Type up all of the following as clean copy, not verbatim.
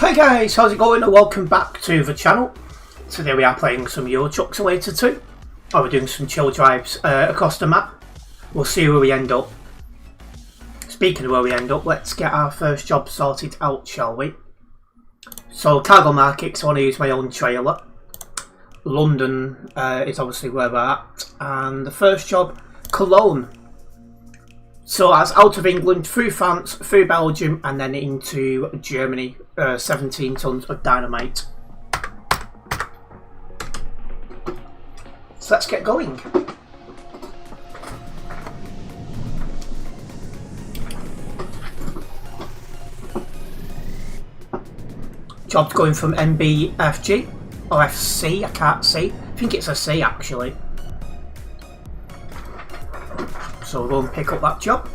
Hi guys, how's it going and welcome back to the channel. Today we are playing some Euro Truck Simulator 2. We're doing some chill drives across the map. We'll see where we end up. Speaking of where we end up, let's get our first job sorted out, shall we? So cargo markets, I want to use my own trailer. London is obviously where we're at. And the first job, Cologne. So that's out of England, through France, through Belgium, and then into Germany. 17 tons of dynamite. So let's get going. Job's going from MBFG or FC, I can't see. I think it's a C actually. So we'll go and pick up that job.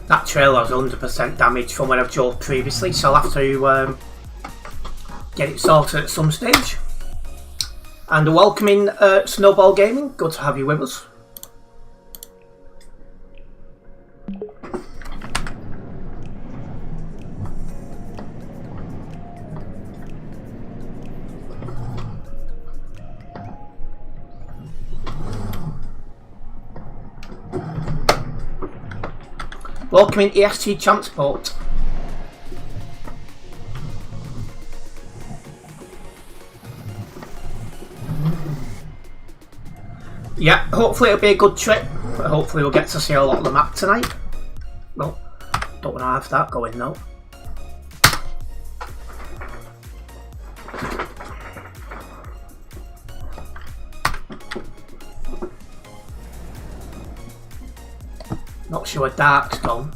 That trailer has 100% damage from when I've drove previously, so I'll have to get it sorted at some stage. And welcoming Snowball Gaming, good to have you with us. Welcoming EST Transport. Yeah, hopefully it'll be a good trip. Hopefully we'll get to see a lot of the map tonight. Well, don't want to have that going though. Not sure where Dark's gone.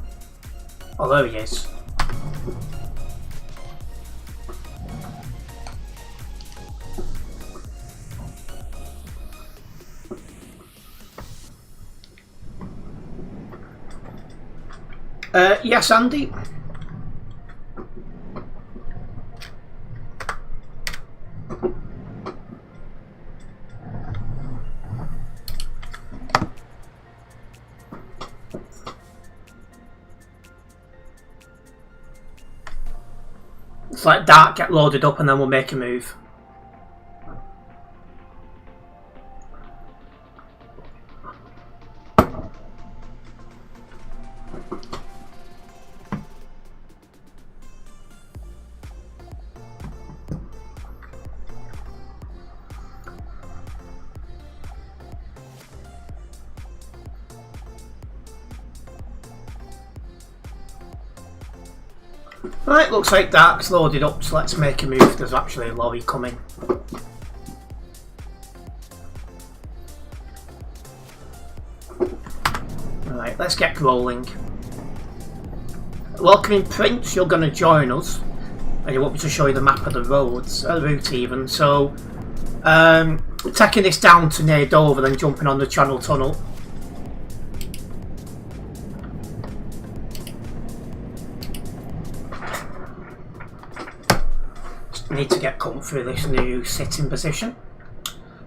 Oh, there he is. Yes, Andy. It's like Dark get loaded up and then we'll make a move. Right, looks like Dark's loaded up, so let's make a move. There's actually a lorry coming. Right, let's get rolling. Welcoming Prince, you're going to join us. And you want me to show you the map of the roads, route even. So, taking this down to near Dover, then jumping on the Channel Tunnel. Need to get comfy with this new sitting position.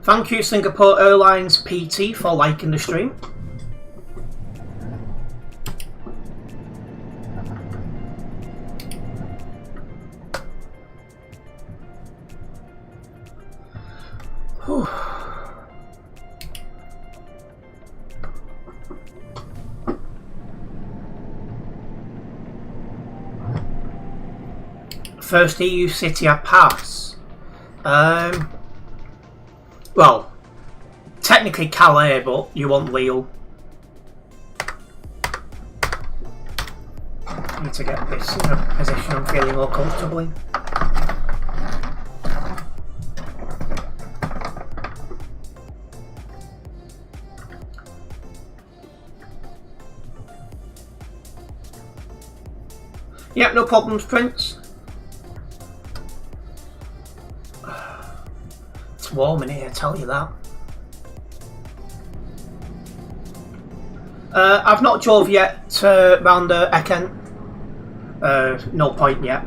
Thank you Singapore Airlines PT for liking the stream. Whew. First EU city I pass. Well, technically Calais, but you want Lille. Need to get this in a position I'm feeling more comfortable in. Yep, no problems, Prince. It's warm in here, I tell you that. I've not drove yet round Ecken. No point yet.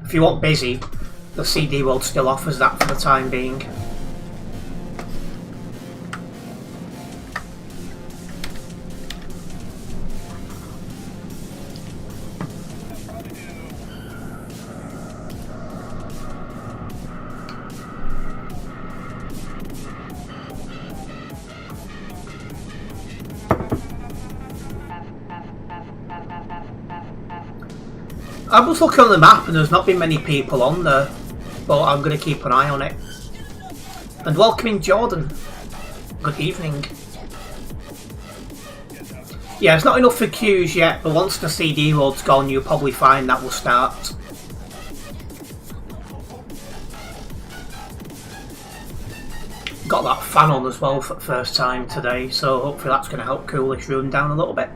If you want busy, the CD world still offers that for the time being. I was looking on the map and there's not been many people on there, but I'm going to keep an eye on it. And welcoming Jordan. Good evening. Yeah, it's not enough for queues yet, but once the CD world's gone, you'll probably find that will start. Got that fan on as well for the first time today, so hopefully that's going to help cool this room down a little bit.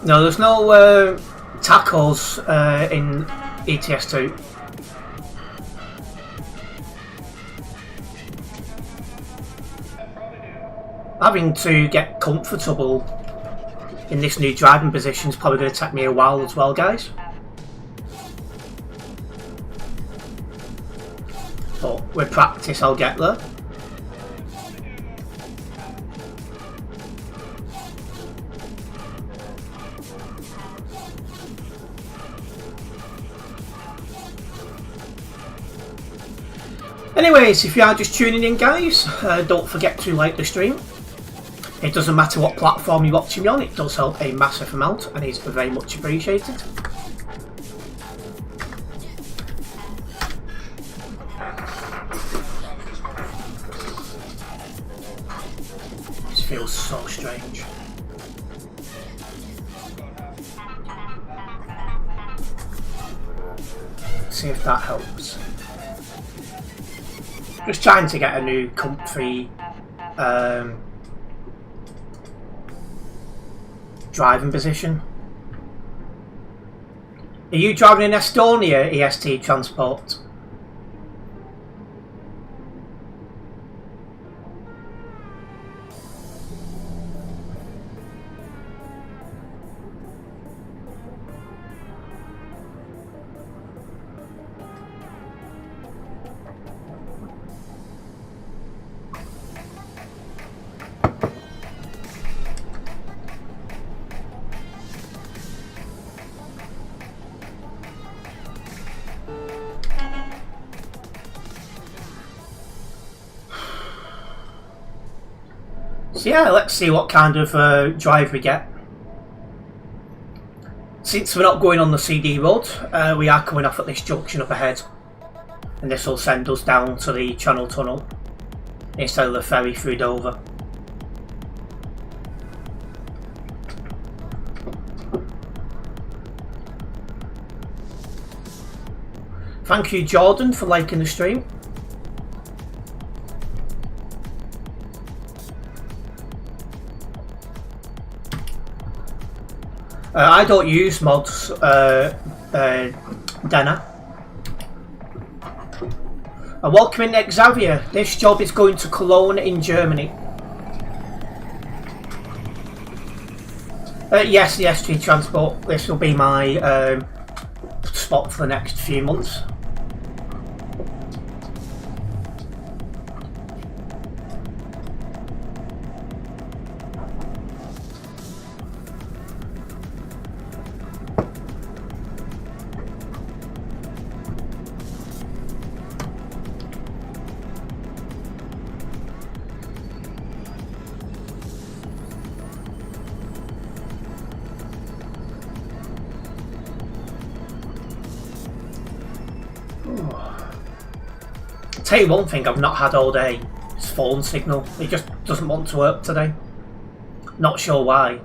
No, there's no tackles in ETS2. Having to get comfortable in this new driving position is probably going to take me a while as well, guys. But with practice I'll get there. Anyways, if you are just tuning in, guys, don't forget to like the stream. It doesn't matter what platform you're watching me on, it does help a massive amount and is very much appreciated. This feels so strange. Let's see if that helps. Just trying to get a new comfy driving position. Are you driving in Estonia, EST Transport? So yeah, let's see what kind of drive we get. Since we're not going on the CD road, we are coming off at this junction up ahead, and this will send us down to the Channel Tunnel instead of the ferry through Dover. Thank you, Jordan, for liking the stream. I don't use mods, Dana. And welcoming Xavier. This job is going to Cologne in Germany. Yes, the ST Transport. This will be my spot for the next few months. Tell you one thing I've not had all day, it's phone signal. It just doesn't want to work today. Not sure why.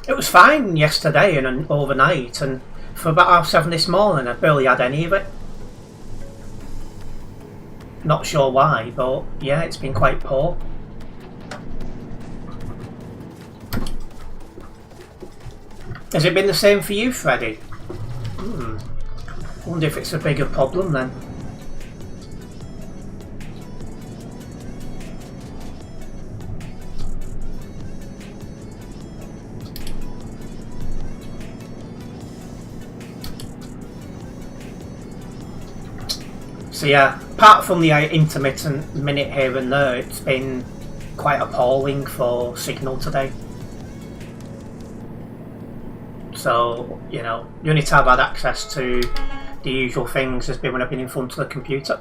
It was fine yesterday and overnight, and for about 7:30 this morning I barely had any of it. Not sure why, but yeah, it's been quite poor. Has it been the same for you, Freddie? Wonder if it's a bigger problem then. So yeah, apart from the intermittent minute here and there, it's been quite appalling for signal today. So, you know, the only time I've had access to the usual things has been when I've been in front of the computer.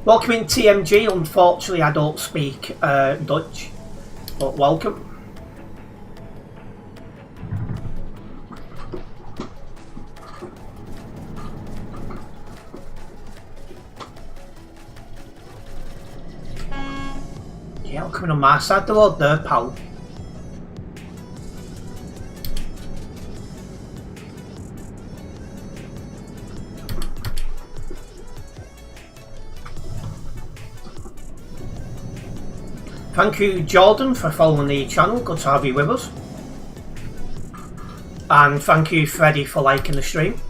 Welcome in TMG. Unfortunately, I don't speak Dutch, but welcome. Yeah, coming on my side of the road there, pal. Thank you, Jordan, for following the channel. Good to have you with us. And thank you, Freddie, for liking the stream.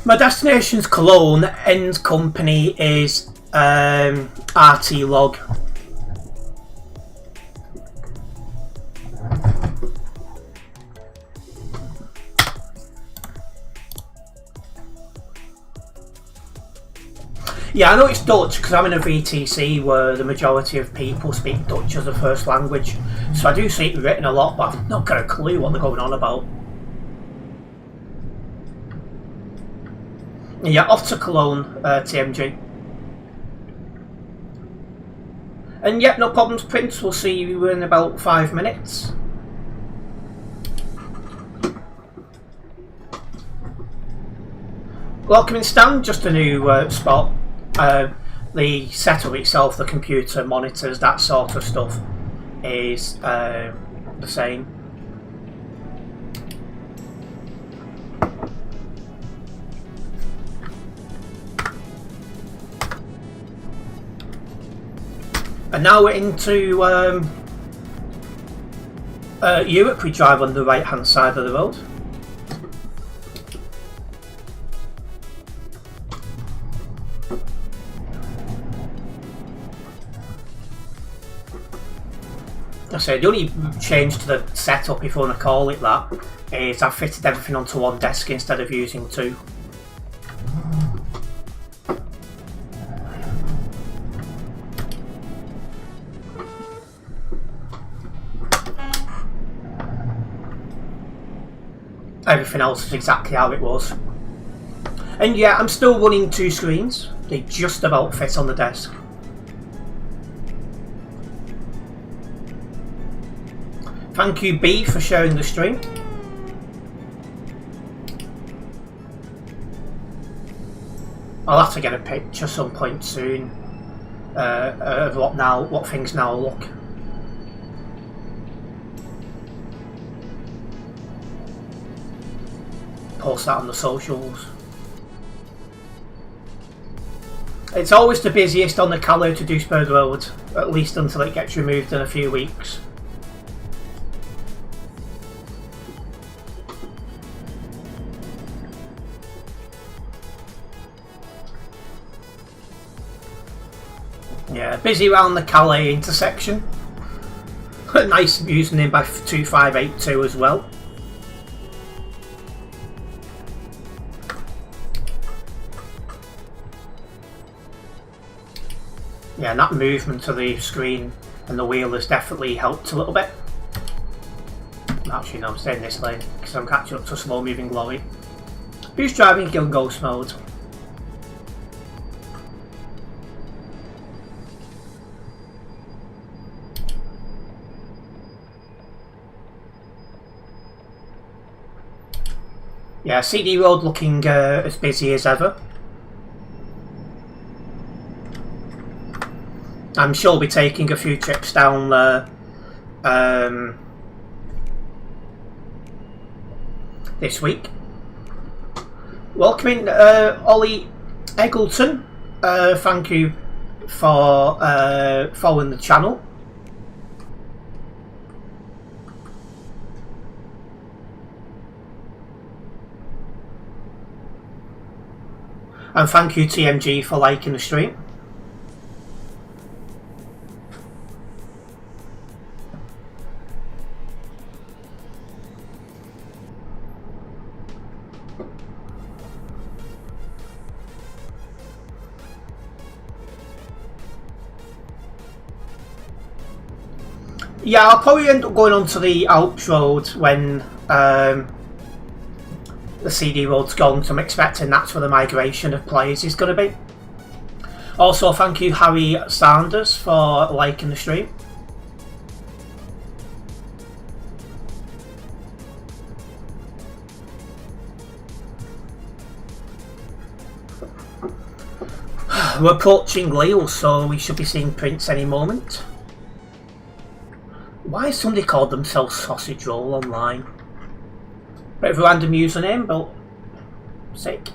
My destination's Cologne. End company is RT Log. Yeah, I know it's Dutch because I'm in a VTC where the majority of people speak Dutch as a first language. So I do see it written a lot, but I've not got a clue what they're going on about. Yeah, off to Cologne, TMG. And yep, no problems, Prince. We'll see you in about 5 minutes. Welcome in, Stan. Just a new spot. The setup itself, the computer, monitors, that sort of stuff is the same. And now we're into Europe. We drive on the right hand side of the road. I say the only change to the setup, if you want to call it that, is I've fitted everything onto one desk instead of using two. Everything else is exactly how it was. And yeah, I'm still running two screens. They just about fit on the desk. Thank you, B, for sharing the stream. I'll have to get a picture some point soon of what things now look. Post that on the socials. It's always the busiest on the Calais to Duisburg Road, at least until it gets removed in a few weeks. Yeah, busy around the Calais intersection. Nice username by 2582 as well. Yeah, and that movement of the screen and the wheel has definitely helped a little bit. Actually, no, I'm staying this lane because I'm catching up to a slow moving lorry. Who's driving in ghost mode? Yeah, CD Road looking as busy as ever. I'm sure we'll be taking a few trips down there this week. Welcome in, Ollie Eggleton. Thank you for following the channel. And thank you TMG for liking the stream. Yeah, I'll probably end up going onto the Alps Road when the CD Road's gone, so I'm expecting that's where the migration of players is going to be. Also, thank you Harry Sanders for liking the stream. We're approaching Lille, so we should be seeing Prince any moment. Why has somebody called themselves Sausage Roll online? Bit of a random username, but sick.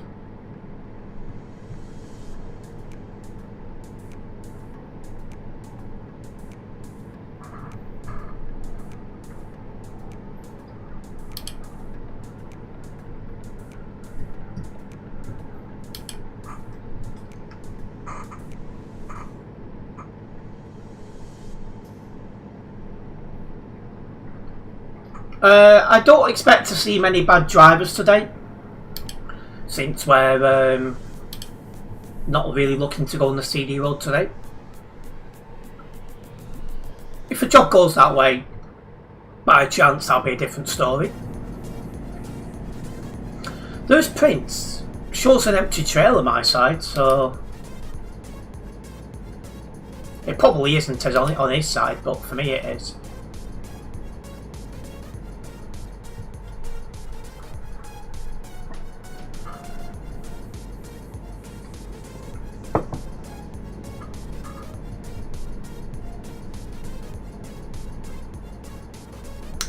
I don't expect to see many bad drivers today, since we're not really looking to go on the CD road today. If a job goes that way, by chance that'll be a different story. There's Prince. Shows an empty trail on my side, so it probably isn't as on his side, but for me it is.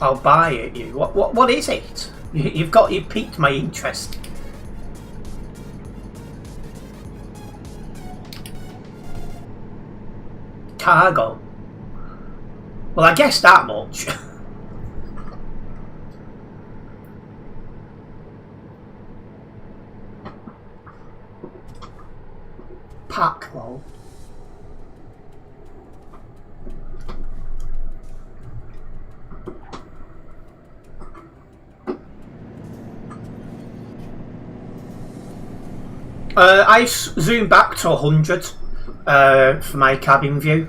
I'll buy it. You. What is it? You've piqued my interest. Cargo. Well, I guess that much. Pack lol. I zoom back to 100 for my cabin view.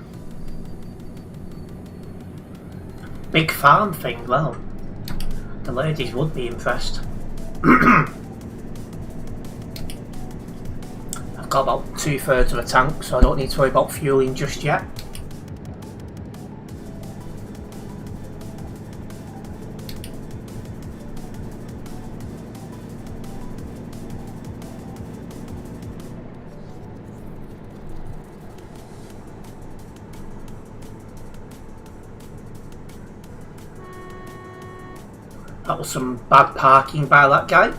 Big farm thing, well, the ladies would be impressed. I've got about 2/3 of a tank, so I don't need to worry about fueling just yet. That was some bad parking by that guy.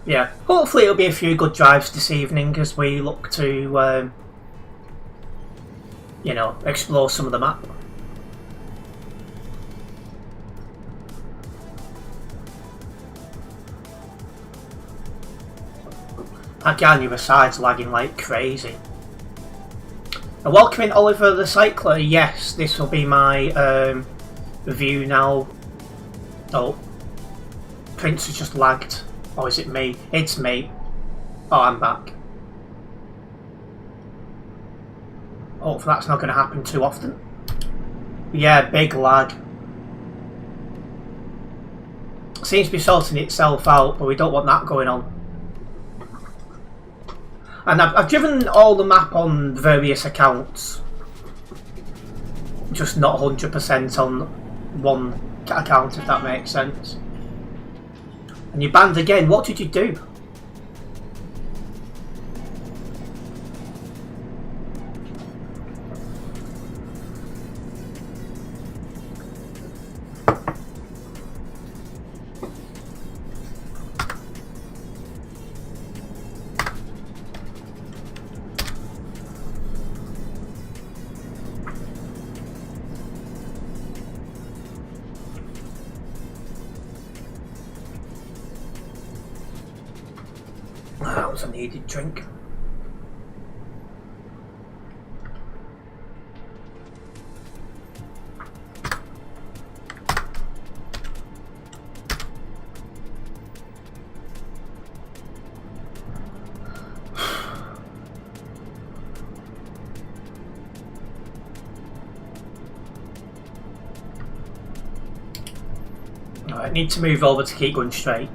Yeah, hopefully it'll be a few good drives this evening as we look to, you know, explore some of the map. That guy on the other side's lagging like crazy. And welcoming Oliver the Cycler, yes, this will be my review now. Oh, Prince has just lagged. Or is it me? It's me. Oh, I'm back. Hopefully that's not going to happen too often. Yeah, big lag. Seems to be sorting itself out, but we don't want that going on. And I've driven all the map on various accounts, just not 100% on one account, if that makes sense. And you banned again, what did you do? That was a needed drink. I need to move over to keep going straight.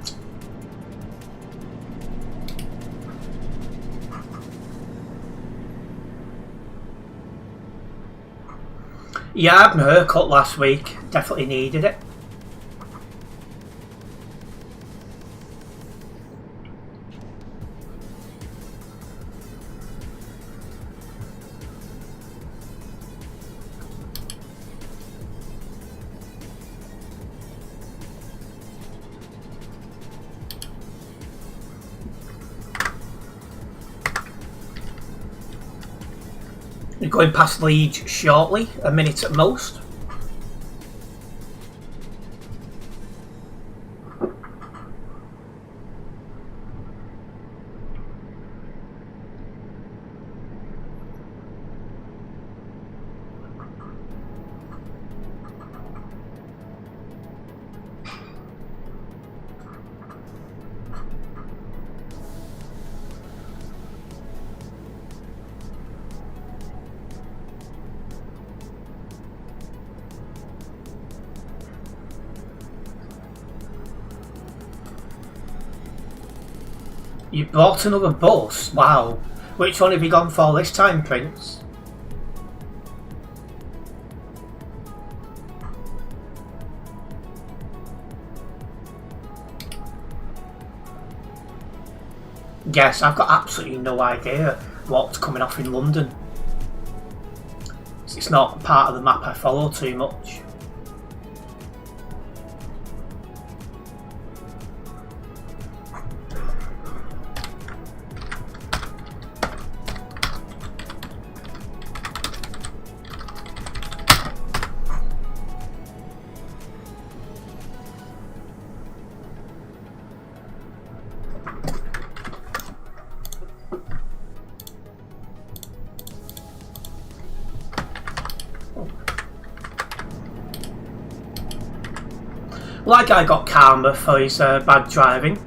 Yeah, I had my haircut last week. Definitely needed it. You're going past Leeds shortly, a minute at most. You bought another bus? Wow. Which one have you gone for this time, Prince? Yes, I've got absolutely no idea what's coming off in London. It's not part of the map I follow too much. Well, that guy got karma for his bad driving.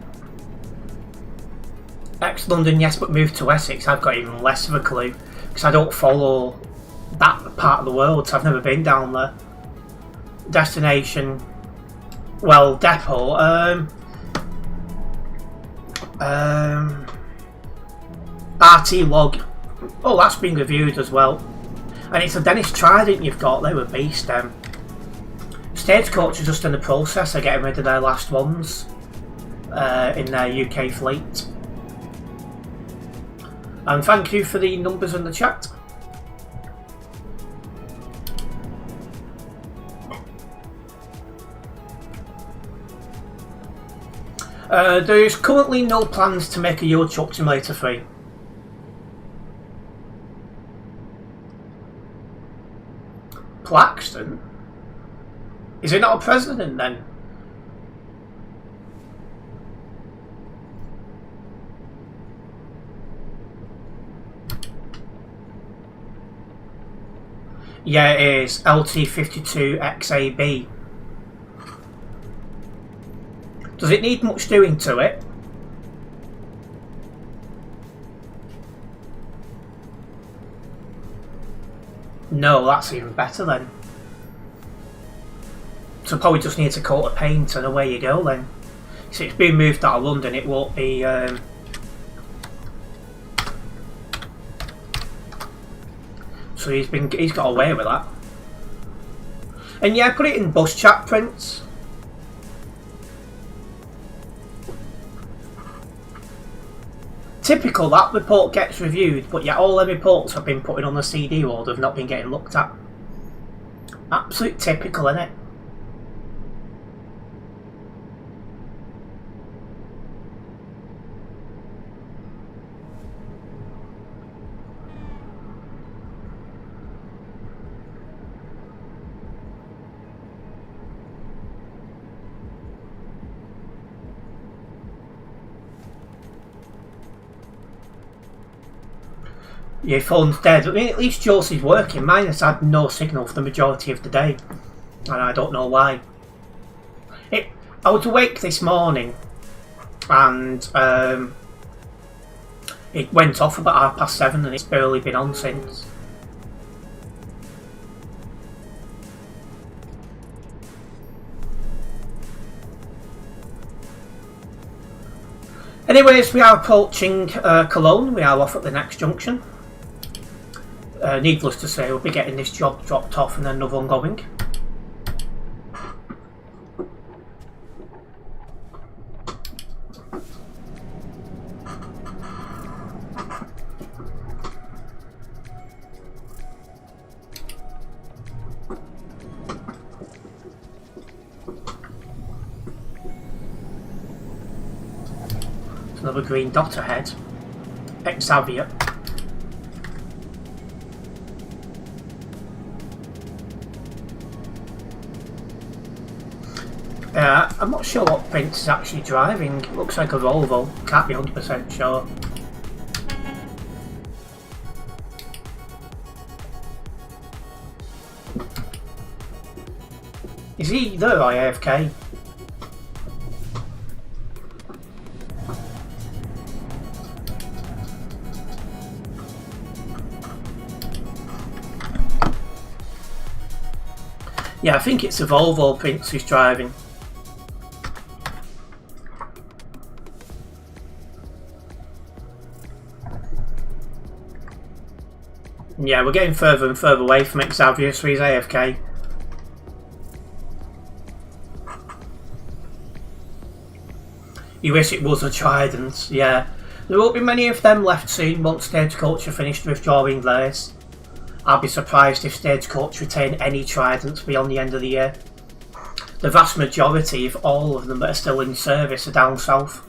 Ex-London, yes, but moved to Essex. I've got even less of a clue because I don't follow that part of the world, so I've never been down there. Destination, well, depot. RT log. Oh, that's been reviewed as well. And it's a Dennis Trident you've got. They were beast. Stagecoach are just in the process of getting rid of their last ones in their UK fleet. And thank you for the numbers in the chat. There's currently no plans to make a Euro Truck Simulator 3. Claxton? Is he not a president then? Yeah, it is LT52XAB. Does it need much doing to it? No, that's even better then. So probably just needs a coat of paint and away you go then. So it's been moved out of London, it won't be... So he's got away with that. And yeah, put it in bus chat, Prince. Typical that report gets reviewed, but yet all the reports have been put in on the CD load have not been getting looked at. Absolute typical, innit? Your phone's dead. I mean, at least yours is working. Mine has had no signal for the majority of the day, and I don't know why. I was awake this morning, and it went off about 7:30, and it's barely been on since. Anyways, we are approaching Cologne. We are off at the next junction. Needless to say, we'll be getting this job dropped off and then another one going. Another green dot ahead. Xavier. I'm not sure what Prince is actually driving. It looks like a Volvo. Can't be 100% sure. Is he there or AFK? Yeah, I think it's a Volvo Prince who's driving. Yeah, we're getting further and further away from Xavier, so he's AFK. You wish it was a Trident, yeah. There won't be many of them left soon once Stagecoach are finished withdrawing theirs. I'll be surprised if Stagecoach retain any Tridents beyond the end of the year. The vast majority of all of them that are still in service are down south.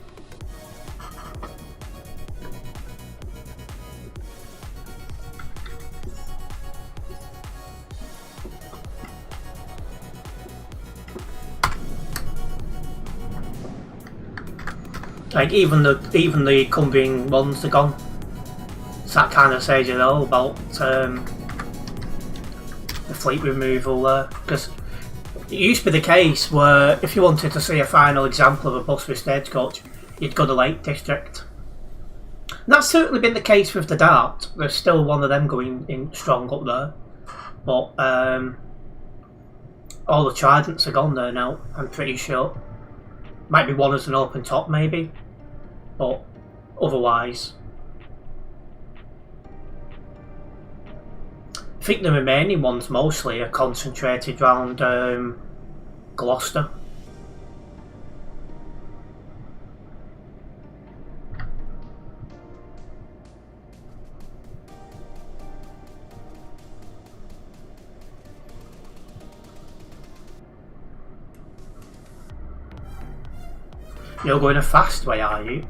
Like even the Cumbrian ones are gone. So that kind of says it all about the fleet removal there. Because it used to be the case where if you wanted to see a final example of a bus with Stagecoach, you'd go to Lake District. And that's certainly been the case with the Dart. There's still one of them going in strong up there. But all the Tridents are gone there now, I'm pretty sure. Might be one as an open top maybe. But otherwise, I think the remaining ones mostly are concentrated around Gloucester. You're going a fast way, are you?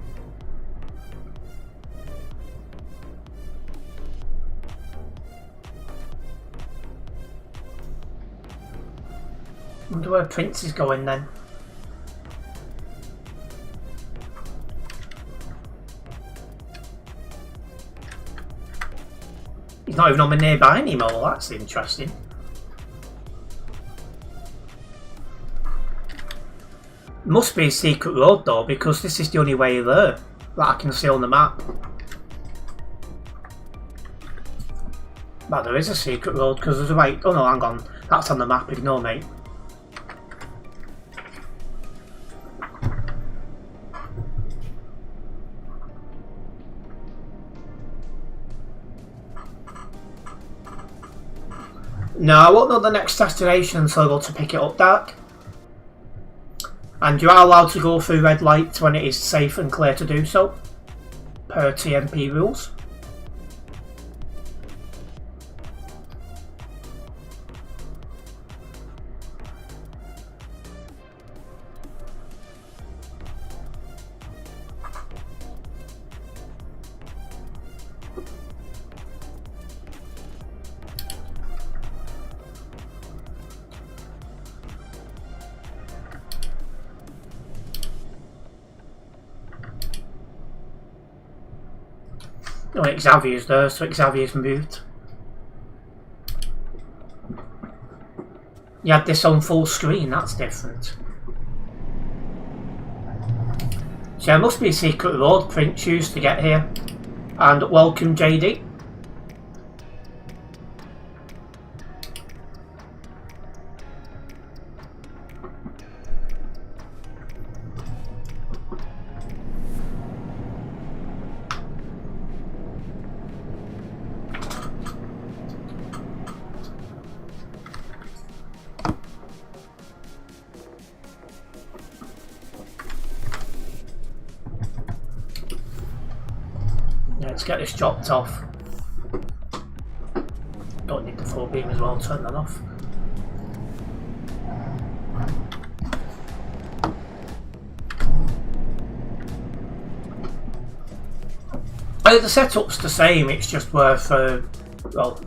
Wonder where Prince is going then. He's not even on my nearby anymore, that's interesting. Must be a secret road though, because this is the only way there that I can see on the map. But there is a secret road because there's a right. Oh no, hang on. That's on the map, ignore me. No, I won't know the next destination until I go to pick it up dark. And you are allowed to go through red lights when it is safe and clear to do so, per TMP rules. Oh, Xavier's there, so Xavier's moved. You had this on full screen, that's different. So there must be a secret road Prince used to get here. And welcome JD. Let's get this chopped off. Don't need the full beam as well, turn that off. The setup's the same, it's just worth, well,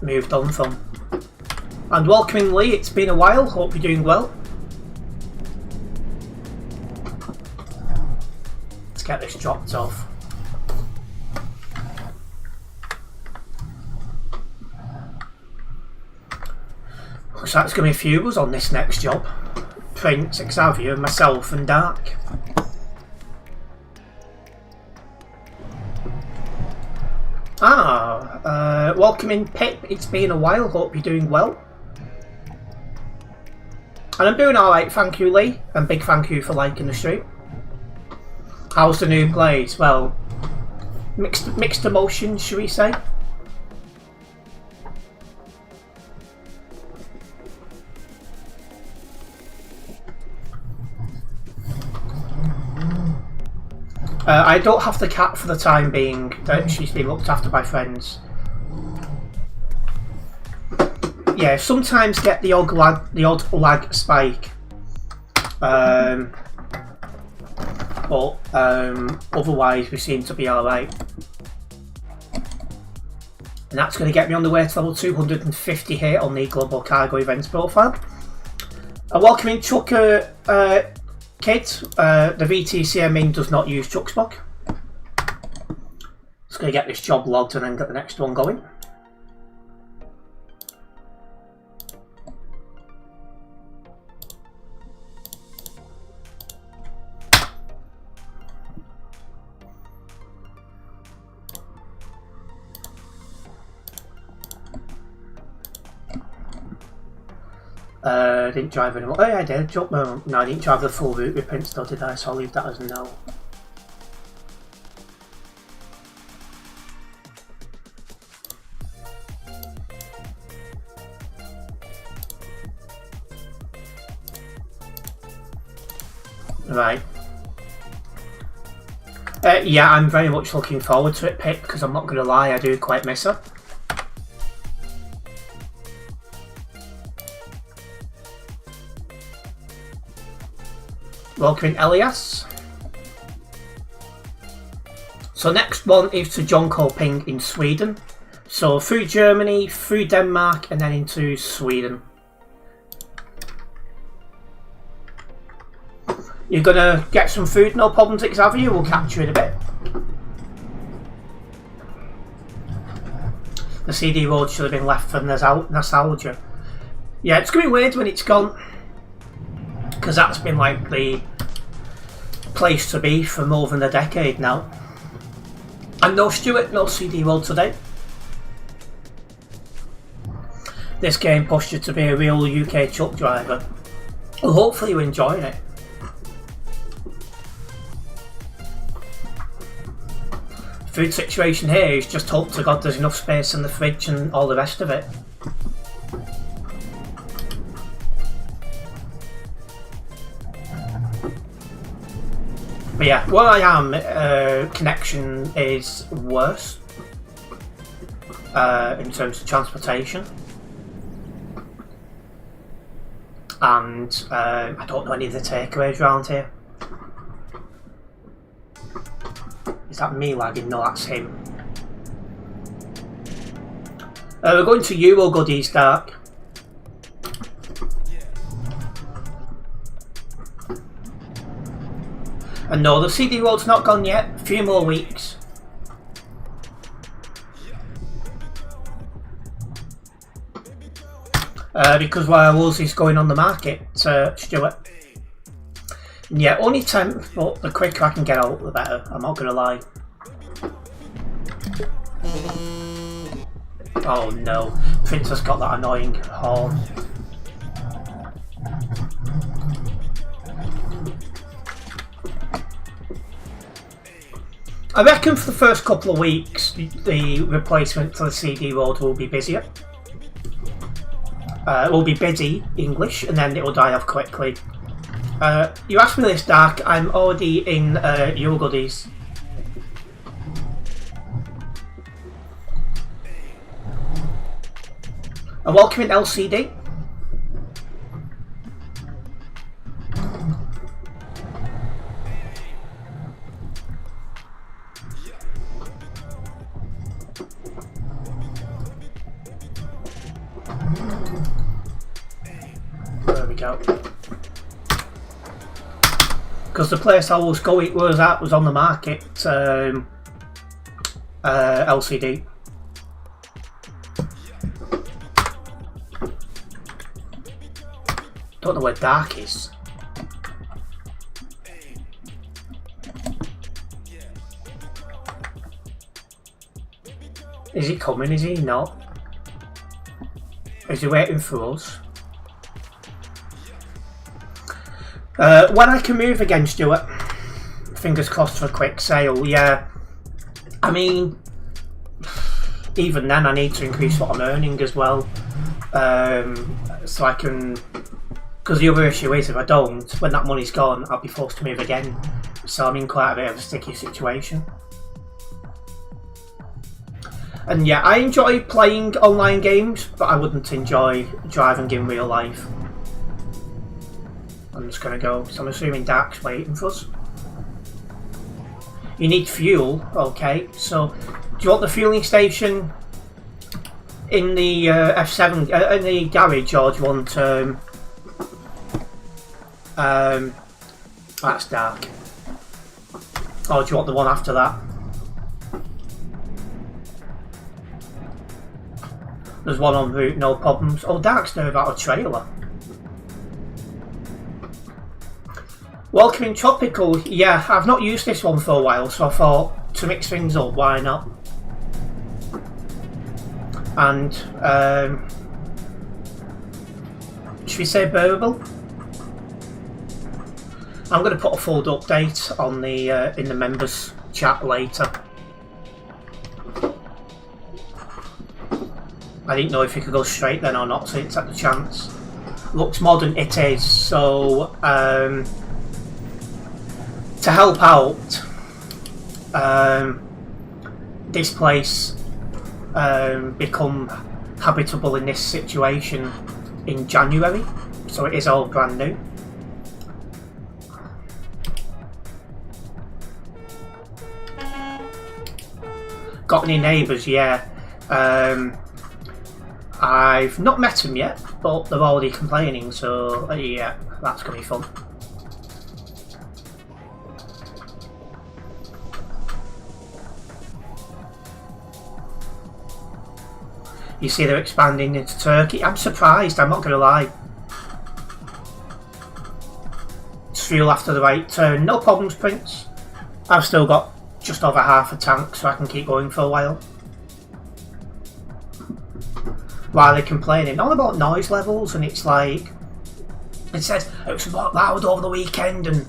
moved on from. And welcoming Lee, it's been a while, hope you're doing well. Let's get this chopped off. Looks like there's going to be a few of us on this next job. Prince, Xavier, myself and Dark. Welcoming Pip, it's been a while, hope you're doing well. And I'm doing alright, thank you Lee, and big thank you for liking the stream. How's the new Blaze? Well, mixed emotions, should we say? I don't have the cat for the time being, that she's been looked after by friends. Yeah, sometimes get the odd lag spike. But otherwise we seem to be alright. And that's going to get me on the way to level 250 here on the Global Cargo Events profile. Welcoming Chucker Kid, the VTC main does not use Chuckspock. Just going to get this job logged and then get the next one going. Didn't drive anymore. Oh yeah, I did. No, I didn't drive the full route with Prince though, did I? So I'll leave that as a no. Right. Yeah, I'm very much looking forward to it, Pip, because I'm not going to lie, I do quite miss her. Welcoming Elias. So next one is to John Koping in Sweden. So through Germany, through Denmark, and then into Sweden. You're gonna get some food, no problems, Xavier. We'll catch you in a bit. The CD road should have been left for nostalgia. Yeah, it's gonna be weird when it's gone, because that's been like the place to be for more than a decade now. And no Stuart, no CD road today. This game pushed you to be a real UK truck driver. Well, hopefully you're enjoying it. Food situation here is just hope to God there's enough space in the fridge and all the rest of it. But yeah, where I am, connection is worse in terms of transportation. And I don't know any of the takeaways around here. Is that me lagging? No, that's him. We're going to Euro Goodies, Dark. And no, the CD road's not gone yet. A few more weeks. because where I was is going on the market, Stuart. Yeah, only temp, but the quicker I can get out, the better. I'm not gonna lie. Oh no, Prince has got that annoying horn. I reckon for the first couple of weeks the replacement for the CD road will be busier. It will be busy, English, and then it will die off quickly. You asked me this, Dark. I'm already in your goodies. A welcome in LCD. There we go. Because the place I was going was on the market, LCD. Don't know where Dark is. Is he coming? Is he not? Is he waiting for us? When I can move again, Stuart, fingers crossed for a quick sale, yeah. I mean, even then I need to increase what I'm earning as well. So I can, because the other issue is if I don't, when that money's gone, I'll be forced to move again. So I'm in quite a bit of a sticky situation. And yeah, I enjoy playing online games, but I wouldn't enjoy driving in real life. I'm just going to go, so I'm assuming Dark's waiting for us. You need fuel, okay, so do you want the fueling station in the F7, in the garage, or do you want, that's Dark, or do you want the one after that? There's one en route, no problems. Oh, Dark's now about a trailer. Welcome in Tropical. Yeah, I've not used this one for a while, so I thought to mix things up, why not? And should we say bearable? I'm going to put a full update on the in the members chat later. I didn't know if you could go straight then or not, so it's at the chance. Looks modern, it is. So to help out, this place become habitable in this situation in January, so it is all brand new. Got any neighbours? Yeah. I've not met them yet, but they're already complaining, so yeah, that's going to be fun. You see they're expanding into Turkey. I'm surprised, I'm not going to lie. Just fuel after the right turn. No problems, Prince. I've still got just over half a tank, so I can keep going for a while. While they're complaining all about noise levels, and it's like, it says it was loud over the weekend, and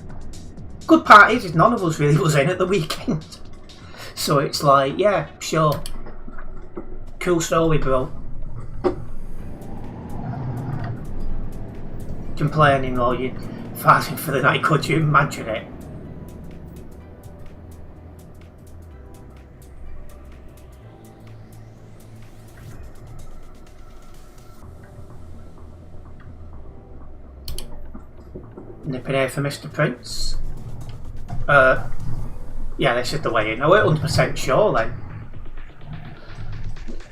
good part is none of us really was in at the weekend. So it's like, yeah, sure. Cool story, bro. Complaining while you're fighting for the night, could you imagine it? Nipping here for Mr. Prince. Yeah, this is the way in. I weren't 100% sure then.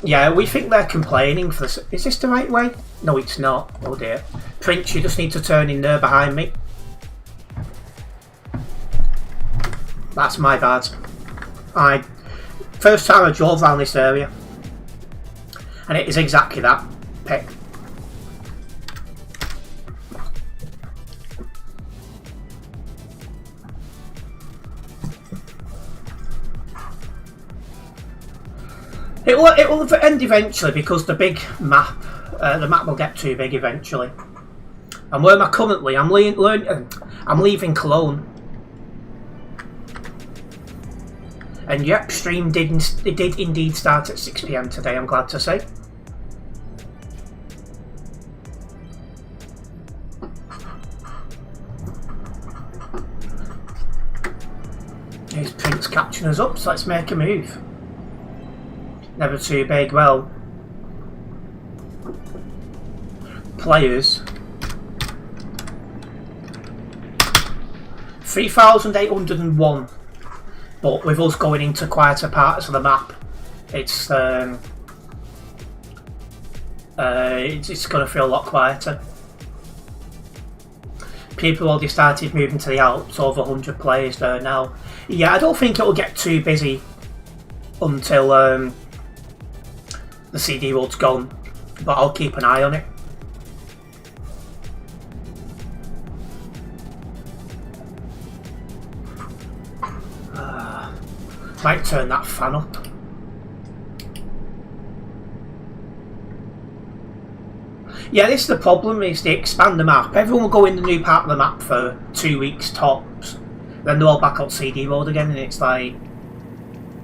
Yeah, we think they're complaining for this. Is this the right way? No, it's not. Oh dear. Prince, you just need to turn in there behind me. That's my bad. First time I drove around this area, and it is exactly that pit. It will end eventually because the big map, the map will get too big eventually. And where am I currently? I'm leaving Cologne. And yep, stream did indeed start at 6 PM today, I'm glad to say. Here's Prince catching us up, so let's make a move. Never too big. Well, players 3,801, but with us going into quieter parts of the map, it's going to feel a lot quieter. People already started moving to the Alps, over 100 players there now. Yeah, I don't think it'll get too busy until the CD world's gone, but I'll keep an eye on it. Might turn that fan up. Yeah, this is the problem, is they expand the map. Everyone will go in the new part of the map for 2 weeks tops. Then they're all back on CD world again, and it's like,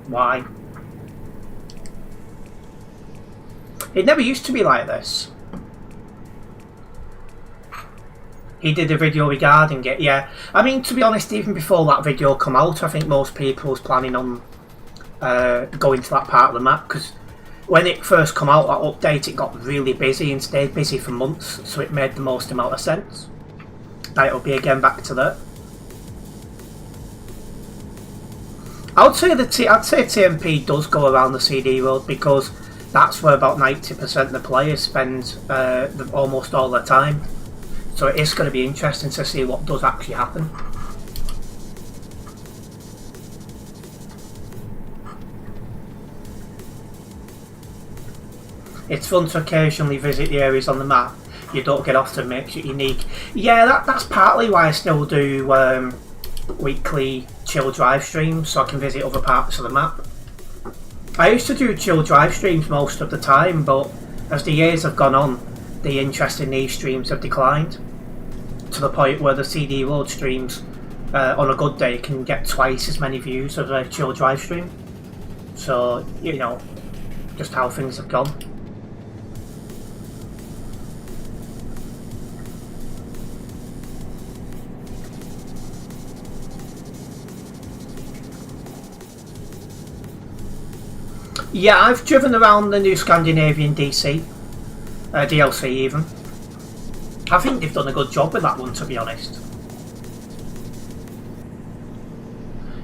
why? It never used to be like this. He did a video regarding it, yeah. I mean, to be honest, even before that video come out, I think most people was planning on going to that part of the map, because when it first come out, that update, it got really busy and stayed busy for months, so it made the most amount of sense. Now it'll be again back to that. I'd say TMP does go around the CD world, because that's where about 90% of the players spend almost all their time. So it is going to be interesting to see what does actually happen. It's fun to occasionally visit the areas on the map you don't get off to, makes it unique. Yeah, that's partly why I still do weekly chill drive streams, so I can visit other parts of the map. I used to do chill drive streams most of the time, but as the years have gone on, the interest in these streams have declined, to the point where the CD world streams on a good day can get twice as many views as a chill drive stream. So, you know, just how things have gone. Yeah, I've driven around the new Scandinavian DLC even. I think they've done a good job with that one, to be honest.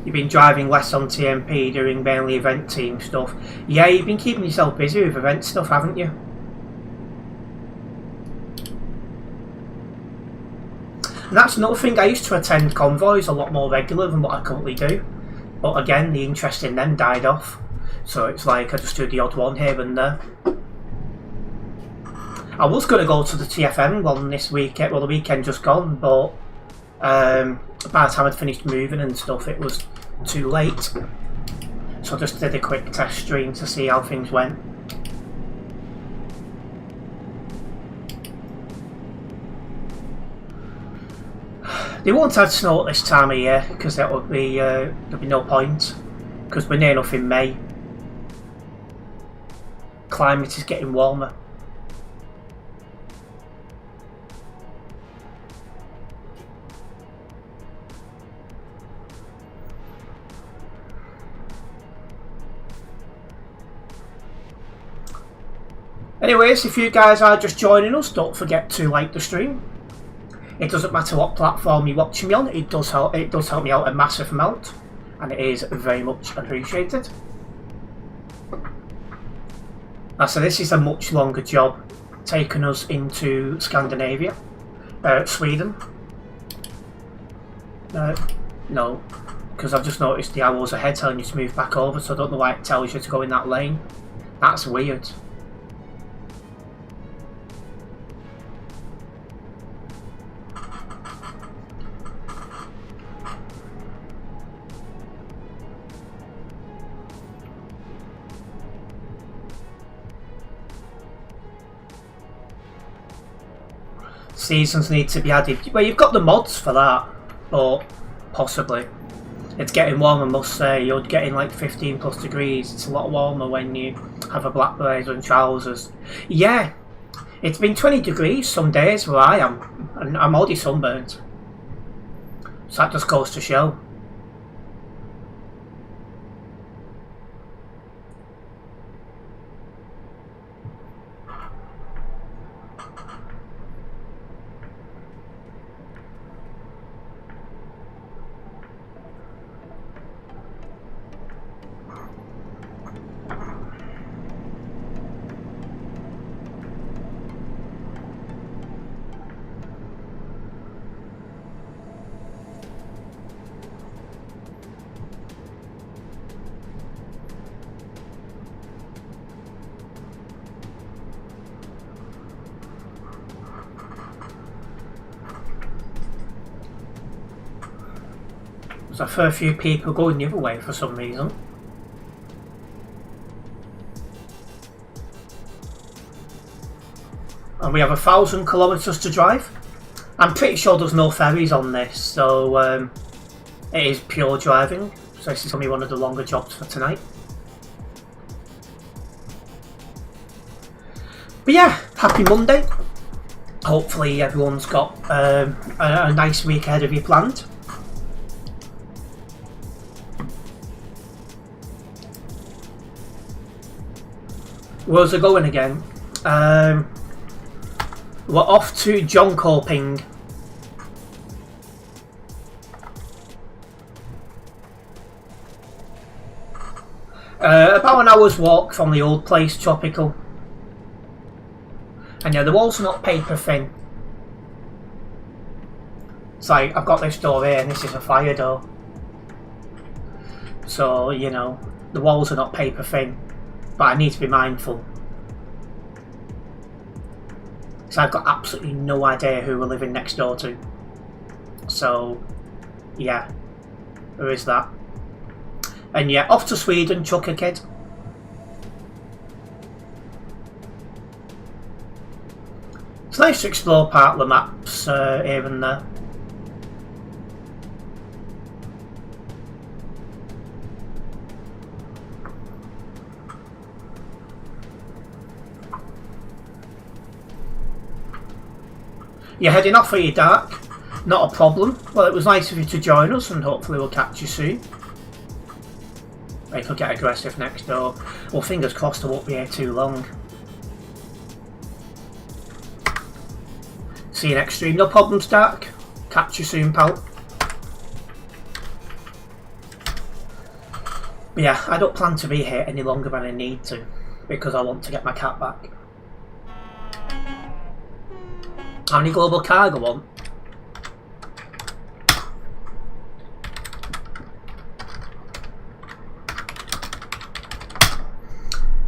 You've been driving less on TMP, doing mainly event team stuff. Yeah, you've been keeping yourself busy with event stuff, haven't you? And that's another thing, I used to attend convoys a lot more regular than what I currently do. But again, the interest in them died off. So it's like I just do the odd one here and there. I was going to go to the TFM one this weekend, well the weekend just gone, but by the time I'd finished moving and stuff it was too late. So I just did a quick test stream to see how things went. They won't add snow at this time of year, because there'll be no point, because we're near enough in May. Climate is getting warmer. Anyways, if you guys are just joining us, don't forget to like the stream. It doesn't matter what platform you're watching me on, it does help me out a massive amount, and it is very much appreciated. So this is a much longer job, taking us into Scandinavia, Sweden. No, because I've just noticed the arrows ahead telling you to move back over, so I don't know why it tells you to go in that lane. That's weird. seasons need to be added. Well, you've got the mods for that, but possibly. It's getting warm, I must say. You're getting like 15 plus degrees. It's a lot warmer when you have a black blazer and trousers. Yeah, it's been 20 degrees some days where I am, and I'm already sunburnt. So that just goes to show. There's a fair few people going the other way for some reason. And we have 1,000 kilometres to drive. I'm pretty sure there's no ferries on this, so it is pure driving. So this is going to be one of the longer jobs for tonight. But yeah, happy Monday. Hopefully everyone's got a nice week ahead of you planned. Where's it going again? We're off to John Coping. About an hour's walk from the old place, Tropical. And yeah, the walls are not paper thin. It's like, I've got this door here and this is a fire door. So, you know, the walls are not paper thin. But I need to be mindful. So I've got absolutely no idea who we're living next door to. So, yeah, there is that. And yeah, off to Sweden, chuck a kid. It's nice to explore part of the maps here and there. You're heading off for your dark? Not a problem. Well, it was nice of you to join us and hopefully we'll catch you soon. They could get aggressive next door. Well, fingers crossed I won't be here too long. See you next stream. No problems, Dark. Catch you soon, pal. But yeah, I don't plan to be here any longer than I need to because I want to get my cat back. How many global cargo on?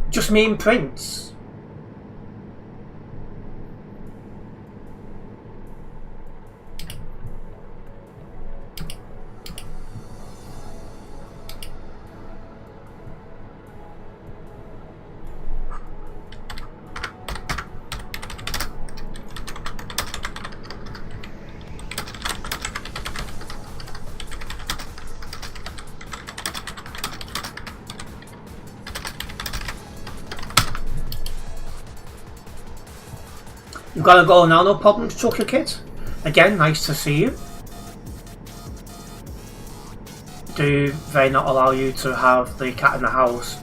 Just me and Prince. You've got to go now, no problems, Chucker Kid. Again, nice to see you. Do they not allow you to have the cat in the house?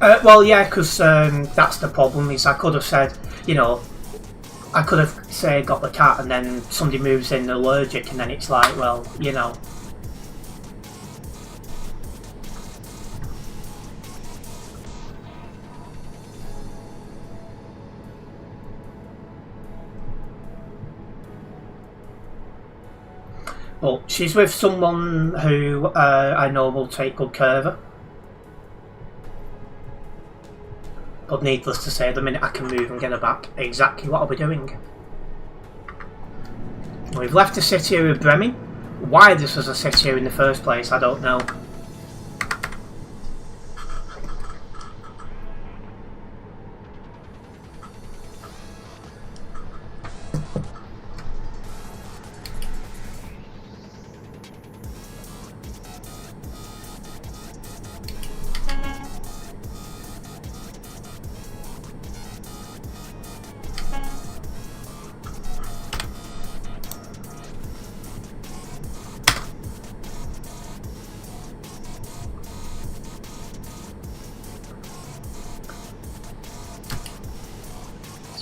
Well, yeah, because that's the problem. Is I could have said, you know, I could have say got the cat, and then somebody moves in allergic, and then it's like, well, you know. But she's with someone who I know will take good care of her. But needless to say, the minute I can move and get her back, exactly what I'll be doing. We've left the city here with Bremen. Why this was a city here in the first place, I don't know.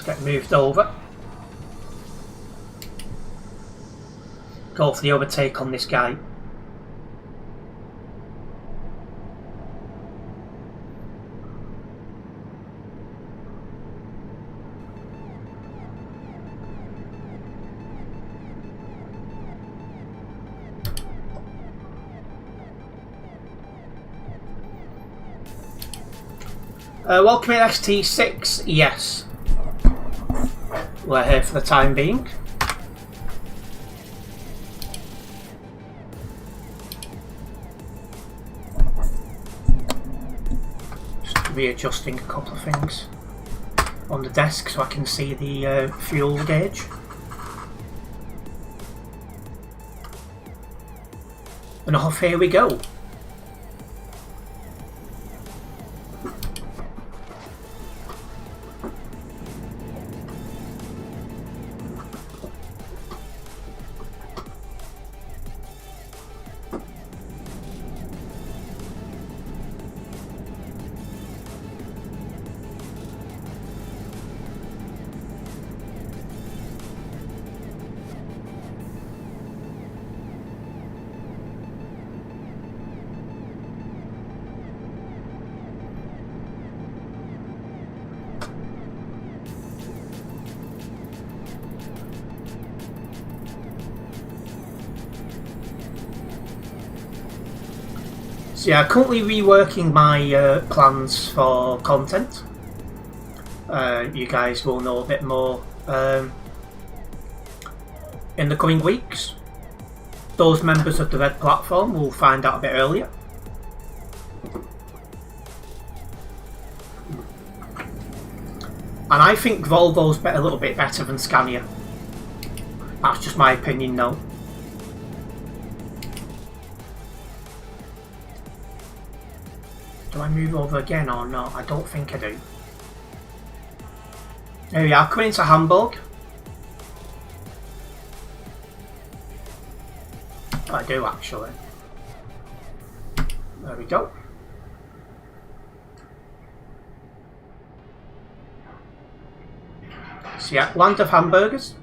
get moved over. Go for the overtake on this guy. Welcome in ST6, yes. We're here for the time being. Just readjusting a couple of things on the desk so I can see the fuel gauge. And off here we go. So yeah, currently reworking my plans for content. You guys will know a bit more in the coming weeks. Those members of the Red Platform will find out a bit earlier. And I think Volvo's a little bit better than Scania. That's just my opinion though. Do I move over again or not? I don't think I do. There we are, coming into Hamburg. I do actually. There we go. So yeah, land of hamburgers.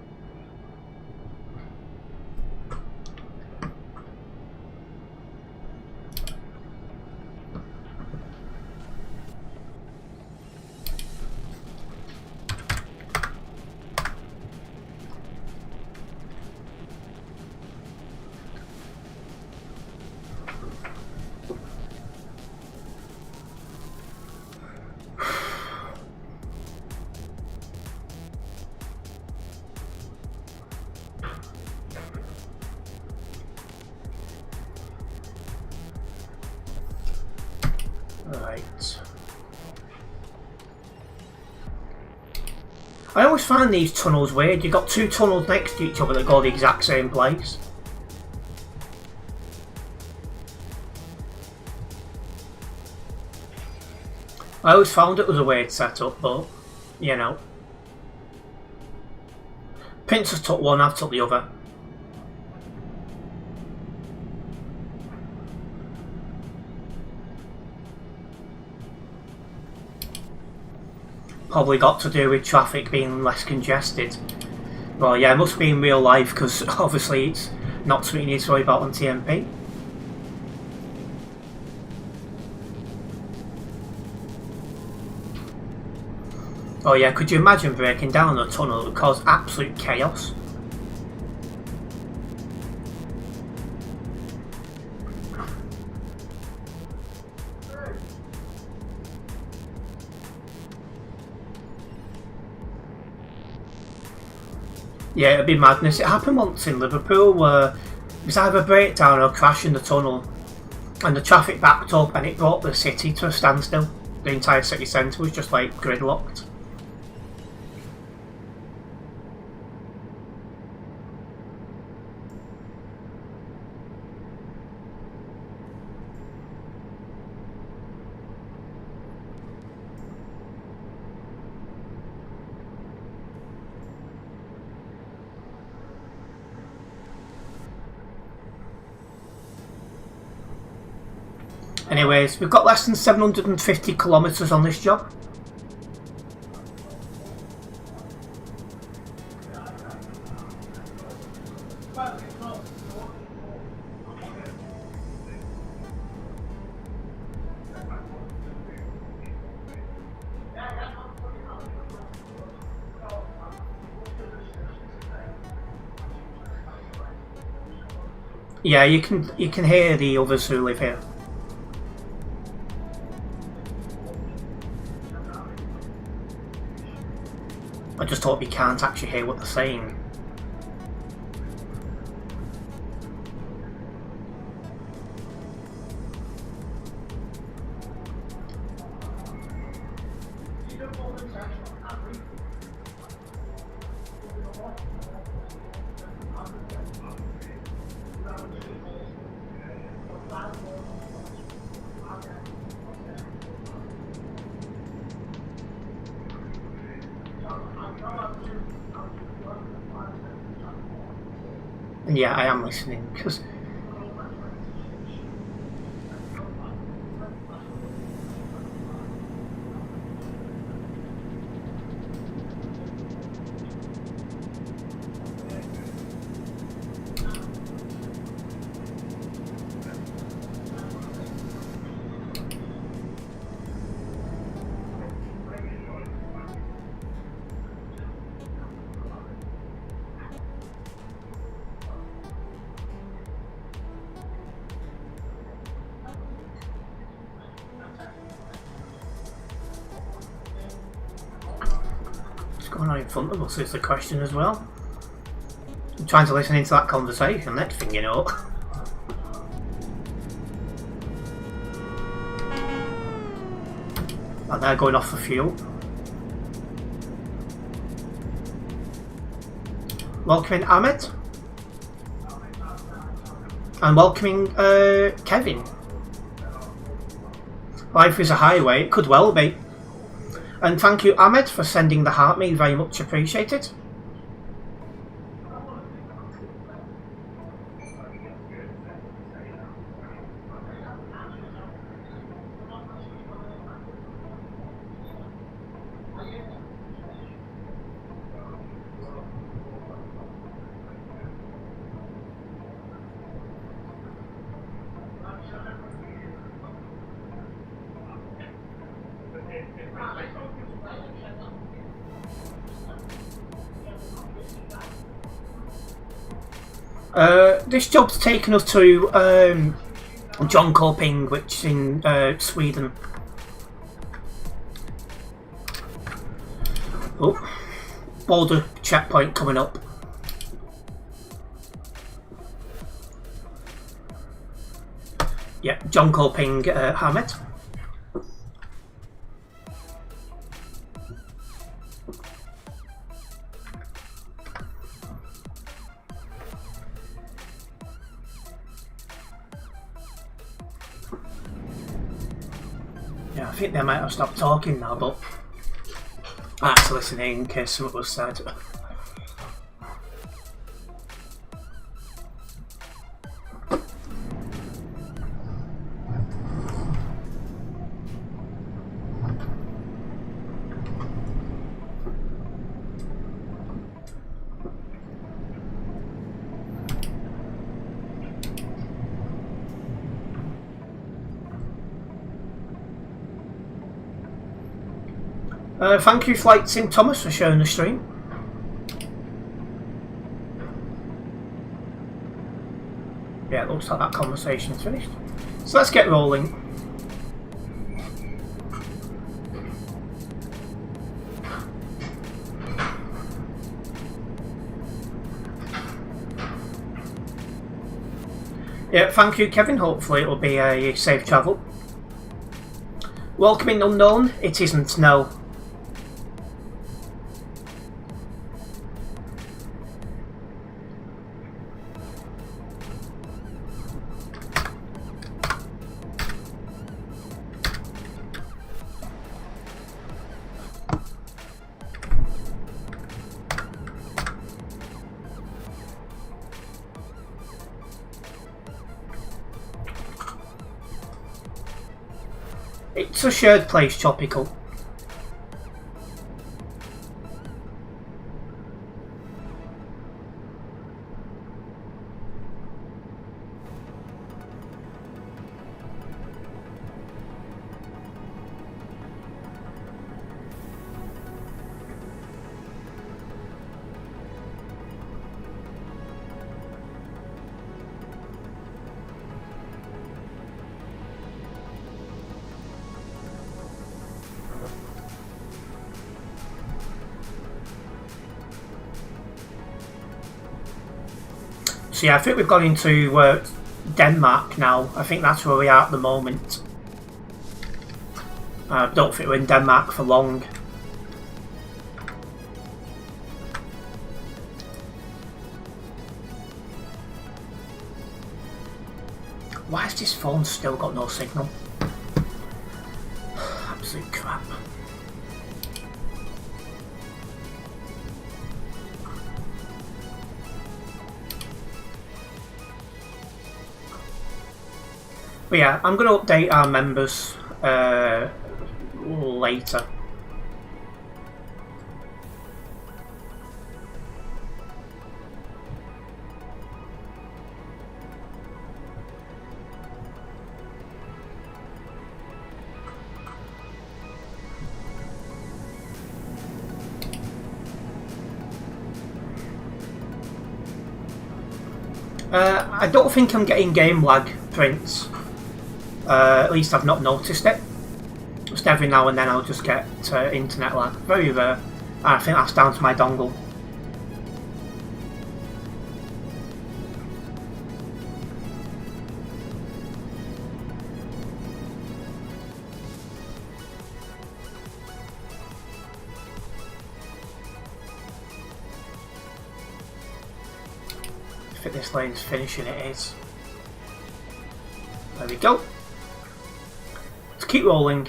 Right. I always find these tunnels weird. You've got two tunnels next to each other that go the exact same place. I always found it was a weird setup, but, you know. Pinter's took one, I've took the other. Probably got to do with traffic being less congested. Well, yeah, it must be in real life because obviously it's not something you need to worry about on TMP. Oh yeah, could you imagine breaking down a tunnel? It would cause absolute chaos. Yeah, it'd be madness. It happened once in Liverpool where it was either a breakdown or a crash in the tunnel and the traffic backed up and it brought the city to a standstill. The entire city centre was just like gridlocked. Anyways, we've got less than 750 kilometres on this job. Yeah, you can hear the others who live here. I just hope you can't actually hear what they're saying. And yeah, I am listening because what's going on in front of us is the question as well. I'm trying to listen into that conversation. Next thing you know. And they're going off for fuel. Welcoming Ahmed. And welcoming Kevin. Life is a highway, it could well be. And thank you Ahmed for sending the heart me, very much appreciated. This job's taken us to John Corping, which is in Sweden. Oh, border checkpoint coming up. Yeah, John Corping, Hamed. Yeah, I think they might have stopped talking now, but I have to listen in case something was said. Thank you, Flight Sim Thomas, for showing the stream. Yeah, it looks like that conversation's finished. So let's get rolling. Yeah, thank you, Kevin. Hopefully it'll be a safe travel. Welcoming unknown, it isn't, no. It's a shared place, Tropical. So yeah, I think we've gone into Denmark now. I think that's where we are at the moment. I don't think we're in Denmark for long. Why has this phone still got no signal? Absolute crap. But yeah, I'm going to update our members later. I don't think I'm getting game lag, Prince. At least I've not noticed it. Just every now and then I'll just get internet lag. Very rare. And I think that's down to my dongle. I think this lane's finishing, it is. There we go. Let's keep rolling.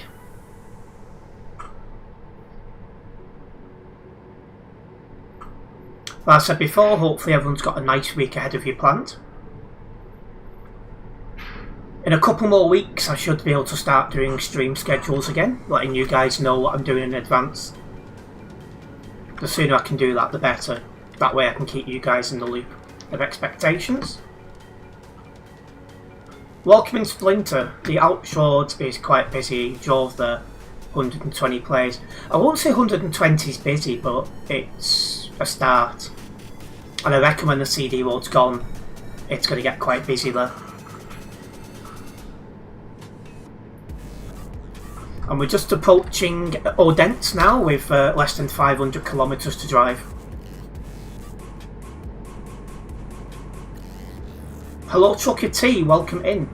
Like I said before, hopefully everyone's got a nice week ahead of you planned. In a couple more weeks I should be able to start doing stream schedules again, letting you guys know what I'm doing in advance. The sooner I can do that, the better. That way I can keep you guys in the loop of expectations. Welcome in Splinter. The Outroad is quite busy. Drove the 120 players. I won't say 120 is busy, but it's a start. And I reckon when the CD road's gone, it's going to get quite busy there. And we're just approaching Odense now with less than 500 kilometres to drive. Hello Trucker T, welcome in.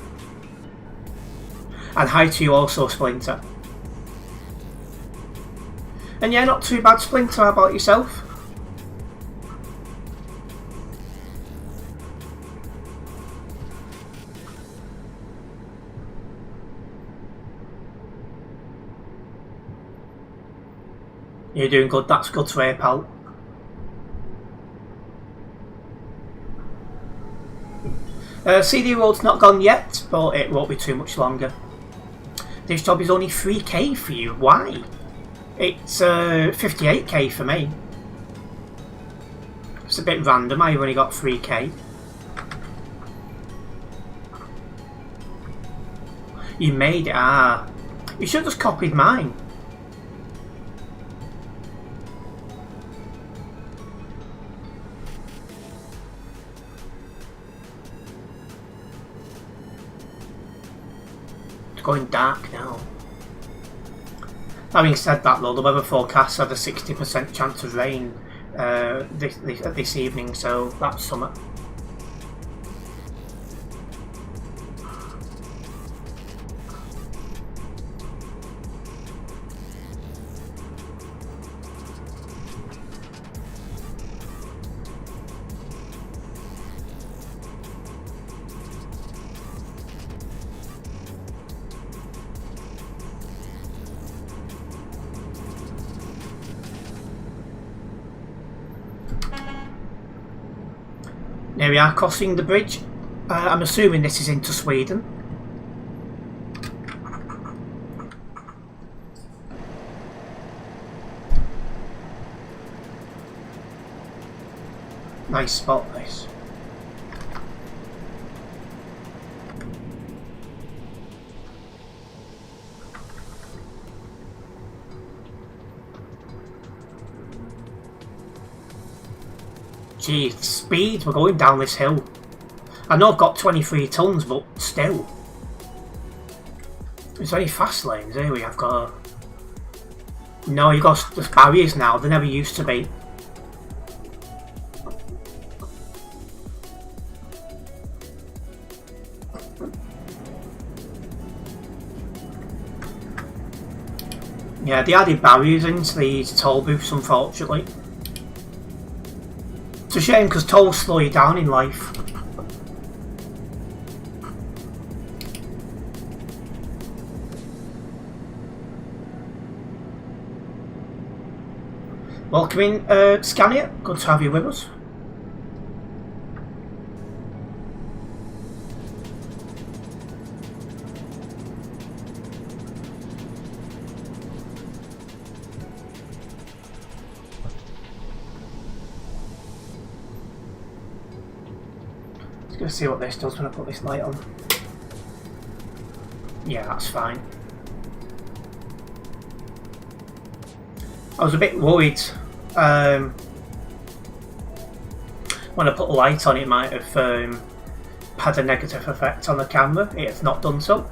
And hi to you also, Splinter. And yeah, not too bad, Splinter. How about yourself? You're doing good, that's good to hear, pal. CD road's not gone yet, but it won't be too much longer. This job is only 3k for you, why? It's 58k for me. It's a bit random, I've only got 3k. You made it, ah. You should have just copied mine. Going dark now. Having said that though, the weather forecast had a 60% chance of rain this evening, so that's summer. Here we are crossing the bridge. I'm assuming this is into Sweden. Nice spot, this. Gee, speed, we're going down this hill. I know I've got 23 tons, but still. There's only fast lanes, here we have got... No, you've got there's barriers now, there never used to be. Yeah, they added barriers into these toll booths, unfortunately. It's a shame because tolls slow you down in life. Welcome in, Scania. Good to have you with us. Just gonna see what this does when I put this light on. Yeah, that's fine. I was a bit worried when I put a light on, it might have had a negative effect on the camera. It's not done so.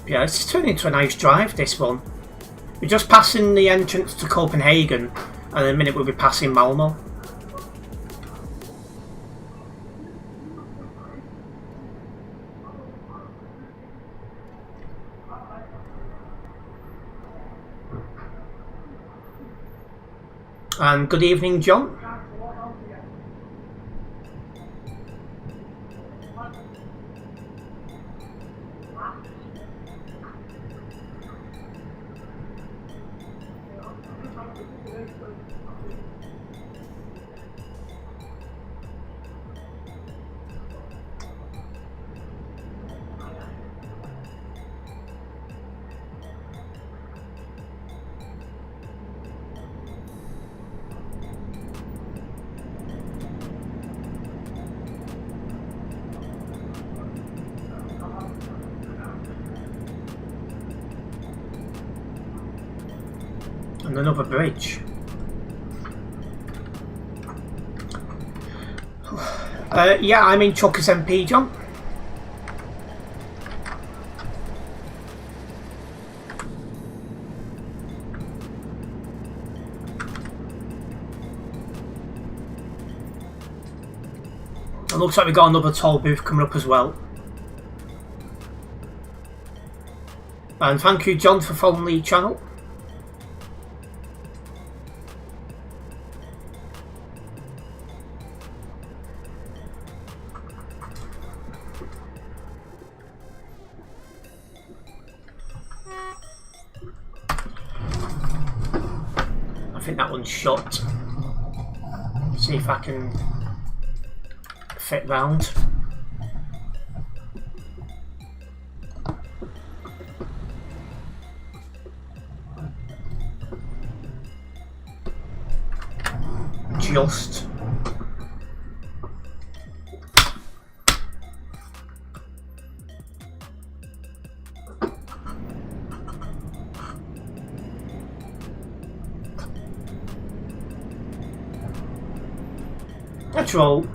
Yeah, it's turned into a nice drive, this one. We're just passing the entrance to Copenhagen, and in a minute we'll be passing Malmo. And good evening, John. And another bridge. Yeah, I'm in Chuckers MP, John. It looks like we've got another toll booth coming up as well. And thank you, John, for following the channel. I think that one's shut. See if I can fit round. Just. Let's roll.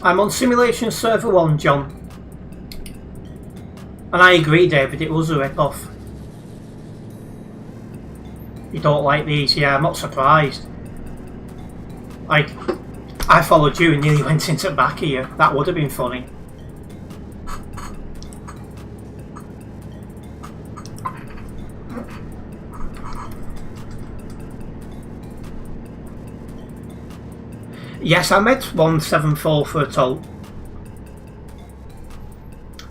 I'm on Simulation Server 1, John. And I agree, David, it was a rip-off. You don't like these? Yeah, I'm not surprised. Like, I followed you and nearly went into the back of you. That would have been funny. Yes, I'm at 174 for a toll.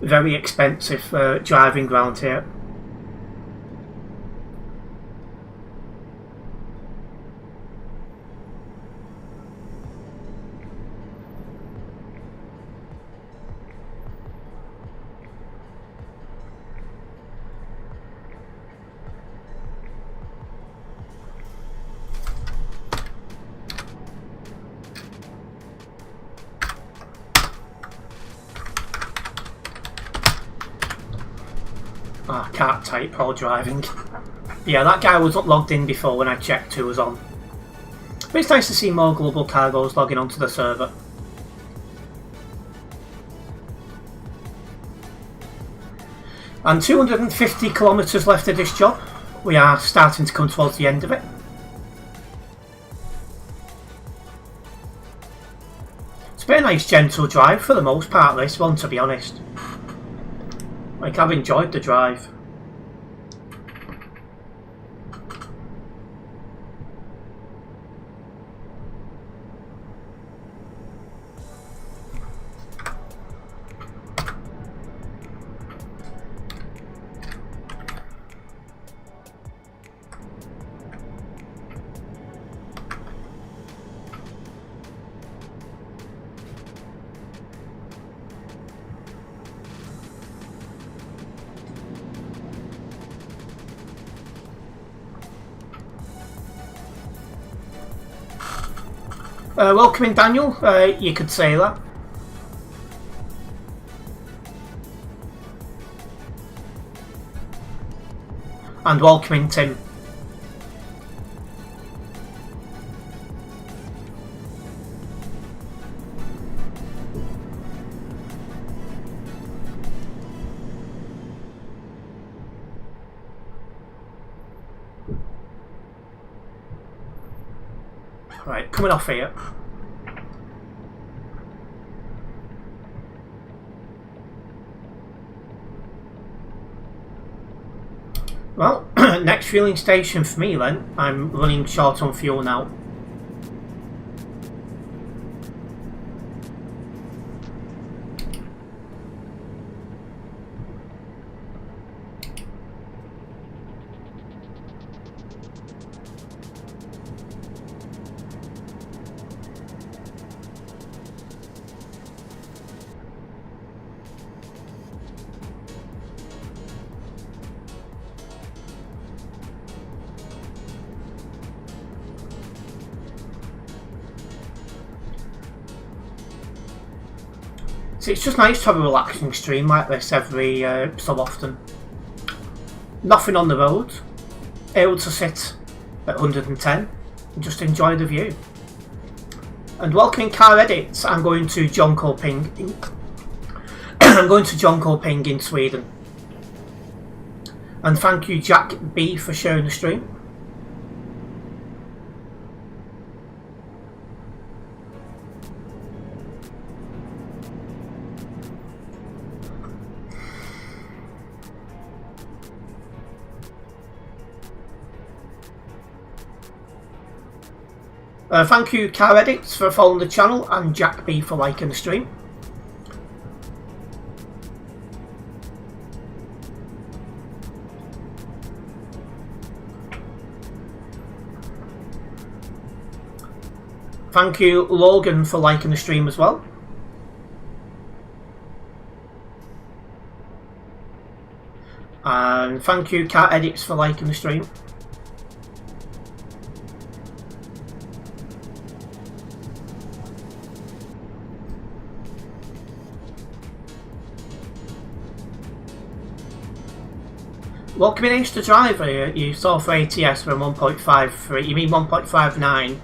Very expensive driving ground here. Ah, can't type while driving. Yeah, that guy wasn't logged in before when I checked who was on. But it's nice to see more global cargoes logging onto the server. And 250 kilometres left of this job. We are starting to come towards the end of it. It's been a nice gentle drive for the most part, this one, to be honest. Like, I've enjoyed the drive. Welcoming Daniel, you could say that. And welcoming Tim. Right, coming off here. Well, next fueling station for me then. I'm running short on fuel now. So it's just nice to have a relaxing stream like this every so often. Nothing on the road, able to sit at 110 and just enjoy the view. And welcoming car edits, I'm going to John Kolping in I'm going to John Kolping in Sweden. And thank you Jack B for sharing the stream. Thank you Car Edits for following the channel and Jack B for liking the stream. Thank you Logan for liking the stream as well. And thank you Car Edits for liking the stream. Welcoming Ace to Driver, you saw for ATS when 1.53, you mean 1.59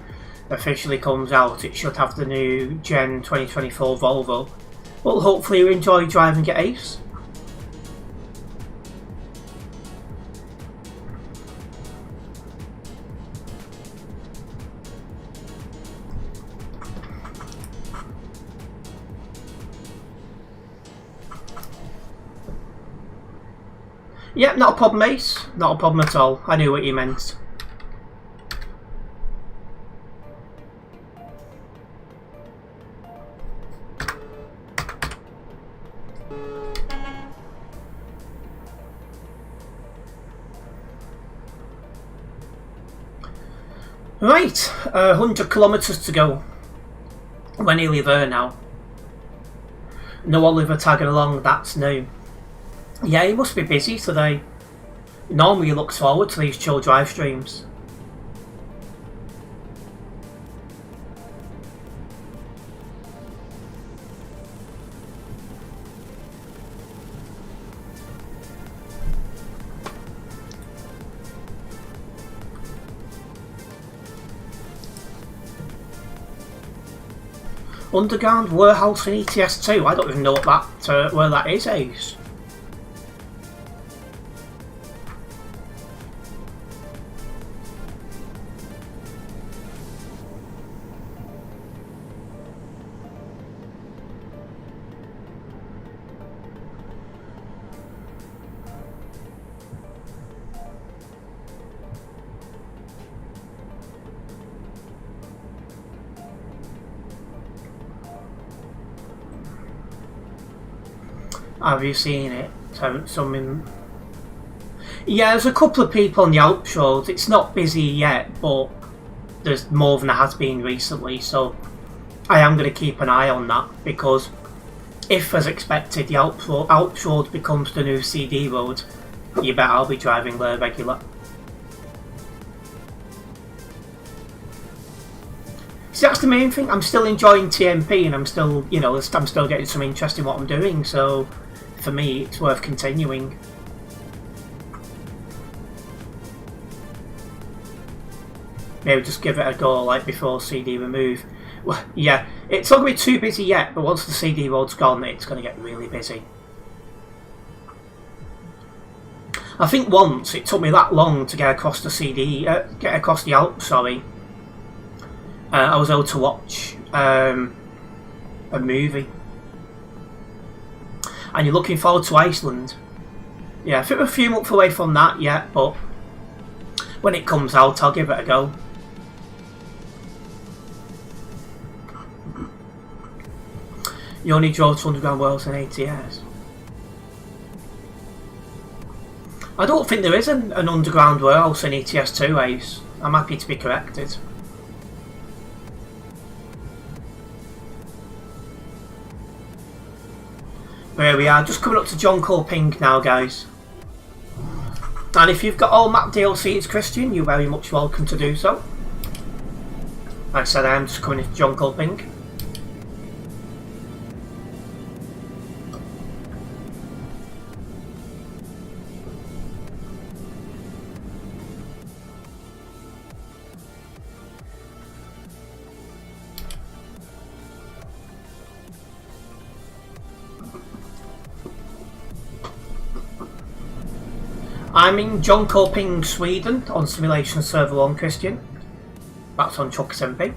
officially comes out. It should have the new Gen 2024 Volvo. Well, hopefully you enjoy driving at Ace. Yep, not a problem, Ace. Not a problem at all. I knew what you meant. Right, 100 kilometres to go. We're nearly there now. No Oliver tagging along, that's new. Yeah, he must be busy today. Normally he looks forward to these chill drive streams. Underground warehouse in ETS2. I don't even know what that where that is, Ace. Have you seen it? Yeah, there's a couple of people on the Alps Road. It's not busy yet, but there's more than there has been recently, so I am going to keep an eye on that, because if, as expected, the Alps Road becomes the new CD road, you bet I'll be driving there regular. See, that's the main thing. I'm still enjoying TMP, and I'm still, you know, I'm still getting some interest in what I'm doing, so for me, it's worth continuing. Maybe just give it a go, like, before CD remove. Well, yeah, it's not going to be too busy yet, but once the CD road's gone, it's going to get really busy. I think once it took me that long to get across the Alps, sorry. I was able to watch a movie. And you're looking forward to Iceland. Yeah, I think we're a few months away from that yet, but when it comes out, I'll give it a go. You only drove to Underground Worlds in 8 years. I don't think there is an Underground Warehouse in ETS2, Ace. I'm happy to be corrected. There we are, just coming up to John Cole Ping now, guys. And if you've got all map DLCs, Christian, you're very much welcome to do so. Like I said, I am just coming to John Cole Ping. I'm in John Coping, Sweden, on Simulation Server 1, Christian. That's on Chuck SMP.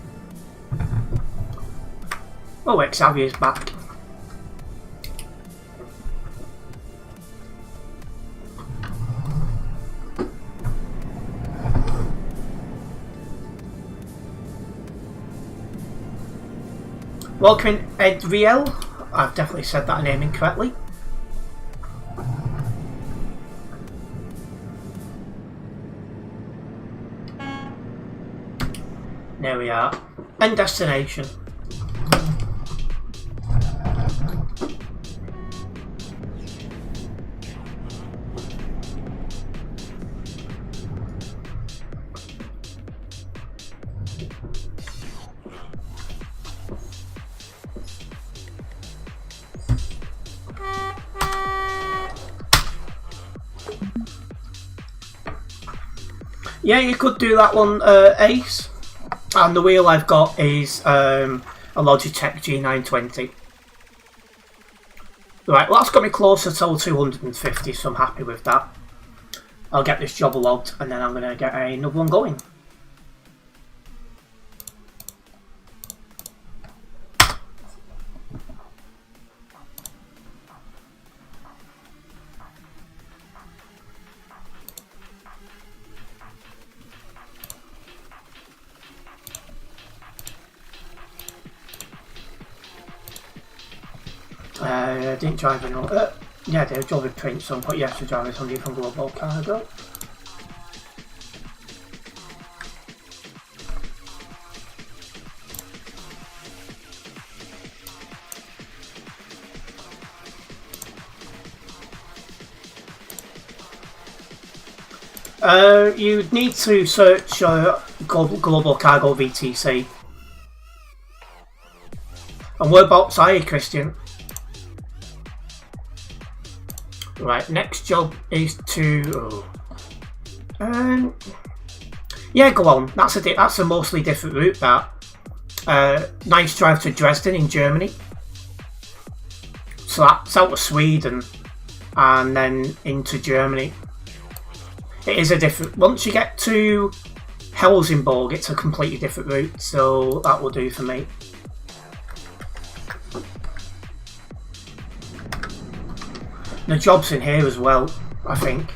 Oh, Xavier's back. Welcome, Edriel. I've definitely said that name incorrectly. There we are. End destination. Yeah, you could do that one, Ace. And the wheel I've got is a Logitech G920. Right, well that's got me closer to 250, so I'm happy with that. I'll get this job logged and then I'm going to get another one going. I didn't drive any. Yeah, I did. Drove with Prince, so I'm put yes to drive somebody from Global Cargo. You'd need to search Global Cargo VTC. And whereabouts are you, Christian? Right, next job is to... yeah, go on. That's a mostly different route, that. Nice drive to Dresden in Germany. So that's out of Sweden and then into Germany. It is a different... Once you get to Helsingborg, it's a completely different route, so that will do for me. The job's in here as well, I think.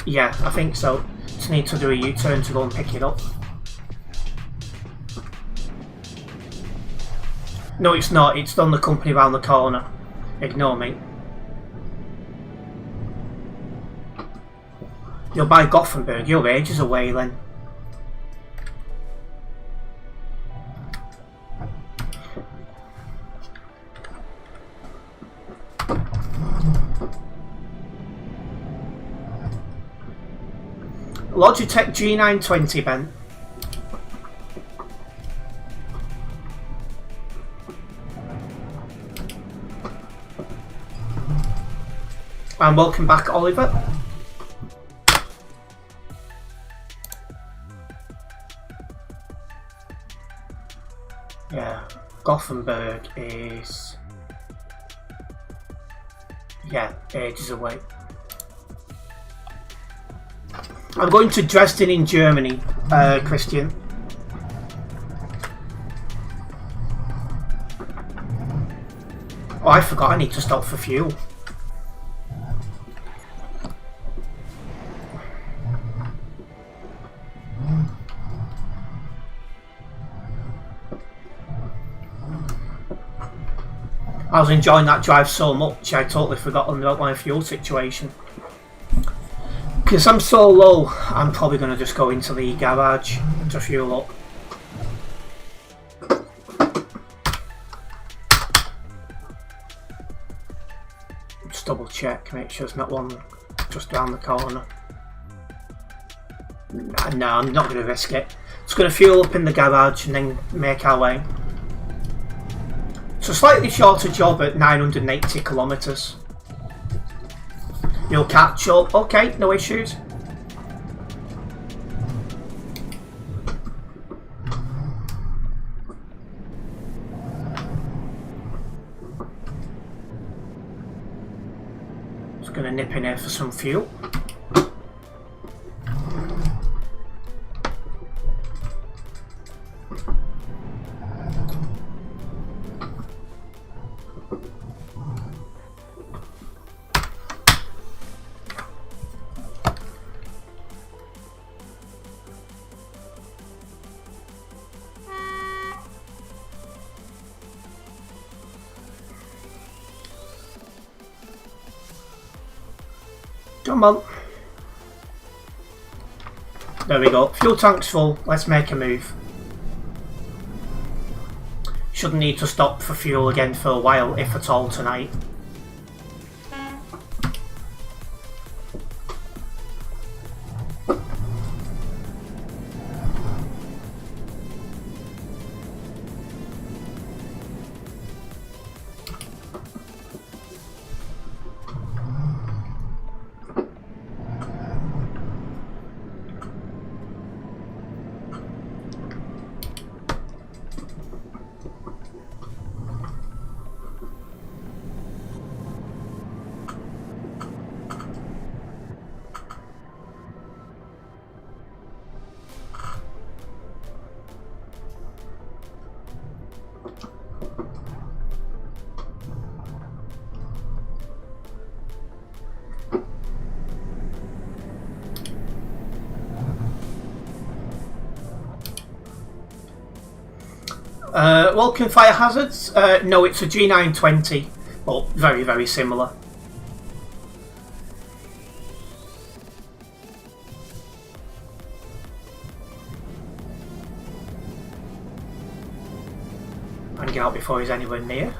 Yeah, I think so. Just need to do a U-turn to go and pick it up. No, it's not. It's done the company round the corner. Ignore me. You'll buy Gothenburg. You're ages away then. Logitech G920, Ben. And welcome back, Oliver. Yeah, Gothenburg is... yeah, ages away. I'm going to Dresden in Germany, Christian. Oh, I forgot I need to stop for fuel. I was enjoying that drive so much, I totally forgot about my fuel situation. Because I'm so low, I'm probably going to just go into the garage to fuel up. Just double check, make sure there's not one just around the corner. No, I'm not going to risk it. Just going to fuel up in the garage and then make our way. It's a slightly shorter job at 980 kilometres. You'll catch up. Okay, no issues. Just going to nip in here for some fuel. Come on. There we go. Fuel tank's full. Let's make a move. Shouldn't need to stop for fuel again for a while, if at all, tonight. Welcome fire hazards. No, it's a G920, but very, very similar. And get out before he's anywhere near.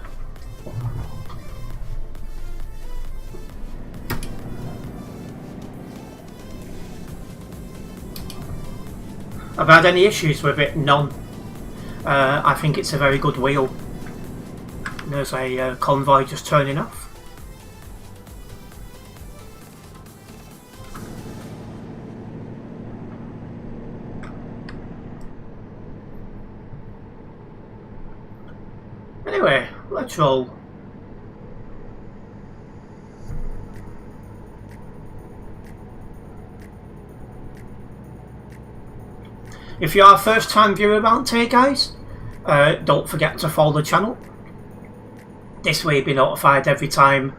Have I had any issues with it? None. I think it's a very good wheel. There's a convoy just turning off. Anyway, let's roll. If you are a first time viewer around here, guys, don't forget to follow the channel. This way you'll be notified every time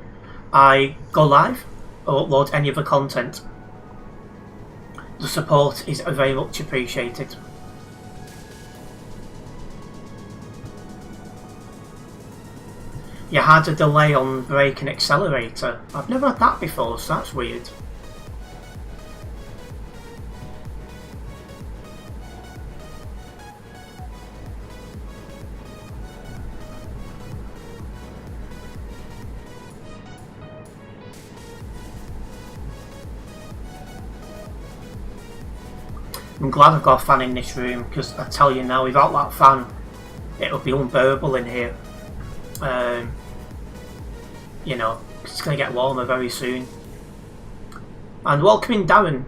I go live or upload any other content. The support is very much appreciated. You had a delay on brake and accelerator. I've never had that before, so that's weird. I'm glad I've got a fan in this room, because I tell you now, without that fan, it'll be unbearable in here. You know, it's going to get warmer very soon. And welcoming Darren.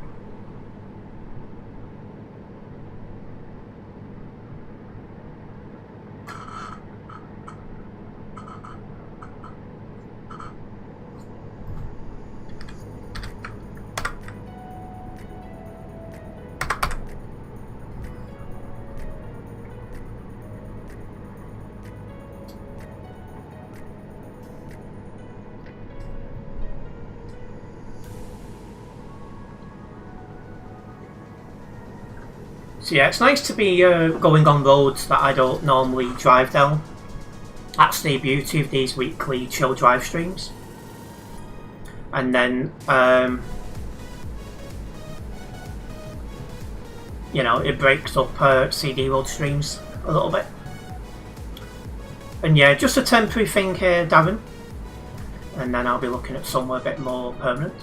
So yeah, it's nice to be going on roads that I don't normally drive down. That's the beauty of these weekly chill drive streams. And then, you know, it breaks up CD road streams a little bit. And yeah, just a temporary thing here, Darren. And then I'll be looking at somewhere a bit more permanent.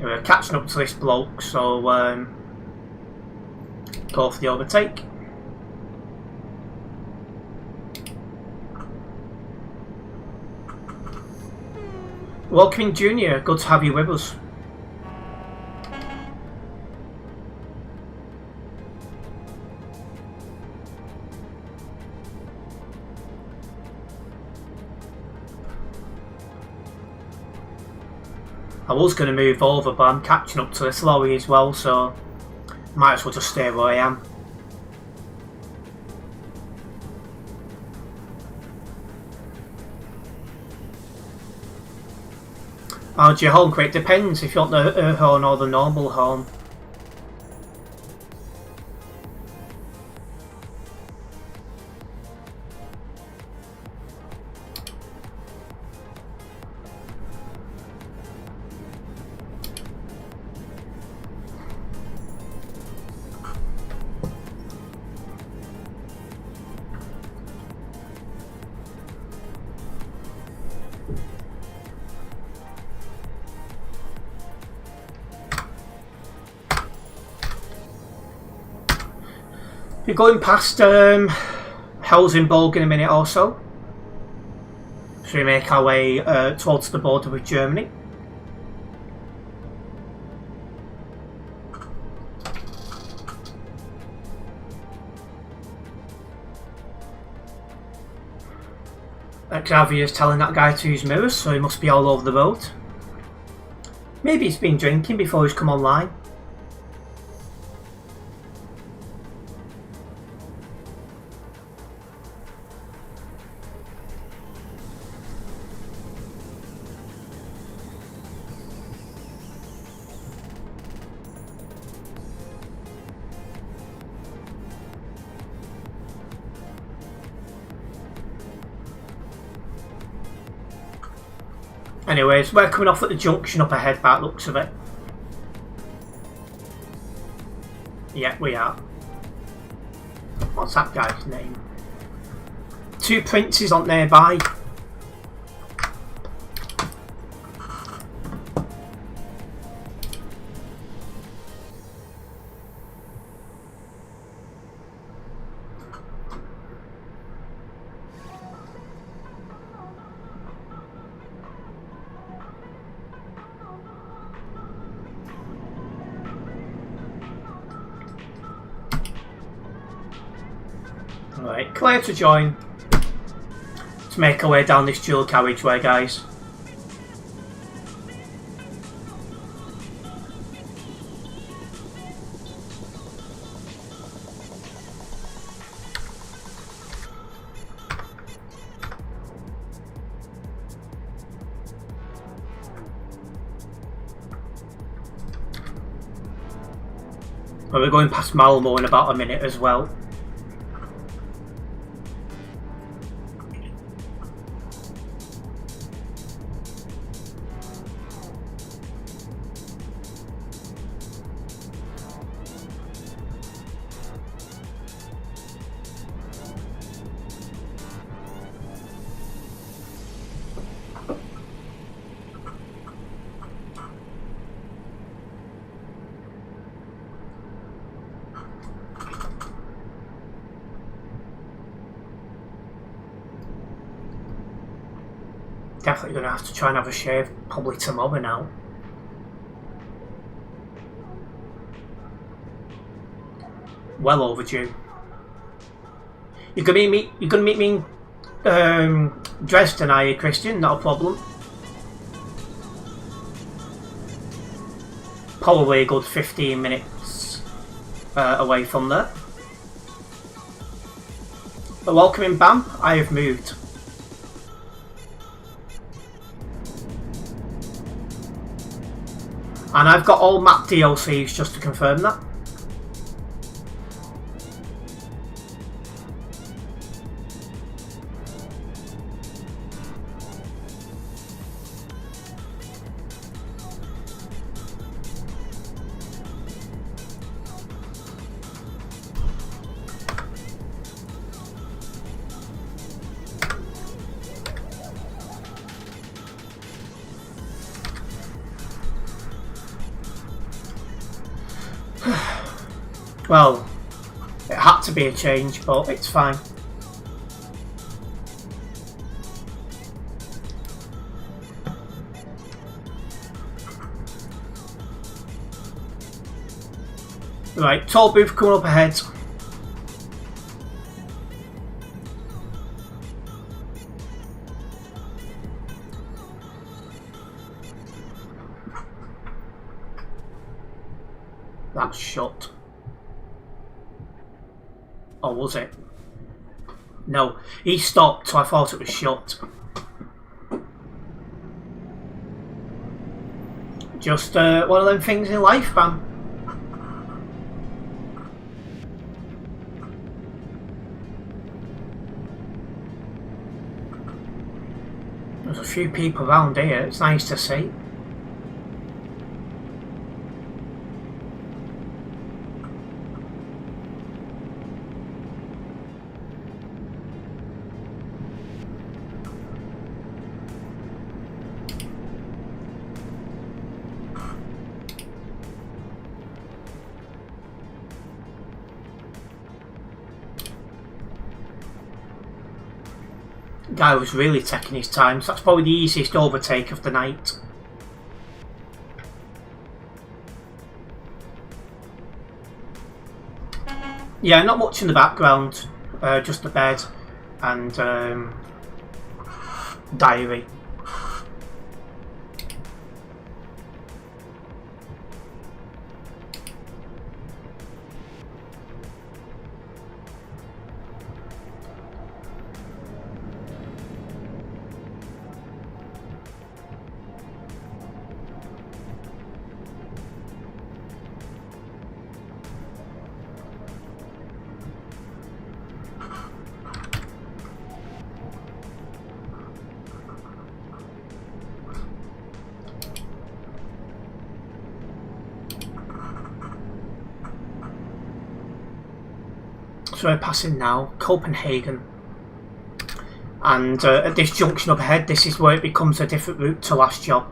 We're catching up to this bloke, so go for the overtake. Welcome, Junior. Good to have you with us. I was going to move over, but I'm catching up to this lorry as well, so might as well just stay where I am. Oh, do you horn quick? Depends if you want the air horn or the normal horn. We're going past Helsingborg in a minute or so. So we make our way towards the border with Germany. Xavier's telling that guy to use mirrors, so he must be all over the road. Maybe he's been drinking before he's come online. Anyways, we're coming off at the junction up ahead by the looks of it. Yeah, we are. What's that guy's name? Two princes on nearby. Right, clear to join. Let's make our way down this dual carriageway, guys. Well, we're going past Malmo in about a minute as well. Definitely going to have to try and have a shave probably tomorrow now. Well overdue. You're gonna meet me in Dresden, are you, Christian? Not a problem. Probably a good 15 minutes away from there. But welcome in, Bam. I have moved. And I've got all map DLCs just to confirm that. Well, it had to be a change, but it's fine. Right, toll booth coming up ahead. That's shut. Or was it? No, he stopped, so I thought it was shut. Just one of them things in life, man. There's a few people around here, it's nice to see. Guy was really taking his time, so that's probably the easiest overtake of the night. Yeah, not much in the background, just the bed and diary. So we're passing now Copenhagen, and at this junction up ahead, this is where it becomes a different route to last job.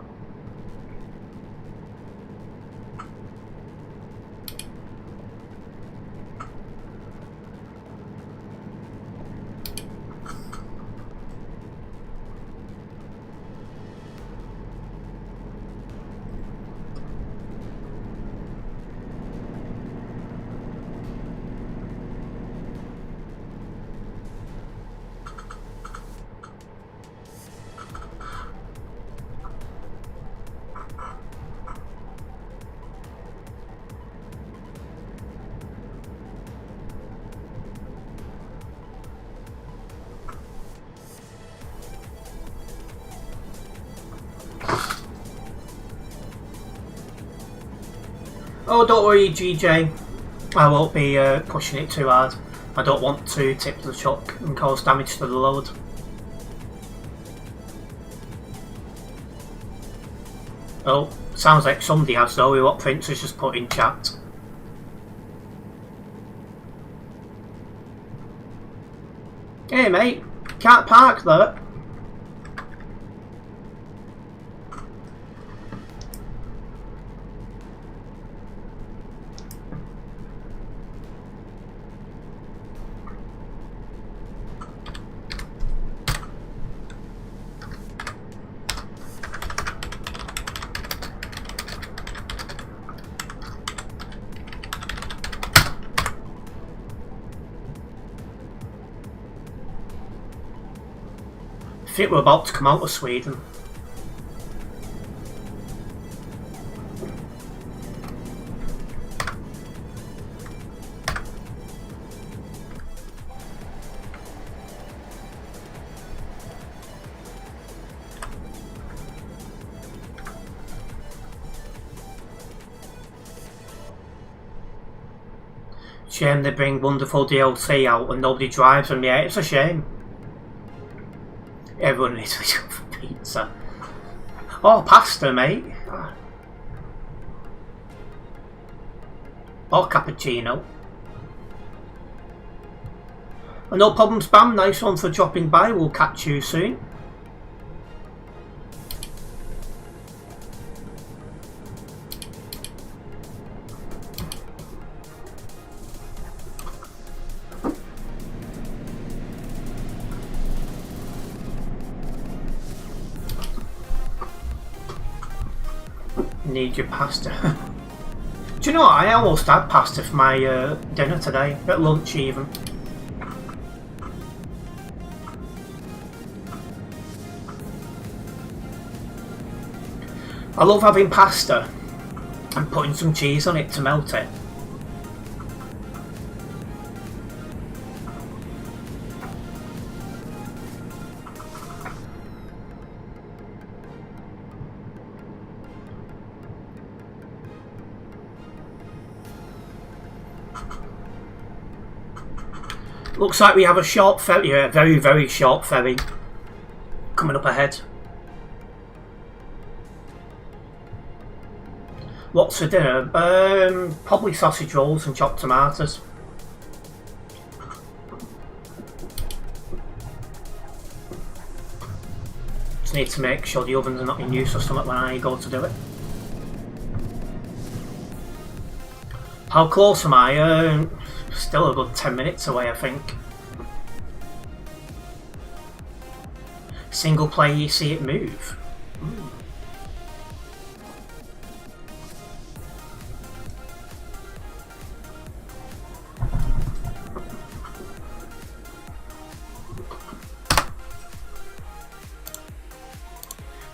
Oh, don't worry, GJ. I won't be pushing it too hard. I don't want to tip the truck and cause damage to the load. Oh, sounds like somebody has though, what Prince has just put in chat. Hey mate, can't park there. I think we're about to come out of Sweden. Shame they bring wonderful DLC out and nobody drives them. Yeah, it's a shame. Everyone needs to go for pizza. Oh, pasta, mate. Or cappuccino. Oh, no problem, Spam. Nice one for dropping by. We'll catch you soon. Need your pasta. Do you know what? I almost had pasta for my dinner today, at lunch even. I love having pasta and putting some cheese on it to melt it. Looks like we have a short ferry, a very, very short ferry coming up ahead. What's for dinner? Probably sausage rolls and chopped tomatoes. Just need to make sure the ovens are not in use or something when I go to do it. How close am I? Still a good 10 minutes away, I think. Single player, you see it move.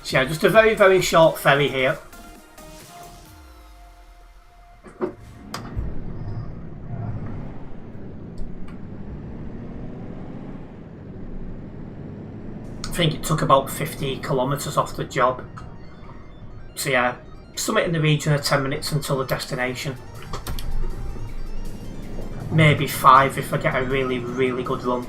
So yeah, just a very, very short ferry here. I think it took about 50 kilometres off the job. So yeah, something in the region of 10 minutes until the destination. Maybe 5 if I get a really, really good run.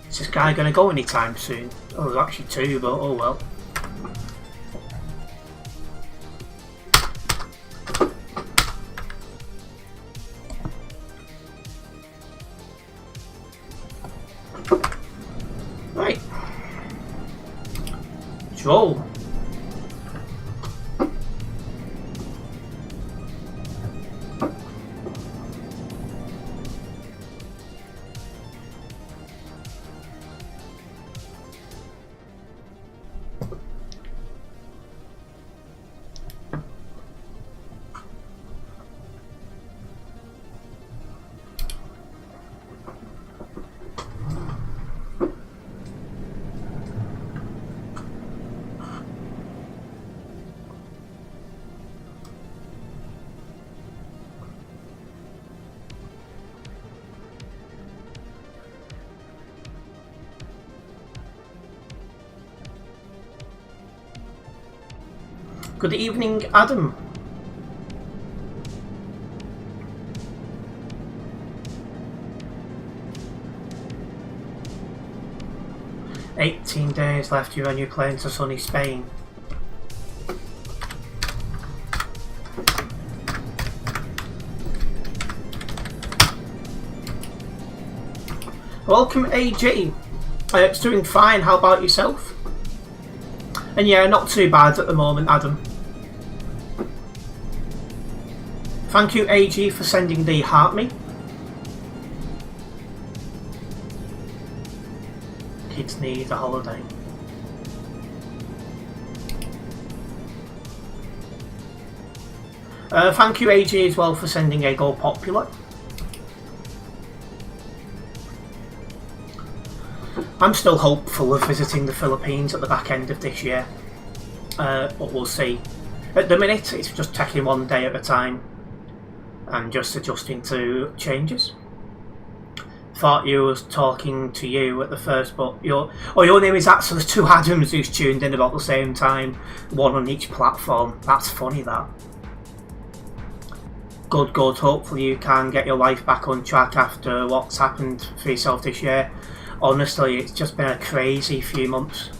Is this guy going to go anytime soon? Oh, there's actually 2, but oh well. Right. Let's roll. Good evening, Adam. "18 days left, you're on your plane to sunny Spain." Welcome, AG. It's doing fine, how about yourself? And yeah, not too bad at the moment, Adam. Thank you, AG, for sending the heart me. Kids need a holiday. Thank you, AG, as well, for sending a Go Popular. I'm still hopeful of visiting the Philippines at the back end of this year, but we'll see. At the minute, it's just taking one day at a time and just adjusting to changes. Thought you was talking to you at the first, but your name is actually two Adams who's tuned in about the same time, one on each platform. That's funny, that. Good. Hopefully you can get your life back on track after what's happened for yourself this year. Honestly, it's just been a crazy few months.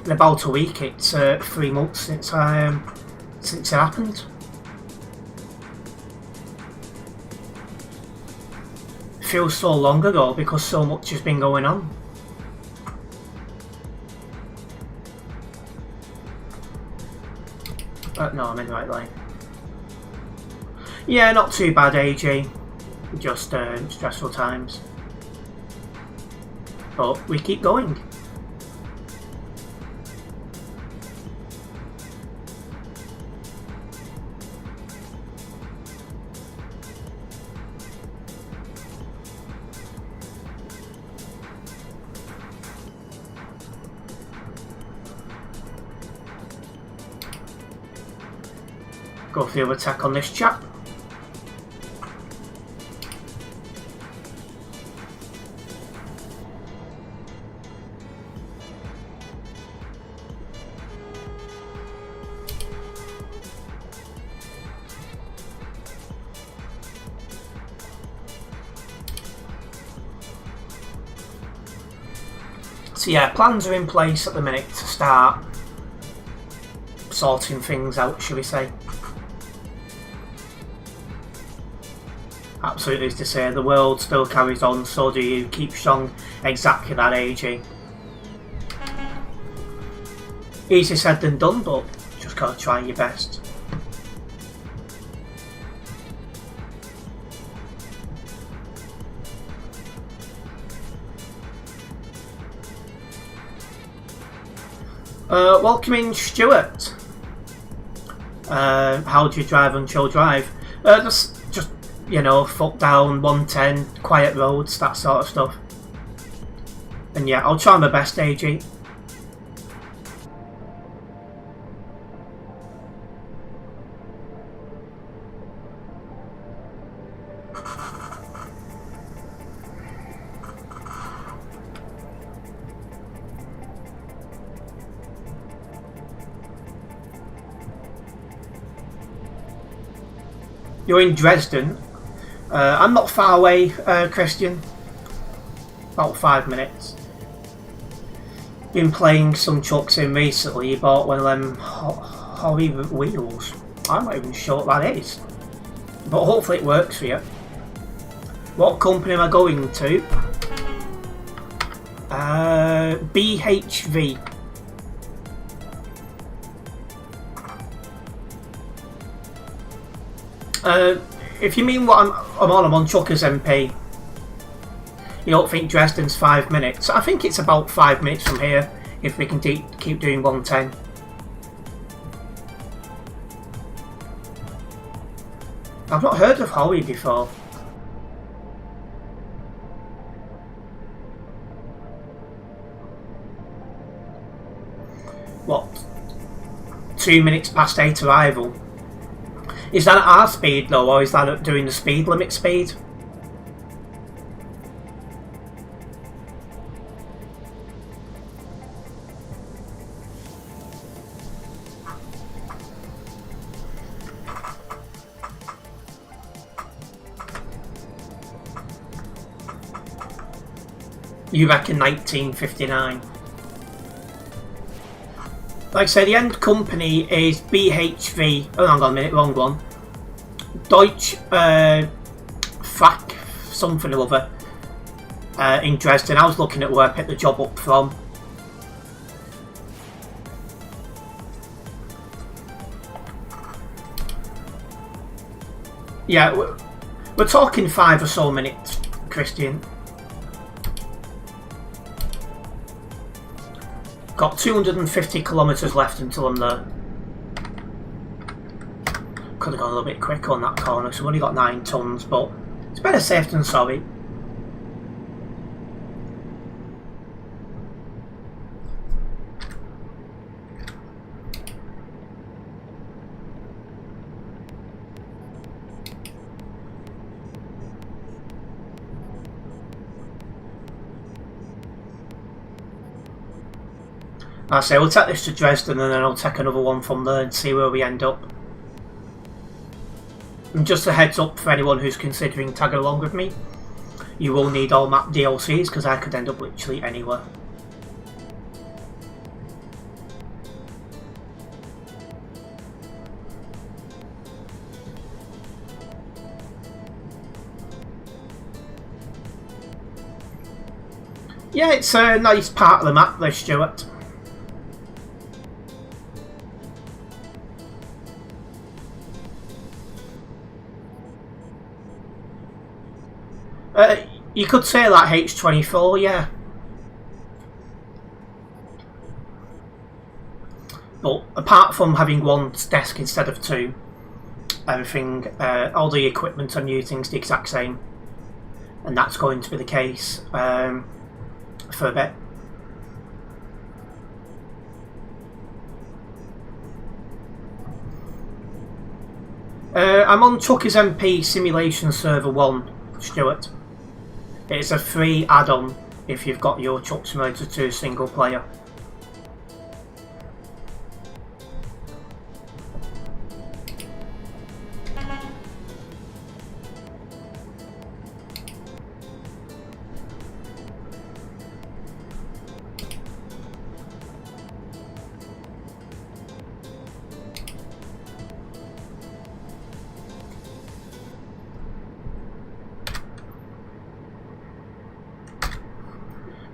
In about a week, it's 3 months since it happened. It feels so long ago because so much has been going on. No, I'm in the right line. Yeah, not too bad, AJ. Just stressful times. But we keep going. Go for the attack on this chap. So yeah, plans are in place at the minute to start sorting things out, shall we say. Absolutely, as to say, the world still carries on, so do you. Keep strong. Exactly that, AG. Easier said than done, but just gotta try your best. Welcome in, Stuart. How do you drive on Chill Drive? Just you know, foot down, 110, quiet roads, that sort of stuff. And yeah, I'll try my best, AG. You're in Dresden. I'm not far away, Christian. About 5 minutes. Been playing some trucks in recently. Bought one of them Hobby wheels. I'm not even sure what that is. But hopefully it works for you. What company am I going to? BHV. If you mean what I'm on Truckers MP. You don't think Dresden's 5 minutes? I think it's about 5 minutes from here if we can keep doing 110. I've not heard of Holly before. What? 2 minutes past 8 arrival. Is that at our speed though, or is that at doing the speed limit speed? You reckon 1959? Like I say, the end company is BHV. Oh, hang on a minute, wrong one. Deutsche Frack something or other in Dresden. I was looking at where I picked the job up from. Yeah, we're talking 5 or so minutes, Christian. Got 250 kilometres left until I'm there. Could have gone a little bit quicker on that corner, so I've only got 9 tons, but it's better safe than sorry. I say we'll take this to Dresden and then I'll take another one from there and see where we end up. And just a heads up for anyone who's considering tagging along with me, you will need all map DLCs because I could end up literally anywhere. Yeah, it's a nice part of the map there, Stuart. You could say that H24, yeah. But apart from having one desk instead of 2, everything, all the equipment and new things the exact same. And that's going to be the case for a bit. I'm on Chucky's MP Simulation Server 1, Stuart. It's a free add-on if you've got your Truck Simulator 2 single player.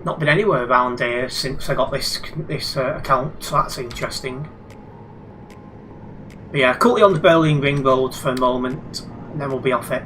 Not been anywhere around here since I got this account, so that's interesting. But yeah, quickly on the Berlin Ring Road for a moment, and then we'll be off it.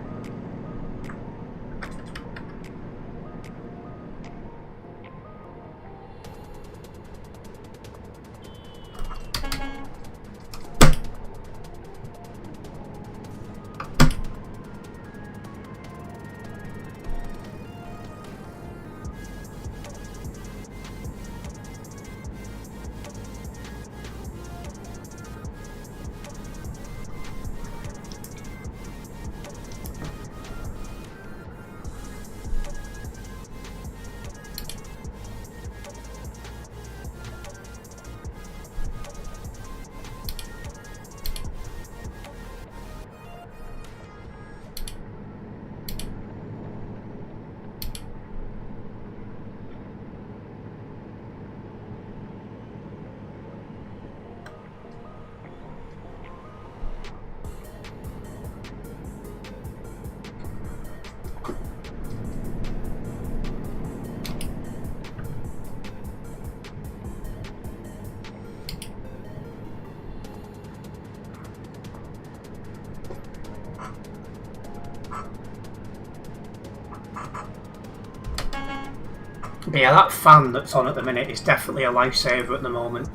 But yeah, that fan that's on at the minute is definitely a lifesaver at the moment.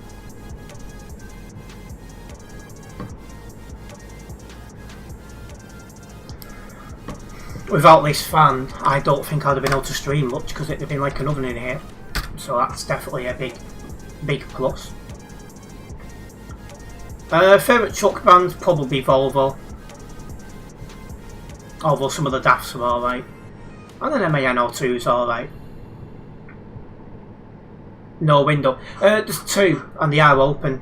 Without this fan, I don't think I'd have been able to stream much because it'd have been like an oven in here. So that's definitely a big plus. Favourite truck brand, probably Volvo. Although some of the DAFs are alright. And an MAN O2 is alright. No window. There's 2 and they are open.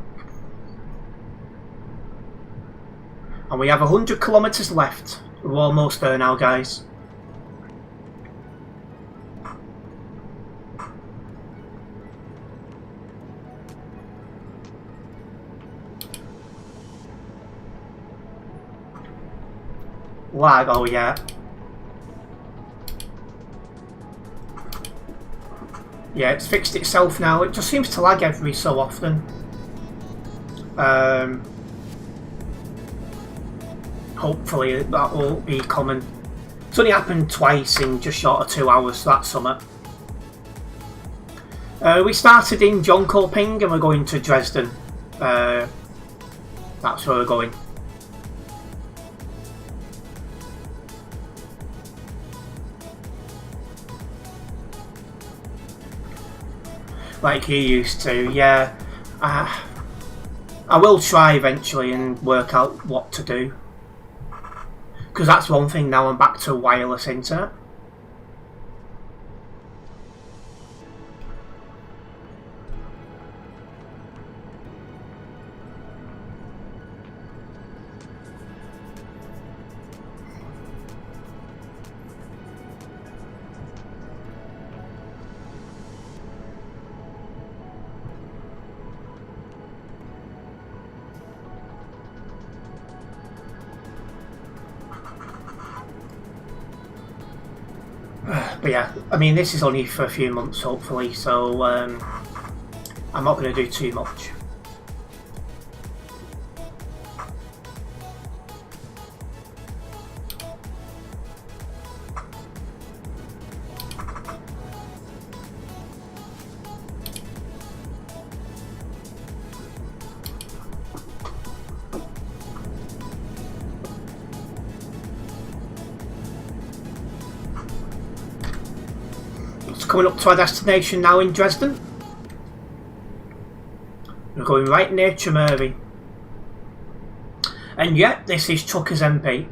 And we have 100 kilometres left. We're almost there now, guys. lag. Oh yeah. Yeah, it's fixed itself now. It just seems to lag every so often. Hopefully that will be common. It's only happened twice in just short of 2 hours that summer. We started in Jönköping and we're going to Dresden. That's where we're going. Like you used to, yeah. I will try eventually and work out what to do. Because that's one thing now, I'm back to wireless internet. But yeah, I mean, this is only for a few months, hopefully, so I'm not going to do too much. Coming up to our destination now in Dresden. We're going right near Tremere. And yet, this is Truckers MP.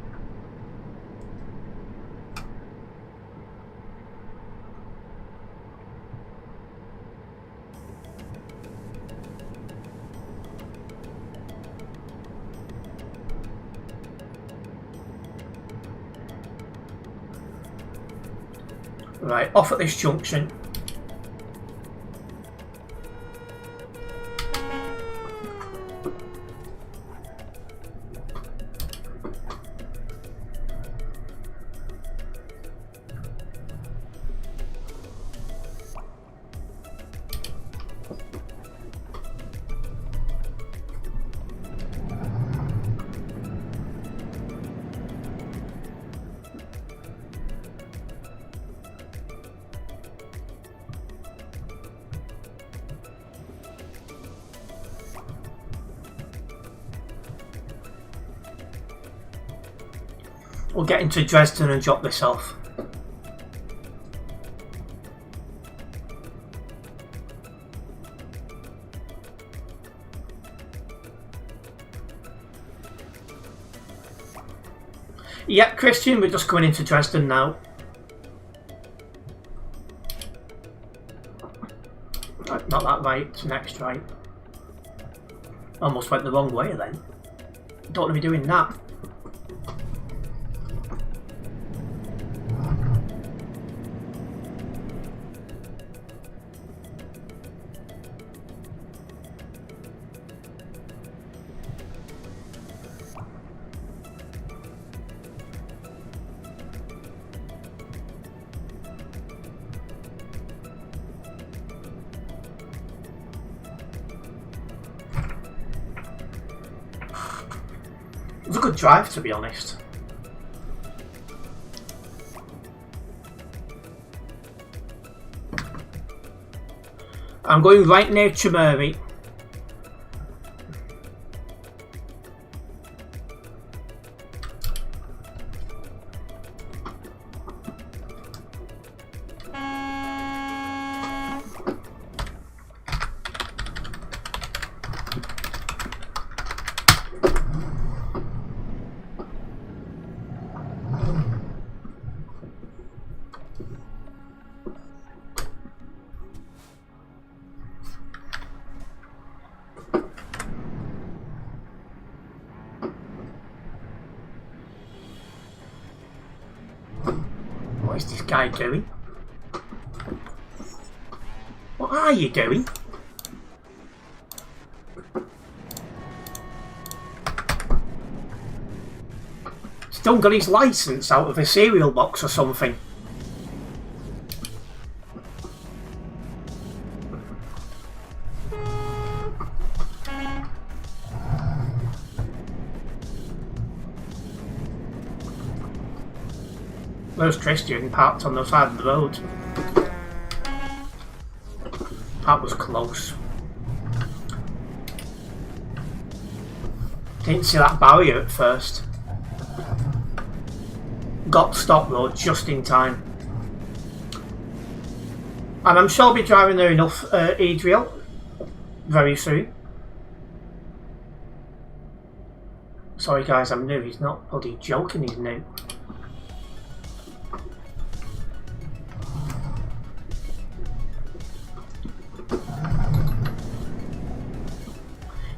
Right, off at this junction. We'll get into Dresden and drop this off. Yep, Christian, we're just going into Dresden now. Not that right, it's next right. Almost went the wrong way then. Don't want to be doing that. It was a good drive, to be honest. I'm going right near Tremere. What is this guy doing? What are you doing? Don't got his license out of a cereal box or something. There's Christian parked on the side of the road. That was close. Didn't see that barrier at first. Got stopped though just in time. And I'm sure I'll be driving there enough Adriel very soon. Sorry guys, I'm new. He's not bloody joking, he's new.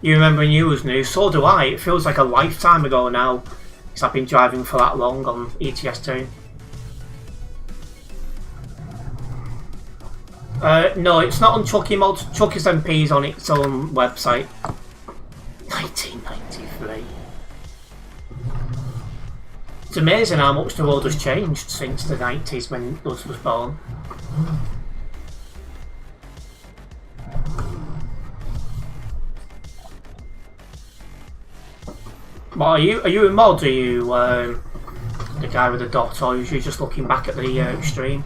You remember when you was new, so do I. It feels like a lifetime ago now, because I've been driving for that long on ETS2. No, it's not on Chucky Mod. Chucky's MP is on its own website. 1993. It's amazing how much the world has changed since the 90s when us was born. What are you a mod? Are you the guy with the dot, or are you just looking back at the stream?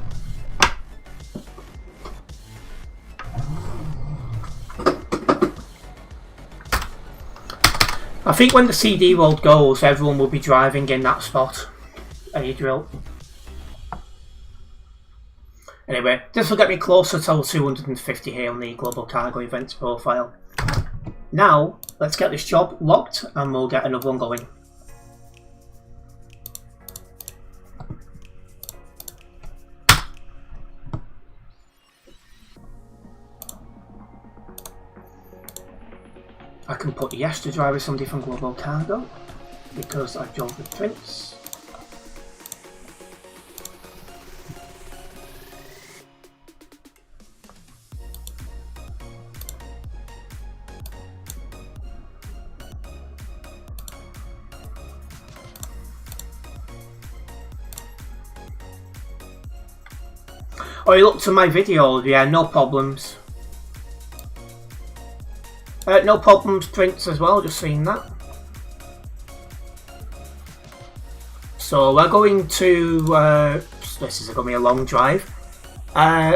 I think when the CD world goes, everyone will be driving in that spot. Adriel. Anyway, this will get me closer to 250 here on the Global Cargo Events profile. Now, let's get this job logged and we'll get another one going. I can put yes to drive with somebody from Global Cargo because I drove with Prince. Oh, you looked at my video, yeah, no problems. No problems, Prince, as well, just seen that. So we're going to, this is going to be a long drive,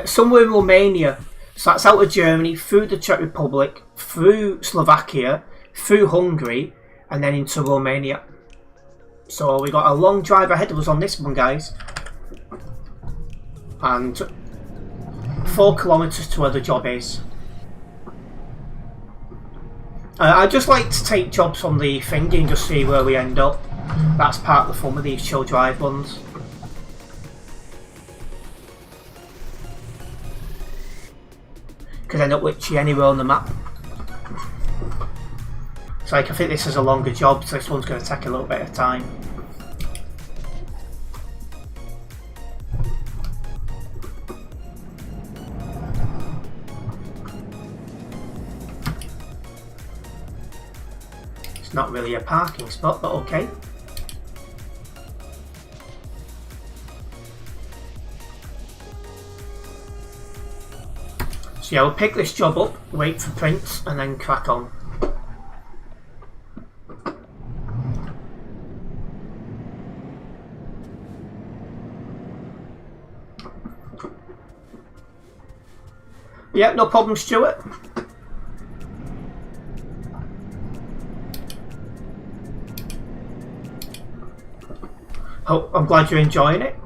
somewhere in Romania. So that's out of Germany, through the Czech Republic, through Slovakia, through Hungary, and then into Romania. So we got a long drive ahead of us on this one, guys. And 4 kilometres to where the job is. I just like to take jobs on the thingy and just see where we end up. That's part of the fun with these chill drive ones. Could end up literally anywhere on the map. So like, I think this is a longer job, so this one's going to take a little bit of time. Not really a parking spot, but okay. So yeah, we'll pick this job up, wait for Prince, and then crack on. Yeah, no problem, Stuart. Oh, I'm glad you're enjoying it.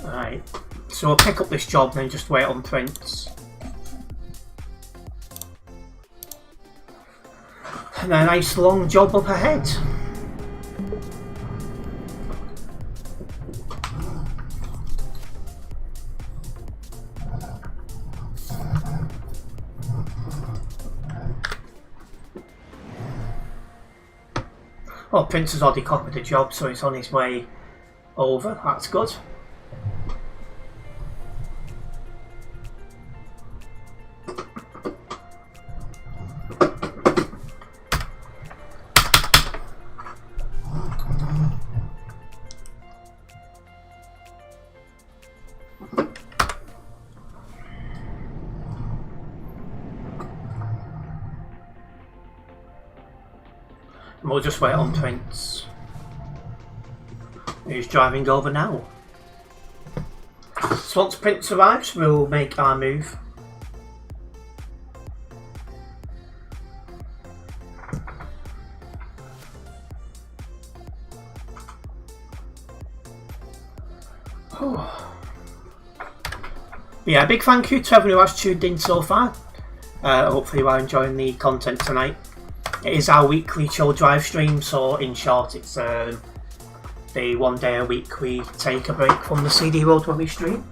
Right, so I'll pick up this job and then just wait on Prince. And a nice long job up ahead. Well, Prince has already copied the job, so he's on his way over. That's good. And we'll just wait on Prince, who's driving over now. So once Prince arrives, we'll make our move. Yeah, big thank you to everyone who has tuned in so far. Hopefully you are enjoying the content tonight. It is our weekly chill drive stream, so in short it's the 1 day a week we take a break from the CD road where we stream.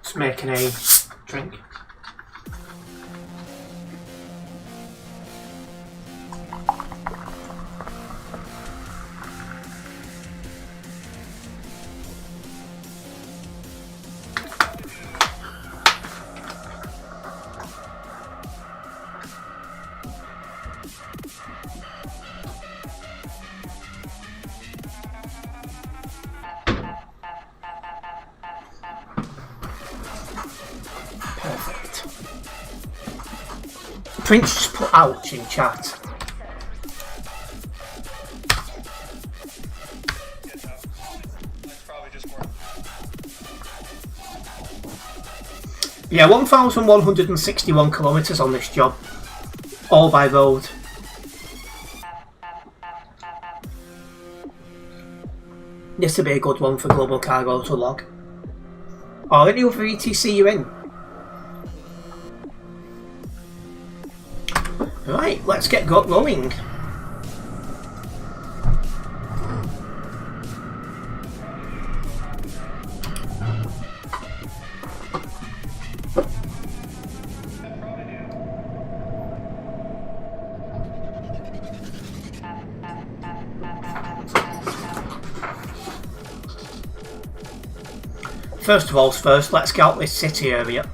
Just making a drink. Prince just put ouch in chat. Yeah, 1,161 kilometres on this job, all by road. This will be a good one for Global Cargo to log. Or any other ETC you're in. Right, let's get rolling. First of all, let's get out this city area.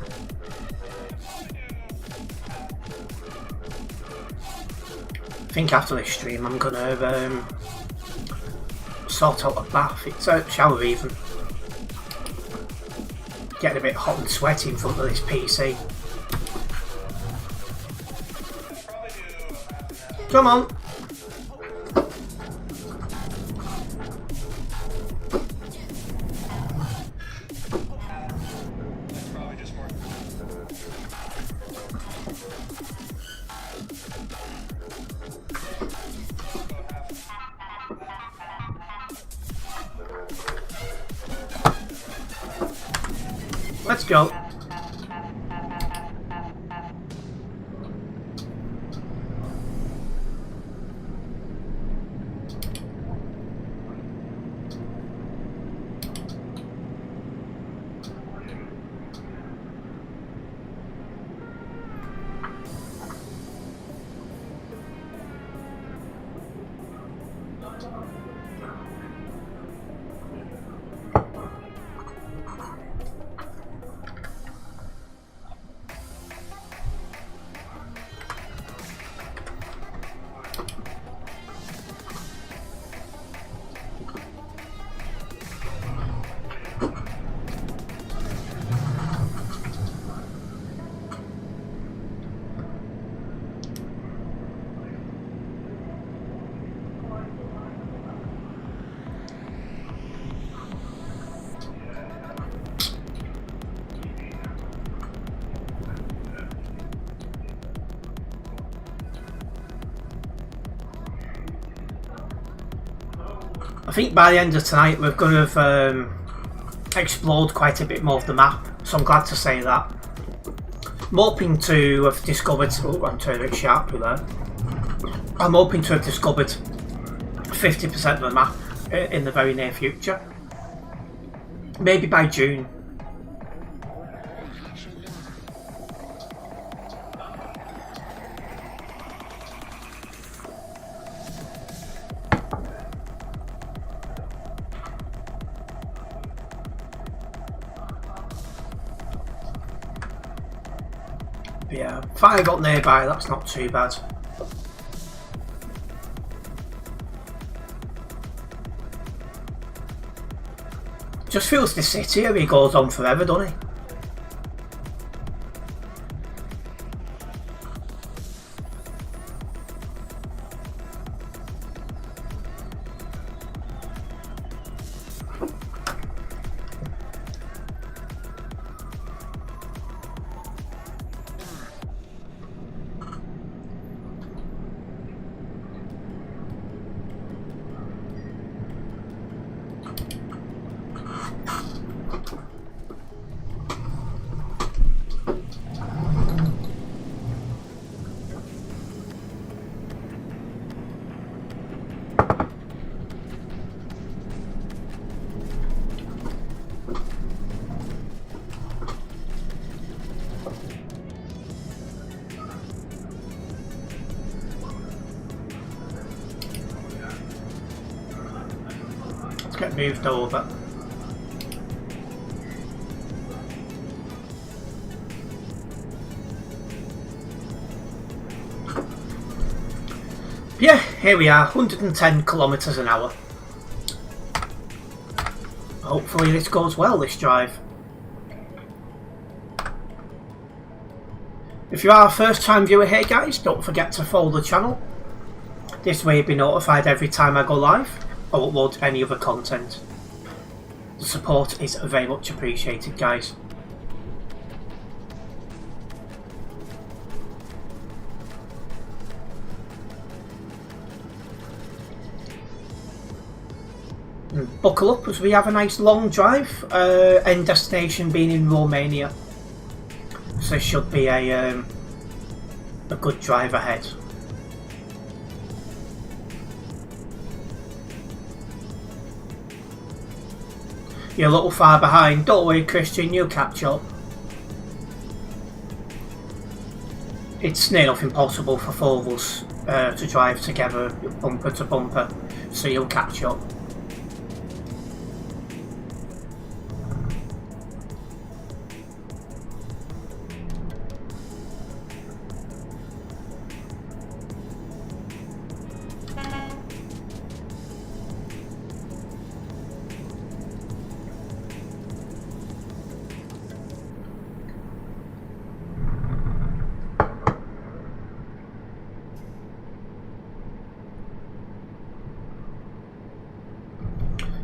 I think after this stream I'm gonna sort out a bath. It's a shower even. Getting a bit hot and sweaty in front of this PC. Come on. Let's go. I think by the end of tonight we're going to have explored quite a bit more of the map, so I'm glad to say that. I'm hoping to have discovered... Oh, I'm turning it sharply there. I'm hoping to have discovered 50% of the map in the very near future. Maybe by June. Yeah, 5 up nearby, that's not too bad. Just feels the city here, he goes on forever, doesn't he? Let's get moved over. Yeah, here we are, 110 kilometres an hour. Hopefully this goes well, this drive. If you are a first time viewer here guys, don't forget to follow the channel. This way you'll be notified every time I go live or upload any other content. The support is very much appreciated guys. Buckle up as we have a nice long drive, end destination being in Romania. So this should be a good drive ahead. You're a little far behind, don't worry Christian, you'll catch up. It's near enough impossible for 4 of us to drive together bumper to bumper, so you'll catch up.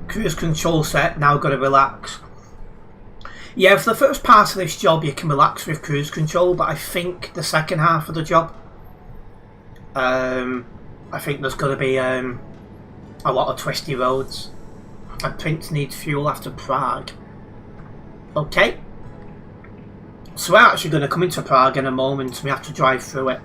Cruise control set, now got to relax. Yeah, for the first part of this job you can relax with cruise control, but I think the second half of the job, I think there's going to be a lot of twisty roads. And Prince needs fuel after Prague. Okay. So we're actually going to come into Prague in a moment, we have to drive through it.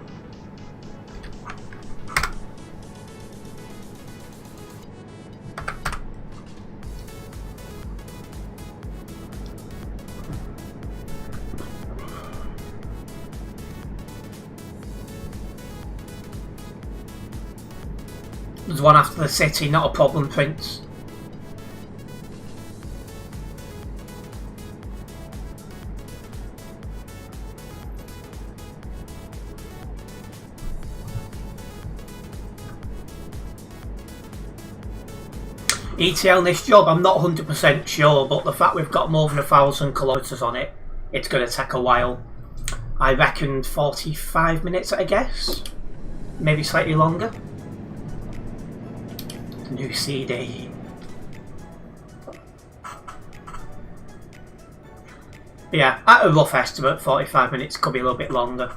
There's one after the city, not a problem, Prince. ETL in this job, I'm not 100% sure, but the fact we've got more than 1,000 kilometres on it, it's going to take a while. I reckon 45 minutes at a guess, maybe slightly longer. New CD. Yeah, at a rough estimate, 45 minutes, could be a little bit longer.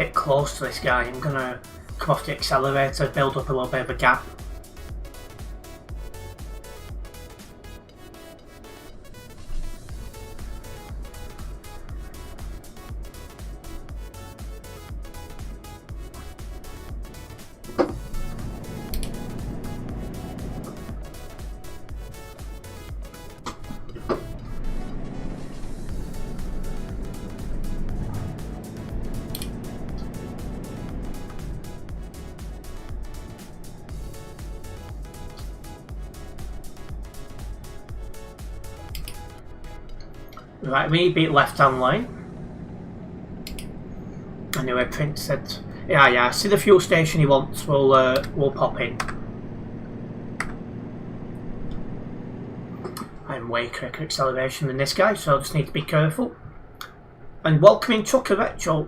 bit close to this guy. I'm going to come off the accelerator, build up a little bit of a gap. Right, we need to beat left-hand line. Anyway, Prince said, yeah, see the fuel station he wants, we'll pop in. I'm way quicker acceleration than this guy, so I just need to be careful. And welcoming Trucker Retro.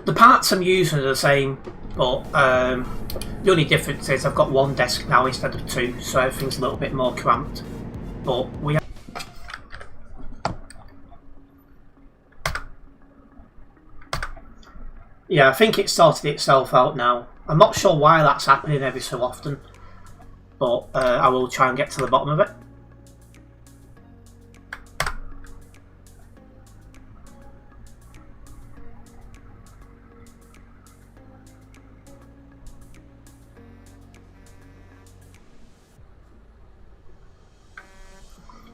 The parts I'm using are the same, but the only difference is I've got one desk now instead of two, so everything's a little bit more cramped. But we yeah, I think it sorted itself out now. I'm not sure why that's happening every so often, but I will try and get to the bottom of it.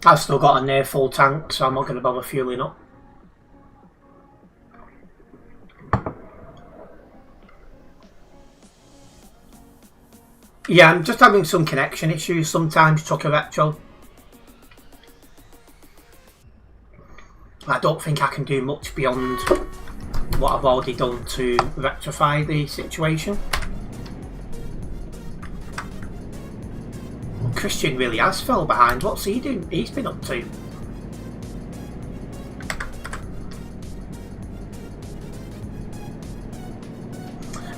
I've still got a near full tank, so I'm not going to bother fueling up. Yeah, I'm just having some connection issues sometimes, Trucker Retro. I don't think I can do much beyond what I've already done to rectify the situation. Christian really has fell behind. What's he doing? He's been up to.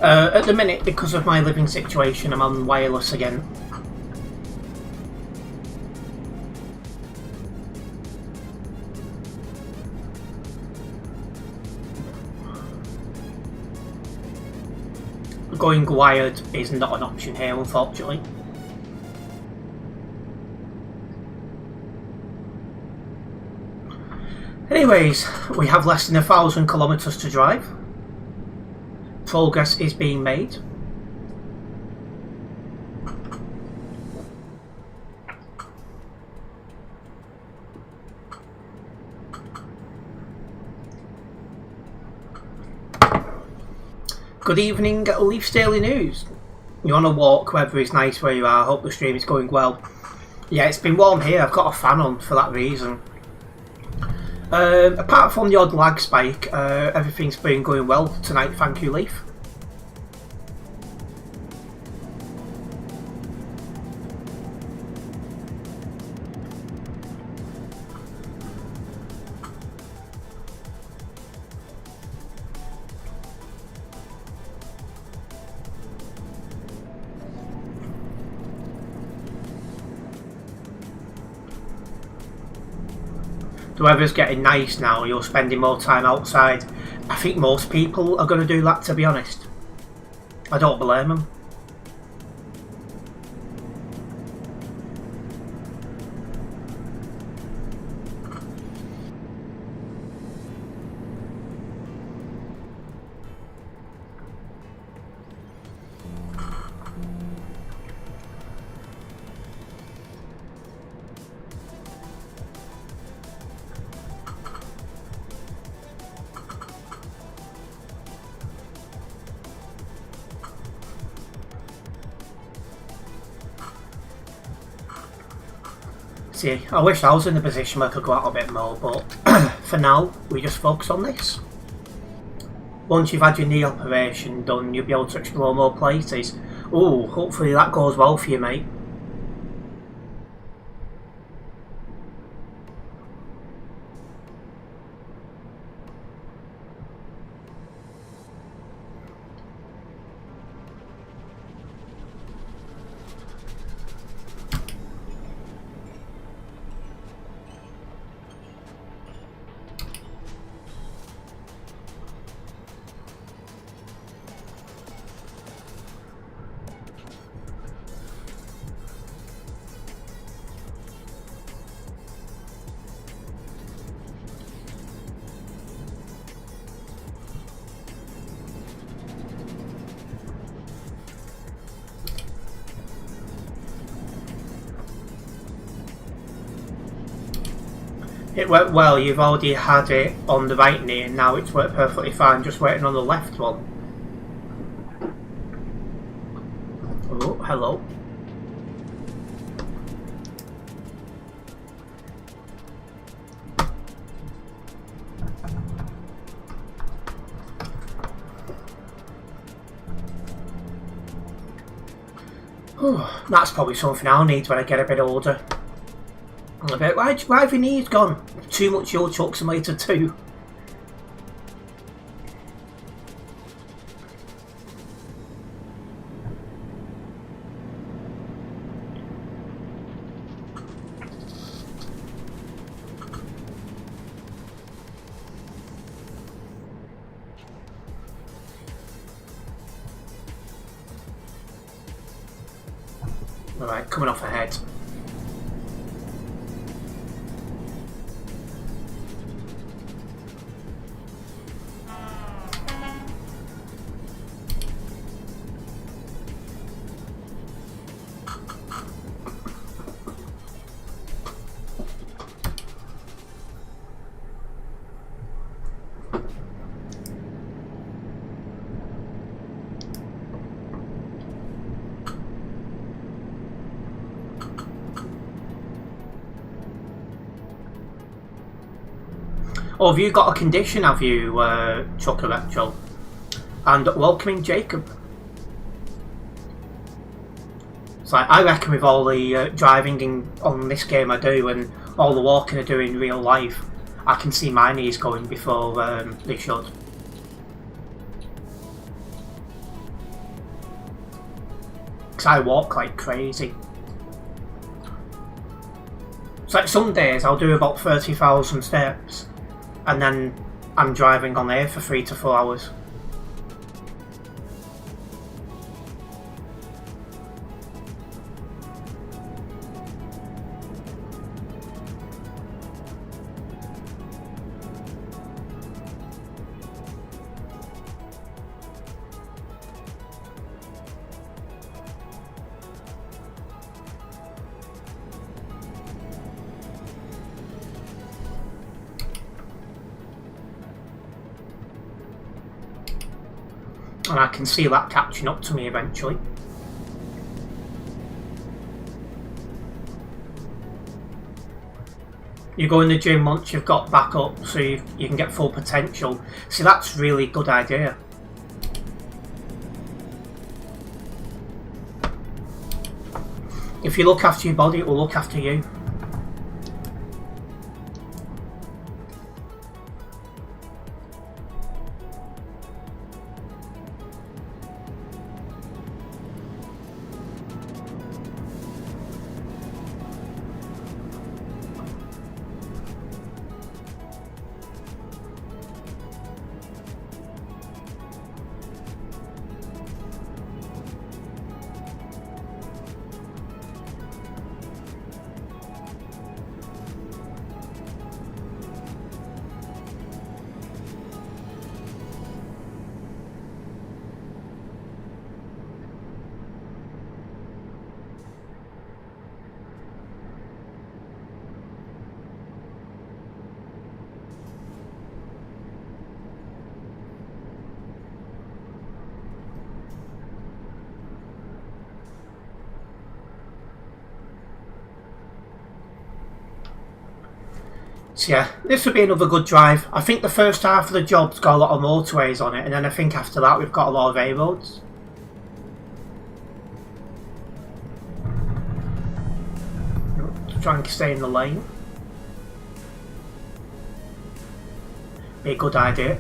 At the minute, because of my living situation, I'm on wireless again. Going wired is not an option here, unfortunately. Anyways, we have less than 1,000 kilometres to drive. Progress is being made. Good evening, Leafs Daily News. You're on a walk, weather is nice where you are. Hope the stream is going well. Yeah, it's been warm here. I've got a fan on for that reason. Apart from the odd lag spike, everything's been going well tonight, thank you, Leaf. The weather's getting nice now, you're spending more time outside. I think most people are going to do that, to be honest. I don't blame them. See, I wish I was in the position where I could go out a bit more, but for now, we just focus on this. Once you've had your knee operation done, you'll be able to explore more places. Oh, hopefully that goes well for you, mate. It worked well, you've already had it on the right knee and now it's worked perfectly fine, just waiting on the left one. Oh, hello. Oh, that's probably something I'll need when I get a bit older. Why have your knees gone? Too much Euro Truck Simulator 2. Alright, coming off ahead. Oh, have you got a condition, have you, Chucker Retro? And welcoming Jacob. It's like, I reckon with all the driving on this game I do and all the walking I do in real life, I can see my knees going before they should. Because I walk like crazy. It's like some days I'll do about 30,000 steps and then I'm driving on air for 3 to 4 hours. And I can see that catching up to me eventually. You go in the gym once you've got back up so you can get full potential. See, that's really good idea. If you look after your body, it will look after you. So yeah, this would be another good drive. I think the first half of the job's got a lot of motorways on it, and then I think after that we've got a lot of A roads. Try and stay in the lane. Be a good idea.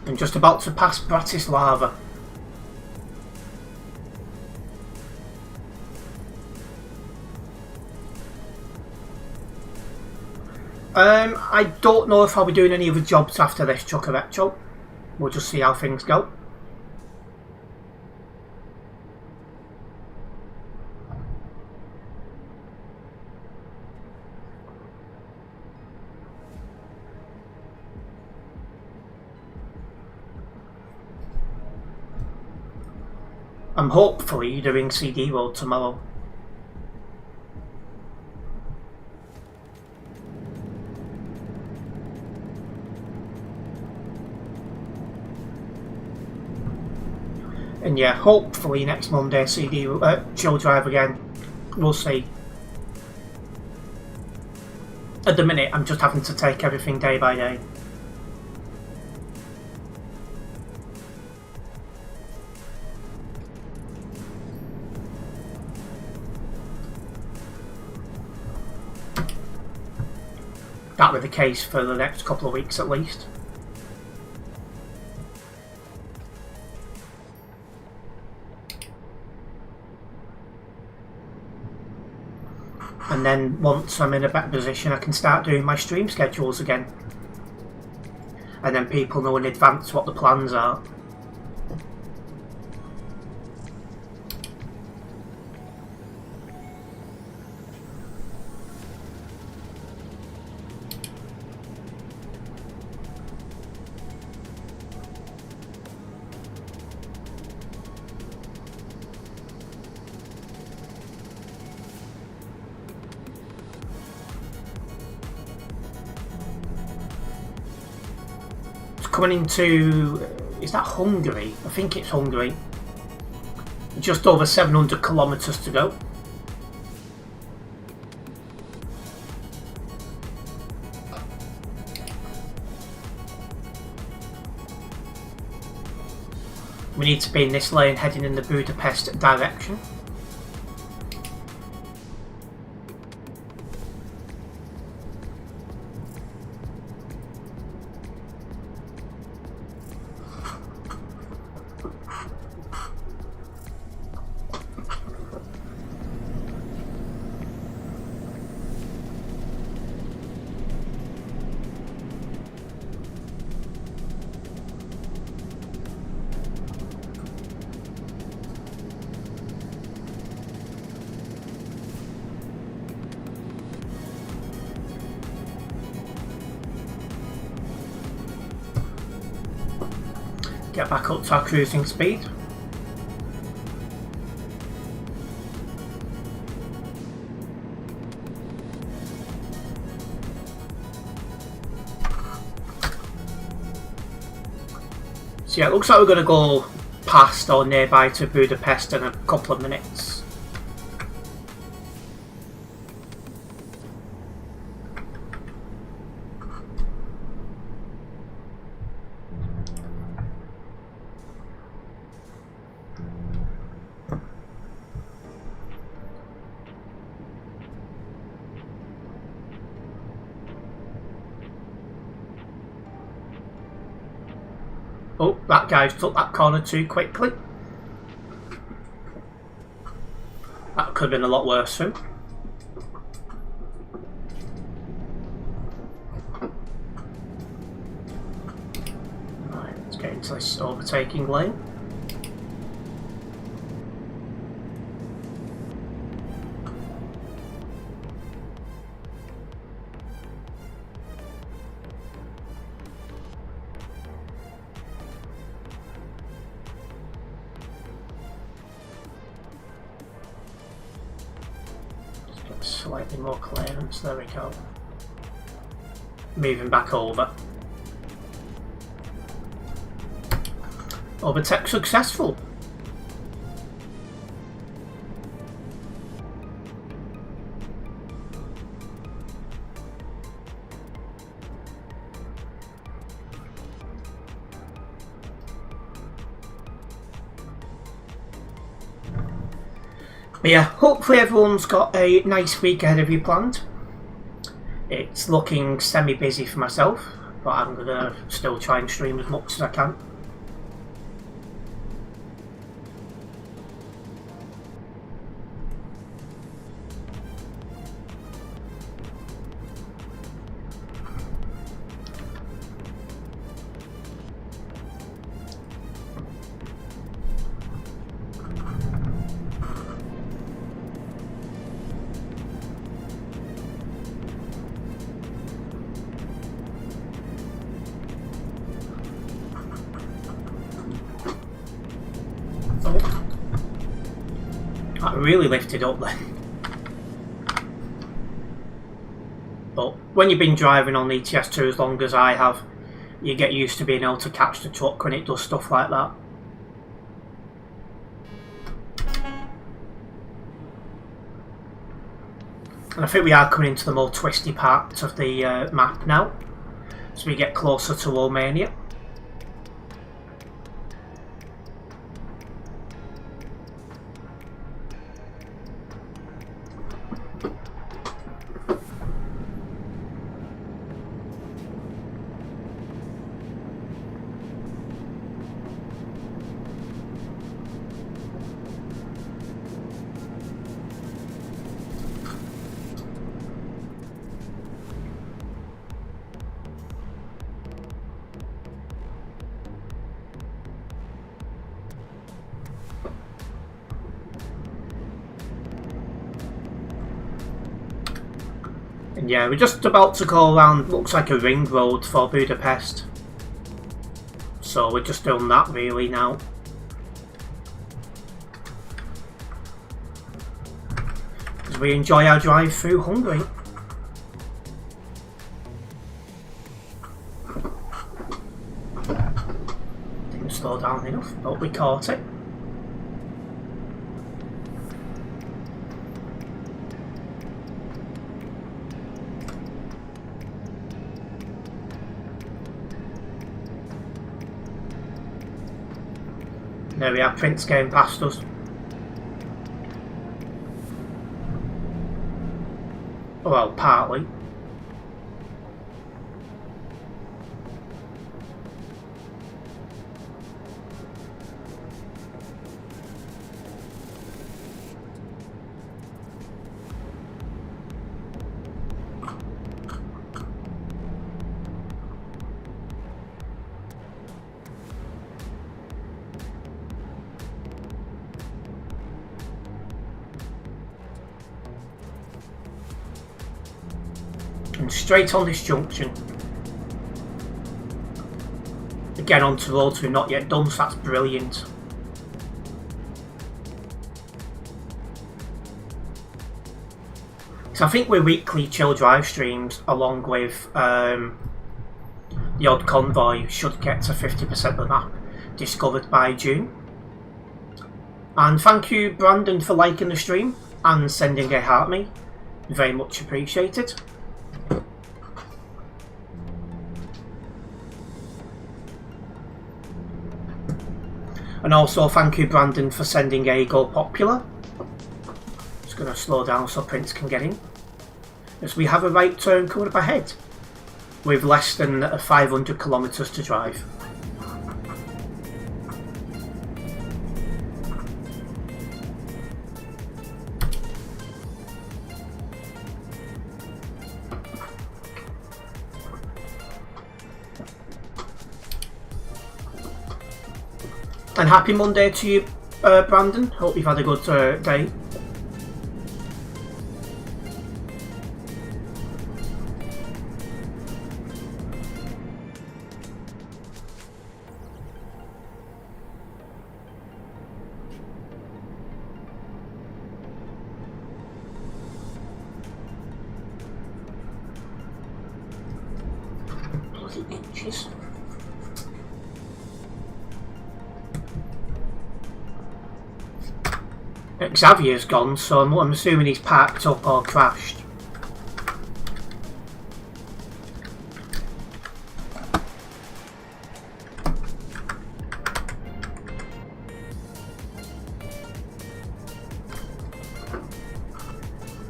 I'm just about to pass Bratislava. I don't know if I'll be doing any other jobs after this Chuckereccio. We'll just see how things go. I'm hopefully doing CD Road tomorrow. And yeah, hopefully next Monday CD chill drive again. We'll see. At the minute, I'm just having to take everything day by day. That will be the case for the next couple of weeks at least. And then once I'm in a better position, I can start doing my stream schedules again. And then people know in advance what the plans are. Coming into, is that Hungary? I think it's Hungary. Just over 700 kilometres to go. We need to be in this lane heading in the Budapest direction. Get back up to our cruising speed. So yeah, it looks like we're going to go past or nearby to Budapest in a couple of minutes. Oh, that guy's took that corner too quickly. That could have been a lot worse for him. Right, let's get into this overtaking lane. Slightly more clearance, there we go. Moving back over. Overtake successful. But yeah, hopefully everyone's got a nice week ahead of you planned. It's looking semi-busy for myself, but I'm going to still try and stream as much as I can. I really lifted up then. But when you've been driving on ETS2 as long as I have, you get used to being able to catch the truck when it does stuff like that. And I think we are coming into the more twisty part of the map now, as we get closer to Romania. And yeah, we're just about to go around, looks like a ring road for Budapest. So we're just doing that really now. As we enjoy our drive through Hungary. Didn't slow down enough, but we caught it. There we are, Prince getting past us. Well, partly. And straight on this junction. Again onto roads we've not yet done, so that's brilliant. So I think we're weekly chill drive streams along with the odd convoy should get to 50% of the map discovered by June. And thank you Brandon for liking the stream and sending a heart me. Very much appreciated. And also thank you Brandon for sending a Go Popular. Just going to slow down so Prince can get in. As we have a right turn coming up ahead with less than 500 kilometres to drive. And happy Monday to you, Brandon. Hope you've had a good day. Bloody inches. Xavier's gone, so I'm assuming he's parked up or crashed.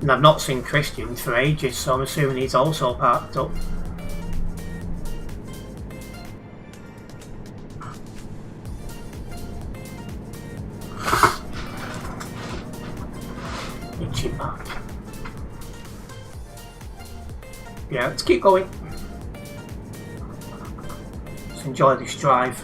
And I've not seen Christian for ages, so I'm assuming he's also parked up. Itchy back. Yeah, let's keep going. Let's enjoy this drive.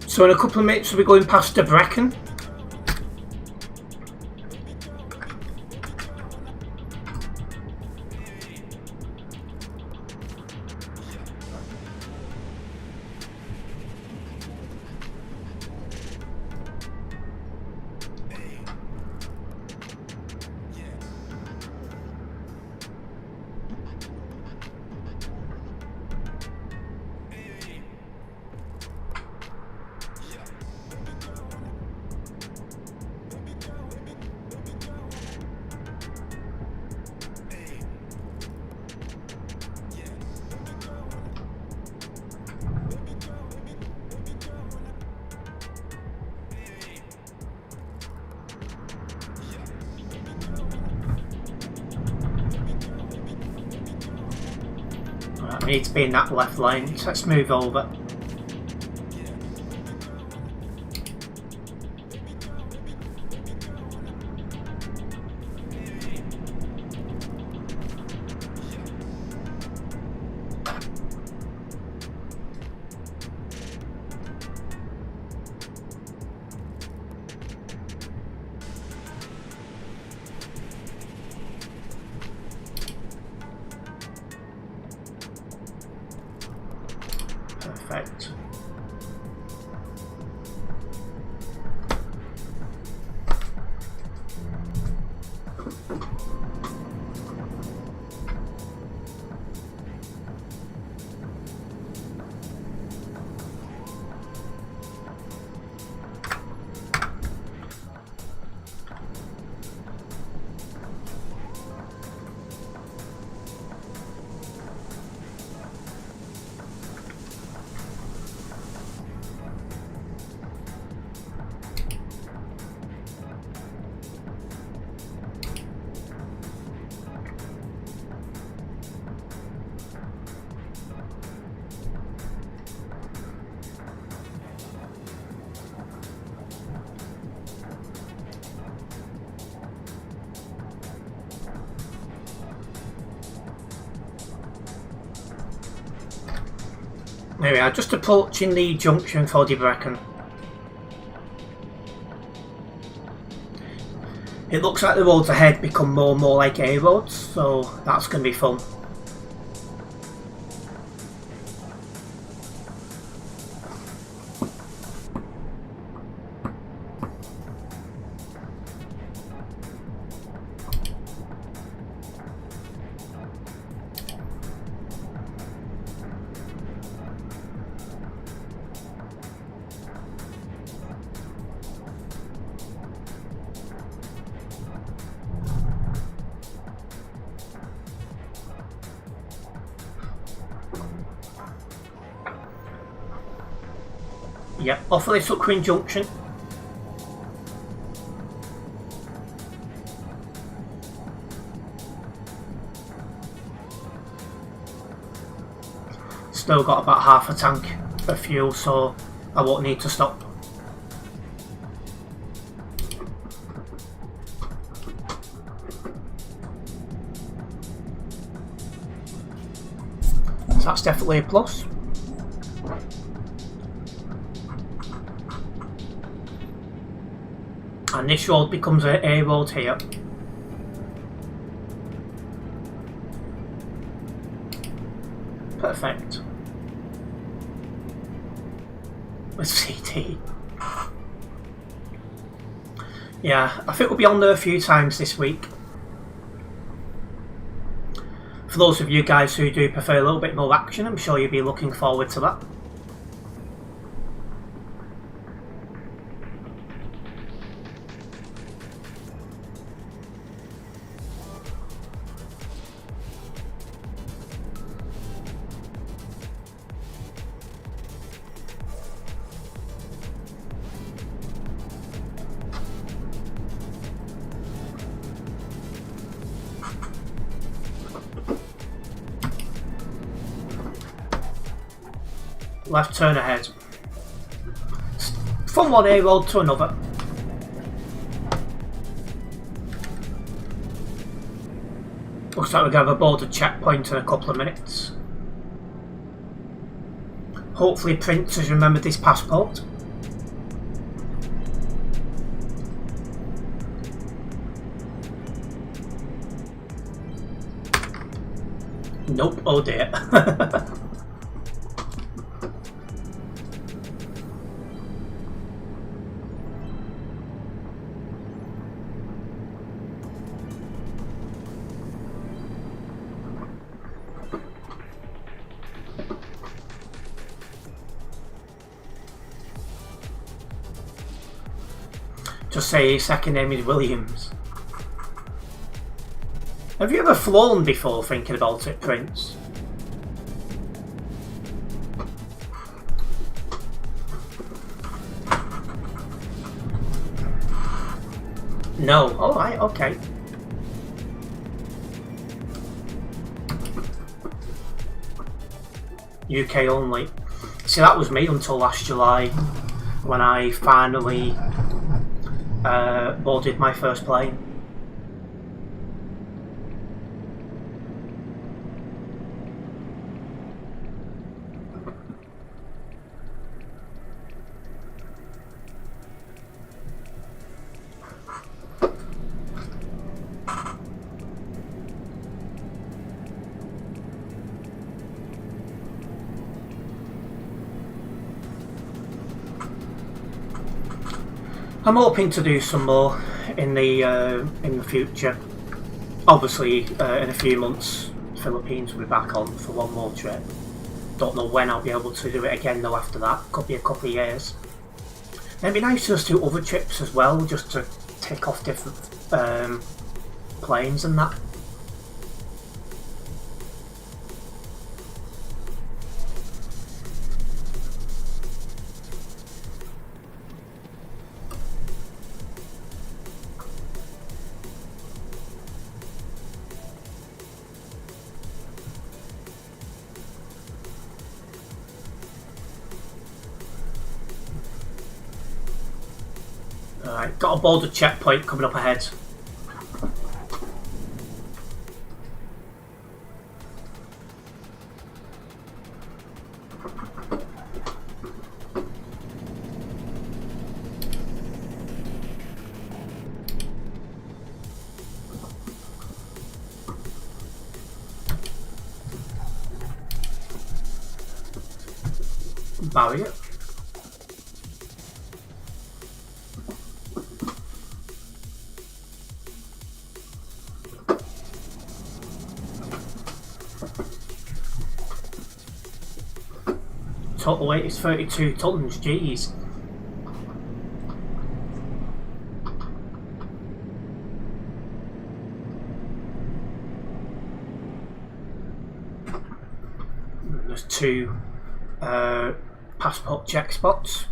So in a couple of minutes we'll be going past the Brecken. We need to be in that left lane, so let's move over. Perfect. There we are, just approaching the junction for the Brecken. It looks like the roads ahead become more and more like A roads, so that's going to be fun. Yep, off of this Suckring Junction. Still got about half a tank of fuel, so I won't need to stop. So that's definitely a plus. And this road becomes a road here. Perfect. With CD. Yeah, I think we'll be on there a few times this week. For those of you guys who do prefer a little bit more action, I'm sure you'll be looking forward to that. Left turn ahead. From one A road to another. Looks like we're going to have a border checkpoint in a couple of minutes. Hopefully Prince has remembered his passport. Nope, oh dear. Just say his second name is Williams. Have you ever flown before thinking about it, Prince? No. Alright, okay. UK only. See, that was me until last July when I finally boarded my first plane. I'm hoping to do some more in the future. Obviously, in a few months, Philippines will be back on for one more trip. Don't know when I'll be able to do it again though after that. Could be a couple of years. It'd be nice to just do other trips as well, just to tick off different planes and that. Alright, got a border checkpoint coming up ahead. Barrier. Total weight is 32 tons, jeez. There's two passport check spots.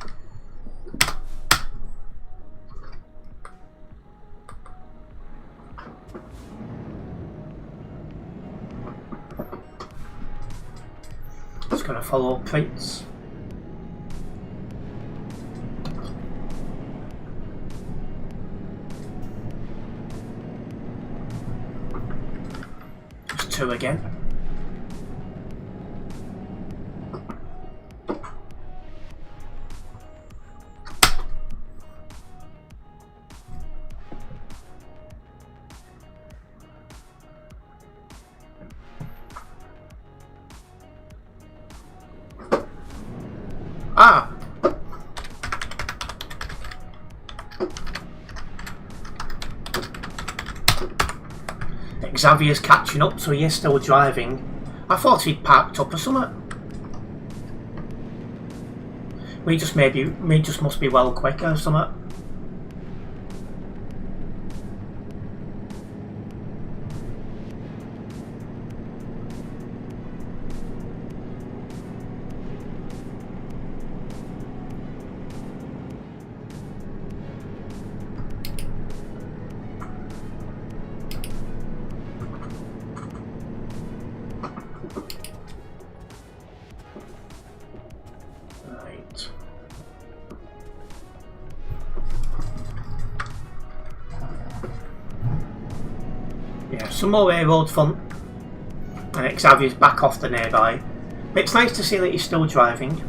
Just gonna follow Prince. Just two again. Xavier's catching up, so he is still driving. I thought he'd parked up or something. We just must be well quicker or something. Some more A-road fun, and Xavier's back off the nearby. But it's nice to see that he's still driving.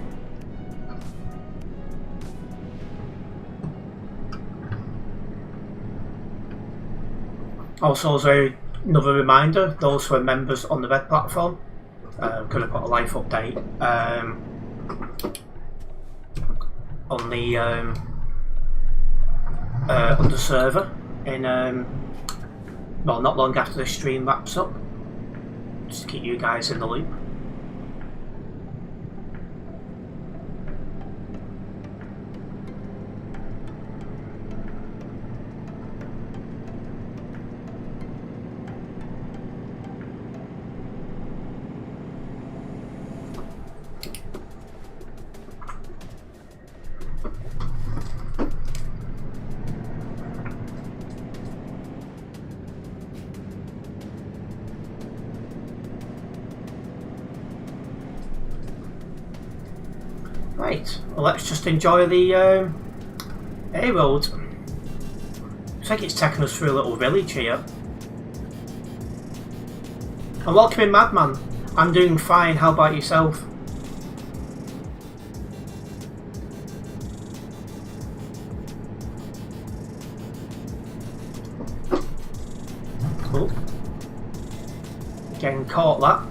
Also, as another reminder, those who are members on the red platform, could have put a life update on the server in well, not long after the stream wraps up, just to keep you guys in the loop. Right, well, let's just enjoy the A-road. Looks like it's taking us through a little village here. And welcome in, Madman. I'm doing fine, how about yourself? Oh. Getting caught that.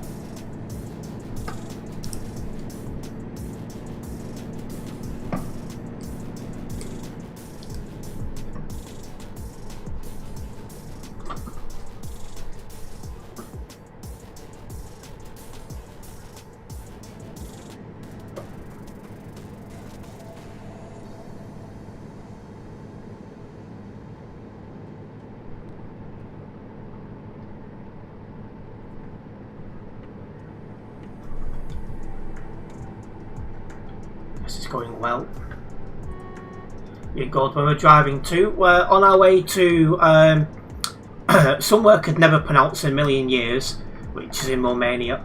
This is going well. You're good. When we're driving to, we're on our way to somewhere I could never pronounce in a million years, which is in Romania.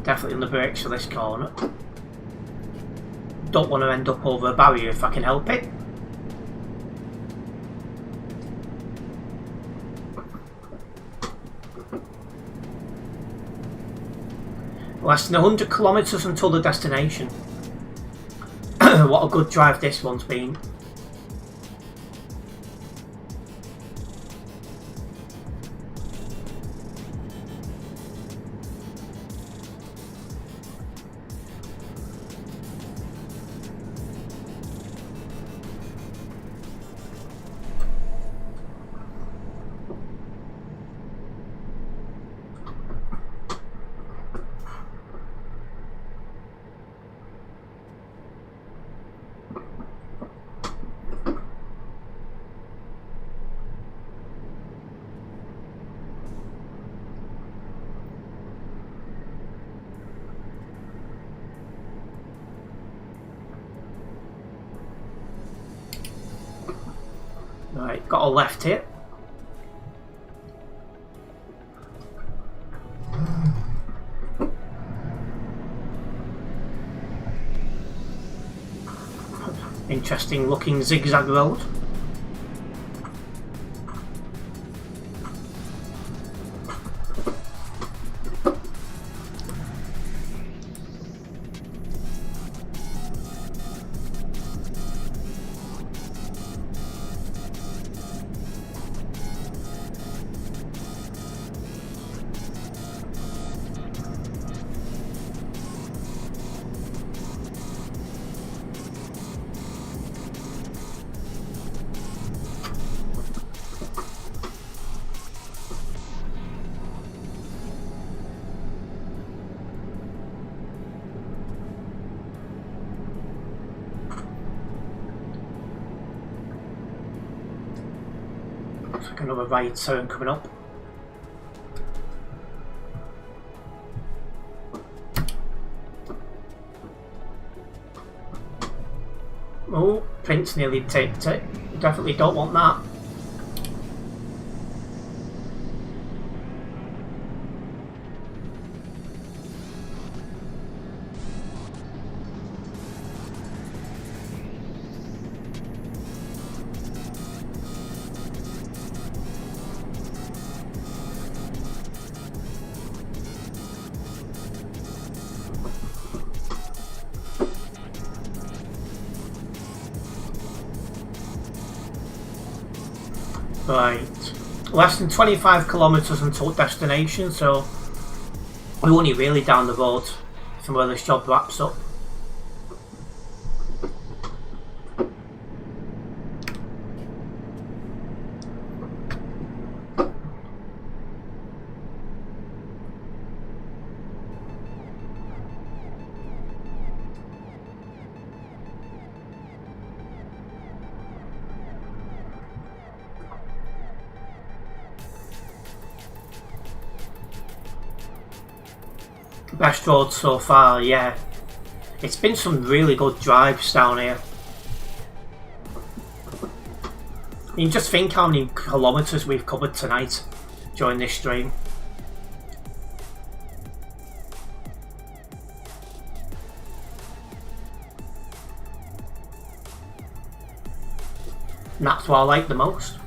Definitely on the brakes for this corner. Don't want to end up over a barrier if I can help it. Less than 100 kilometres until the destination. What a good drive this one's been. Right, got a left here. Interesting looking zigzag road. Looks like another right turn coming up. Oh, Prince nearly taped it. You definitely don't want that. Right, less than 25 kilometres until destination, so we're only really down the road from where this job wraps up. Best road so far, yeah. It's been some really good drives down here. I mean, just think how many kilometres we've covered tonight during this stream. And that's what I like the most.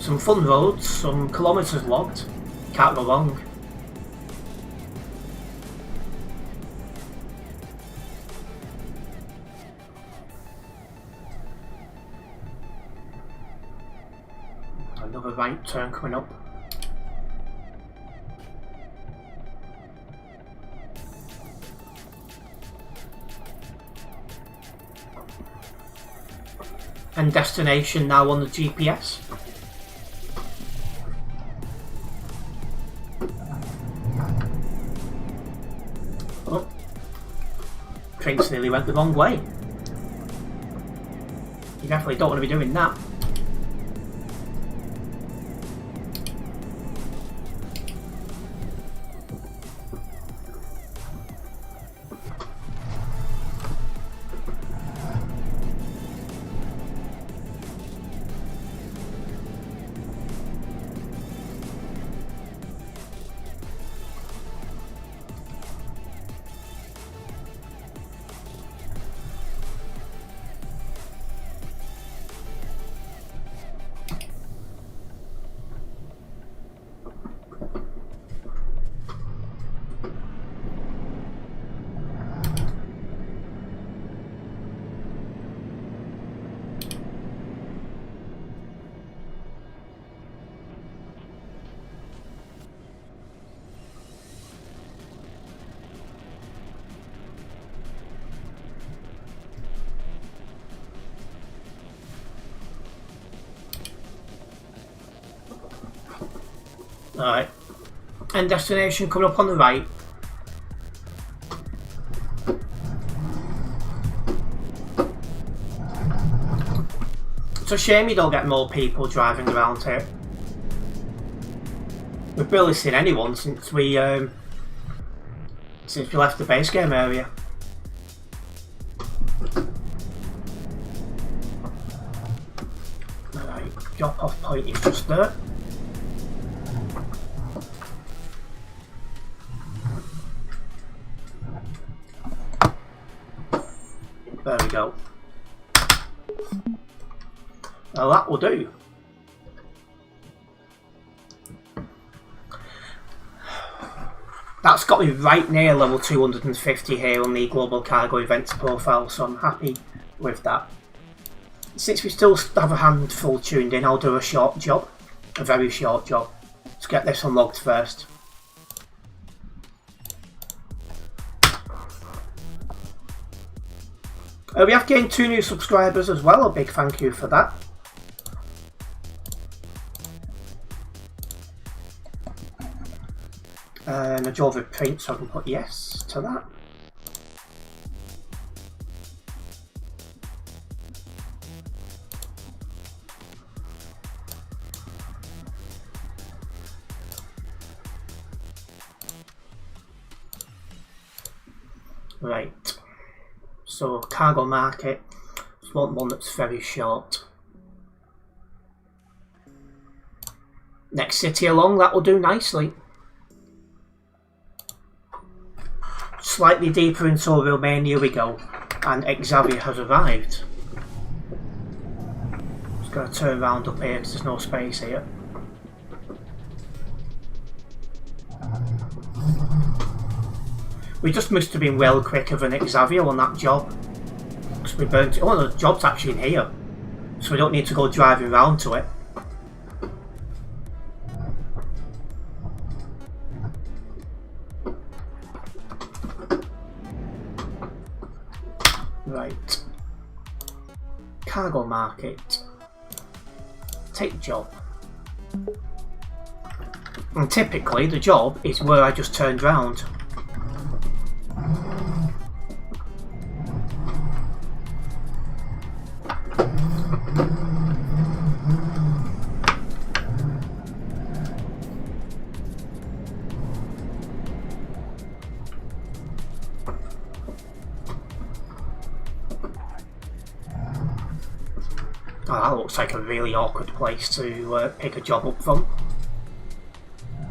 Some fun roads, some kilometres logged. Can't go wrong. Another right turn coming up. And destination now on the GPS. Oh, Prince nearly went the wrong way. You definitely don't want to be doing that. Alright. And destination coming up on the right. It's a shame you don't get more people driving around here. We've barely seen anyone since we left the base game area. Alright, drop off point is just there. There we go. Well, that will do. That's got me right near level 250 here on the Global Cargo Events profile, so I'm happy with that. Since we still have a handful tuned in, I'll do a short job. A very short job. Let's get this unlocked first. We have gained 2 new subscribers as well, a big thank you for that. And I drove with Prince, so I can put yes to that. Right, so cargo market, just want one that's very short. Next city along, that will do nicely. Slightly deeper into Romania we go, and Xavier has arrived. Just going to turn around up here because there's no space here. We just must have been well quicker than Xavier on that job. Because we burnt it. Oh, the job's actually in here. So we don't need to go driving around to it. Right. Cargo market. Take job. And typically the job is where I just turned round. Oh, that looks like a really awkward place to pick a job up from.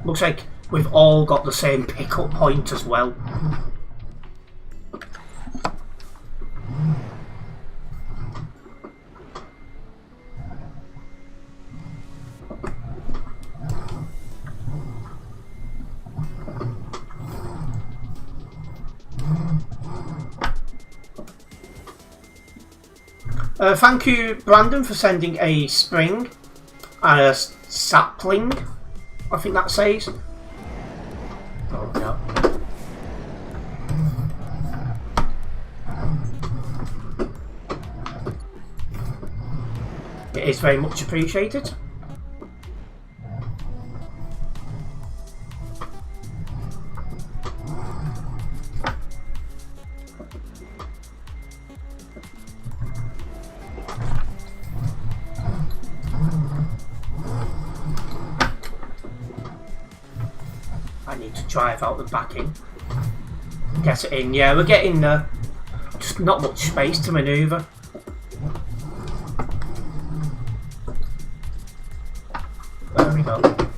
Looks like we've all got the same pick-up point as well. Thank you, Brandon, for sending a spring and a sapling, I think that says. Oh no. It is very much appreciated. Drive out the backing. Get it in. Yeah, we're getting there. Just not much space to manoeuvre. There we go. That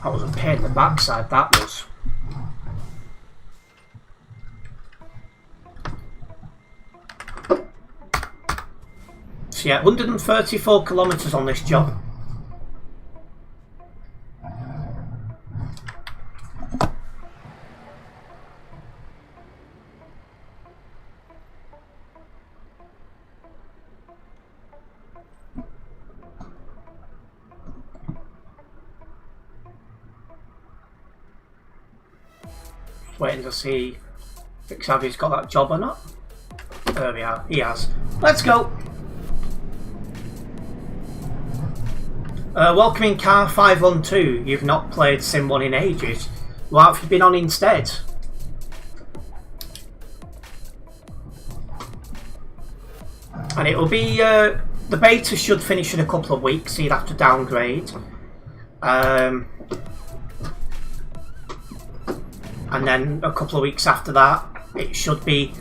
was a pain in the backside, that was. So yeah, 134 kilometres on this job. Waiting to see if Xavier's got that job or not. There we are, he has. Let's go! Welcoming Car 512. You've not played Sim 1 in ages. What have you been on instead? And it will be, the beta should finish in a couple of weeks, so you'd have to downgrade. And then a couple of weeks after that, it should be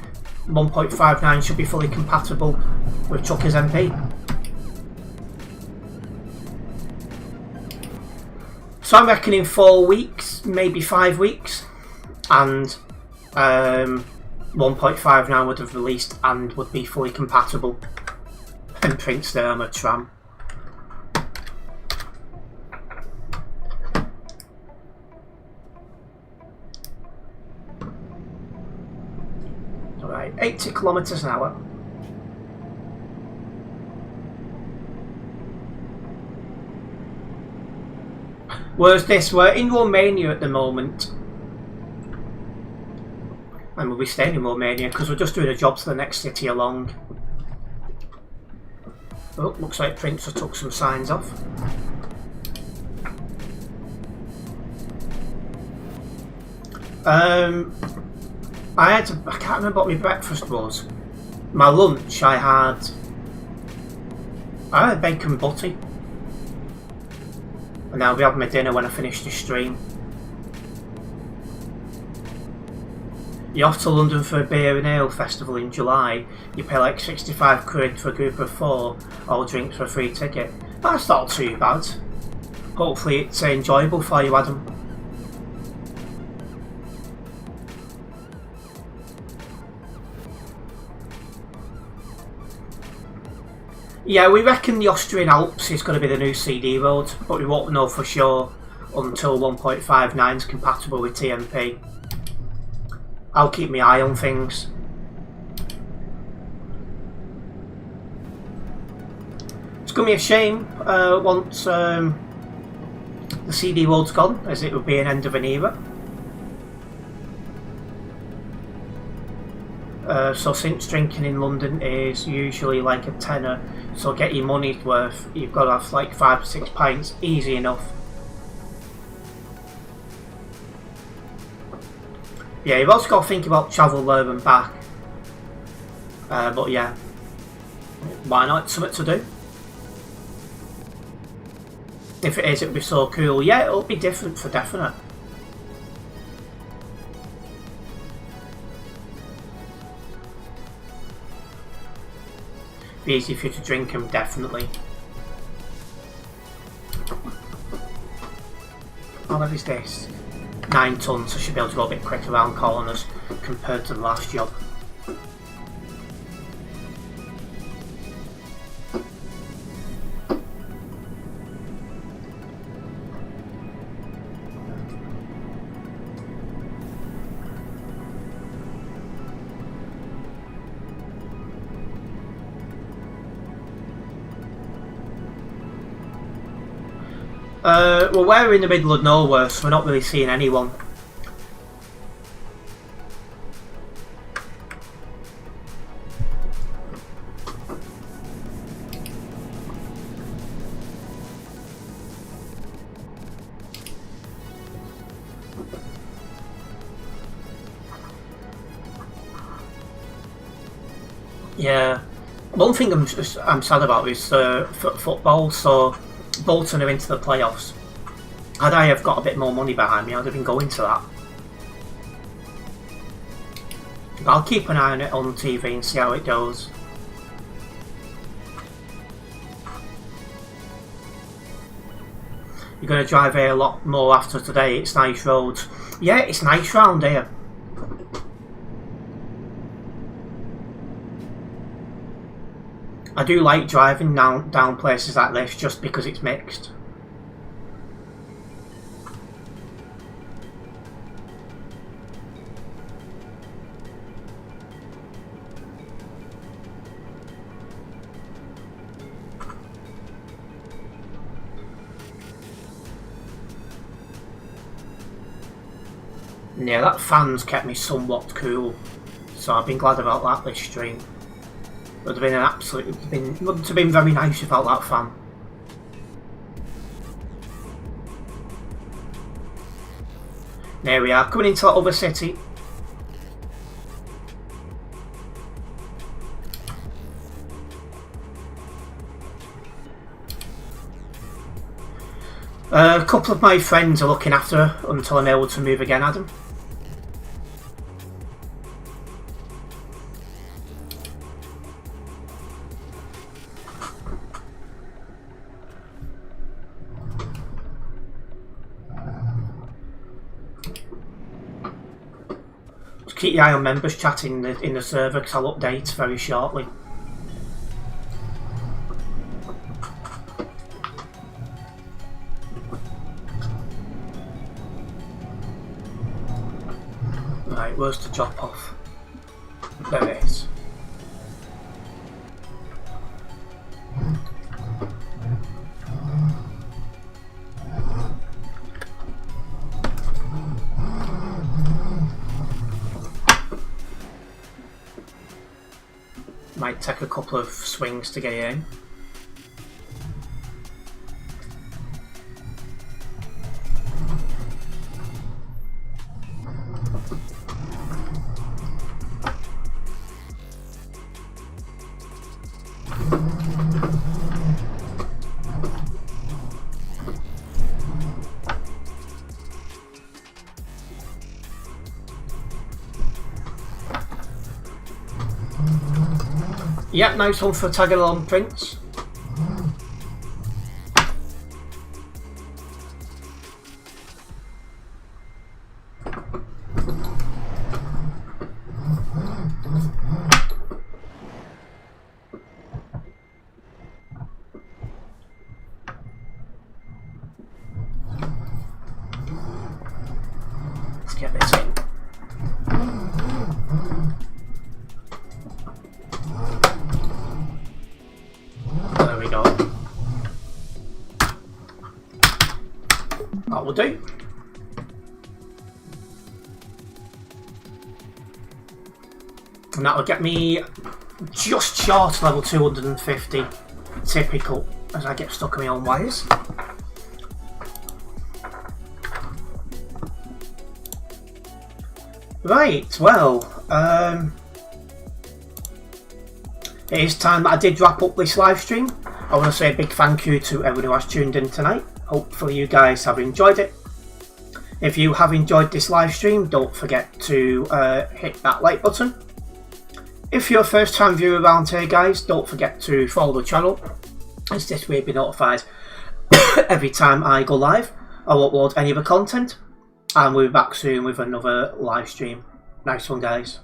1.59 should be fully compatible with Truckers MP. So I'm reckoning 4 weeks, maybe 5 weeks, and 1.59 would have released and would be fully compatible. And Prince there, I'm a tram. Alright, 80 kilometres an hour. Where's this? We're in Romania at the moment. And we'll be staying in Romania because we're just doing a job to the next city along. Oh, looks like Prince has took some signs off. I can't remember what my breakfast was. My lunch, I had bacon butty. And I'll be having my dinner when I finish the stream. You're off to London for a beer and ale festival in July. You pay like 65 quid for a group of 4, all drinks for a free ticket. That's not too bad. Hopefully it's enjoyable for you, Adam. Yeah, we reckon the Austrian Alps is going to be the new CD road, but we won't know for sure until 1.59 is compatible with TMP. I'll keep my eye on things. It's going to be a shame once the CD road's gone, as it would be an end of an era. So since drinking in London is usually like a tenner, so get your money's worth, you've got to have like 5 or 6 pints, easy enough. Yeah, you've also got to think about travel there and back. But yeah, why not? It's something to do. If it is, it'll be so cool. Yeah, it'll be different for definite. Be easy for you to drink them, definitely. How heavy is this? 9 tons, so I should be able to go a bit quicker around corners compared to the last job. Well, we're in the middle of nowhere, so we're not really seeing anyone. Yeah, one thing I'm sad about is football. So Bolton are into the playoffs. Had I have got a bit more money behind me, I'd have been going to that. But I'll keep an eye on it on TV and see how it goes. You're going to drive here a lot more after today. It's nice roads. Yeah, it's nice round here. I do like driving down places like this just because it's mixed. Yeah, that fan's kept me somewhat cool, so I've been glad about that this stream. It would have been wouldn't have been very nice without that fan. There we are, coming into that other city. A couple of my friends are looking after her until I'm able to move again, Adam. Just keep your eye on members chat in the server because I'll update very shortly. Right, where's the drop off? There it is. Might take a couple of swings to get in. Yeah, nice one for tagging along, Prince. Let's get this in. There we go. That will do. And that will get me just short level 250. Typical, as I get stuck in my own wires. Right, well, it is time that I did wrap up this live stream. I want to say a big thank you to everyone who has tuned in tonight. Hopefully you guys have enjoyed it. If you have enjoyed this live stream, don't forget to hit that like button. If you're a first time viewer around here, guys, don't forget to follow the channel, as this way you'll be notified every time I go live or upload any other content. And we'll be back soon with another live stream. Nice one, guys.